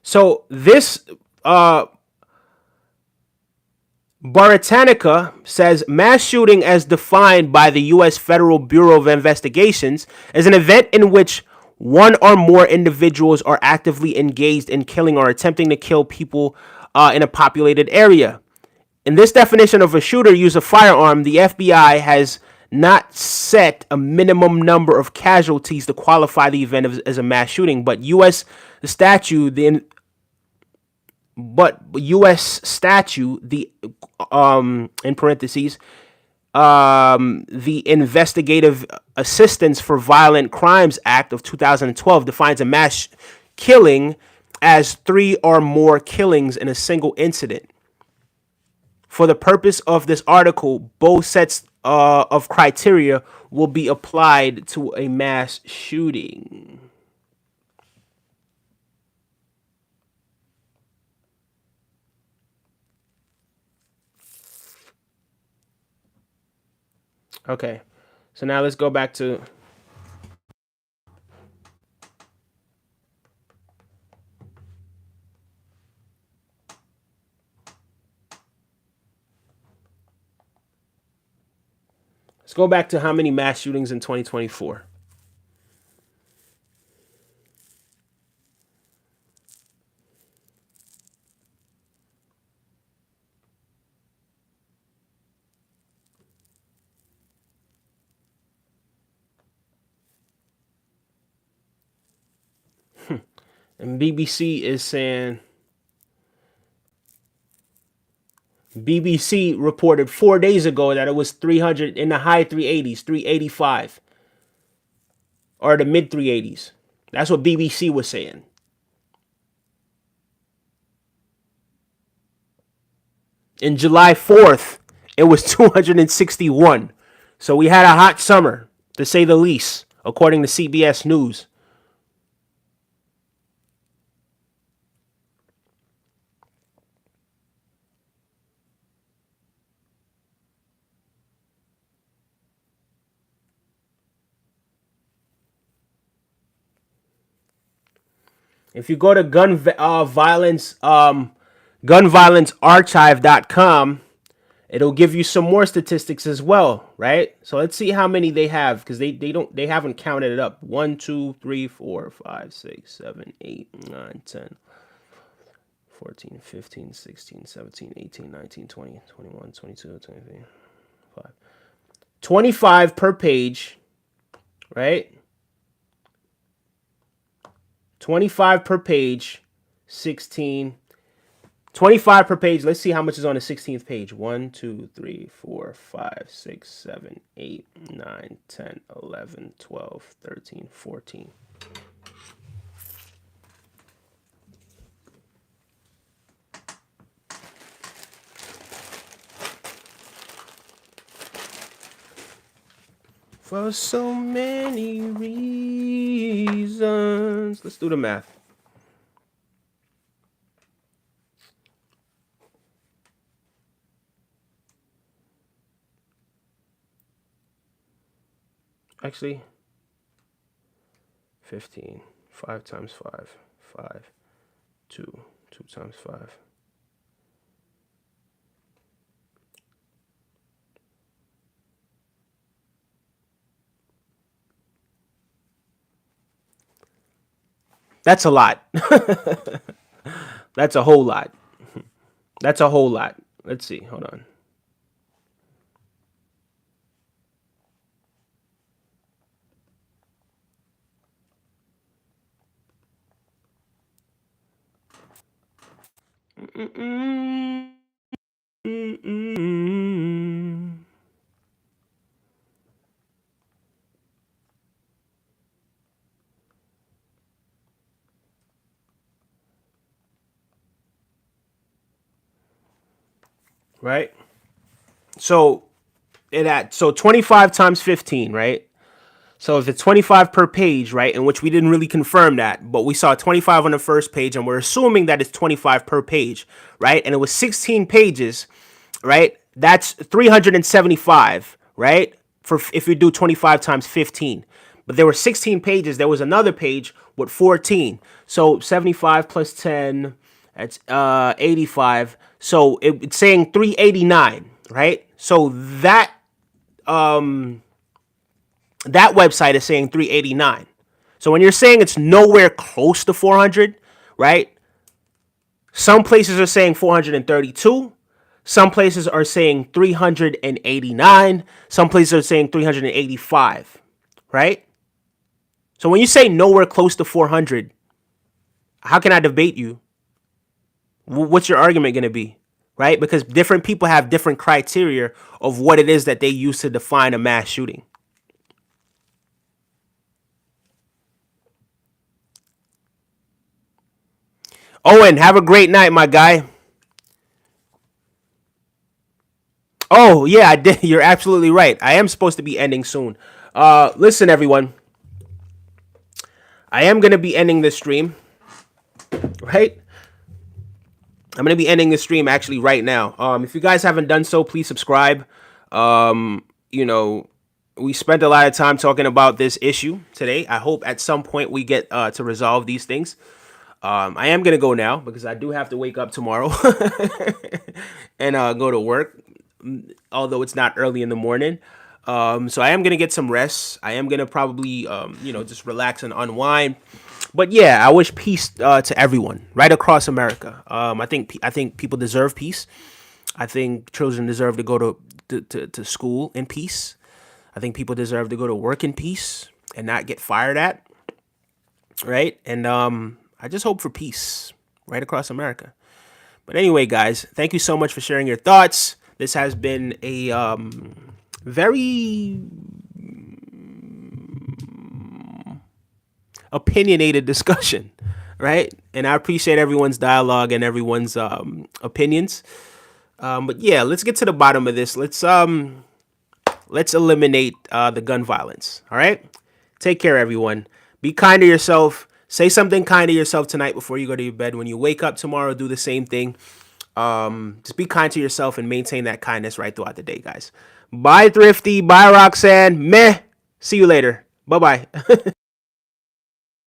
[SPEAKER 1] So this Baratanica says mass shooting, as defined by the U.S. Federal Bureau of Investigations, is an event in which one or more individuals are actively engaged in killing or attempting to kill people in a populated area. In this definition of a shooter use a firearm, the FBI has not set a minimum number of casualties to qualify the event as a mass shooting, but statute the in parentheses the Investigative Assistance for Violent Crimes Act of 2012 defines a mass killing as 3 or more killings in a single incident. For the purpose of this article, both sets of criteria will be applied to a mass shooting. Okay, so now let's go back to how many mass shootings in 2024. And BBC reported 4 days ago that it was 300 in the high 380s, 385, or the mid 380s. That's what BBC was saying. In July 4th, it was 261. So we had a hot summer, to say the least, according to CBS News. If you go to gunviolencearchive.com, it'll give you some more statistics as well, right? So let's see how many they have, because they haven't counted it up. 1, 2, 3, 4, 5, 6, 7, 8, 9, 10, 14, 15, 16, 17, 18, 19, 20, 21, 22, 23, 25 per page, right? 25 per page, 16, 25 per page. Let's see how much is on the 16th page. 1, 2, 3, 4, 5, 6, 7, 8, 9, 10, 11, 12, 13, 14. For so many reasons. Let's do the math. Actually, 15. 5 times 5. 5. 2. 2 times 5. That's a lot. That's a whole lot. That's a whole lot. Let's see. Hold on. Mm-mm. Mm-mm. Right. So 25 times 15, right? So if it's 25 per page, right, in which we didn't really confirm that, but we saw 25 on the first page and we're assuming that it's 25 per page, right? And it was 16 pages, right? That's 375, right? For if you do 25 times 15. But there were 16 pages. There was another page with 14. So 75 plus 10, that's 85. So it's saying 389, right? So that website is saying 389. So when you're saying it's nowhere close to 400, right? Some places are saying 432. Some places are saying 389. Some places are saying 385, right? So when you say nowhere close to 400, how can I debate you? What's your argument going to be? Right? Because different people have different criteria of what it is that they use to define a mass shooting. Owen, have a great night, my guy. Oh, yeah, I did. You're absolutely right. I am supposed to be ending soon. Listen, everyone. I am going to be ending this stream, right? I'm going to be ending this stream actually right now. If you guys haven't done so, please subscribe. You know, we spent a lot of time talking about this issue today. I hope at some point we get to resolve these things. I am going to go now because I do have to wake up tomorrow and go to work, although it's not early in the morning. So I am going to get some rest. I am going to probably, just relax and unwind. But yeah, I wish peace to everyone right across America. I think people deserve peace. I think children deserve to go to school in peace. I think people deserve to go to work in peace and not get fired at. Right. And I just hope for peace right across America. But anyway, guys, thank you so much for sharing your thoughts. This has been a very opinionated discussion, right? And I appreciate everyone's dialogue and everyone's opinions. But yeah, let's get to the bottom of this. Let's eliminate the gun violence. All right. Take care, everyone. Be kind to yourself. Say something kind to yourself tonight before you go to your bed. When you wake up tomorrow, do the same thing. Just be kind to yourself and maintain that kindness right throughout the day, guys. Bye, Thrifty. Bye, Roxanne. Meh. See you later. Bye-bye.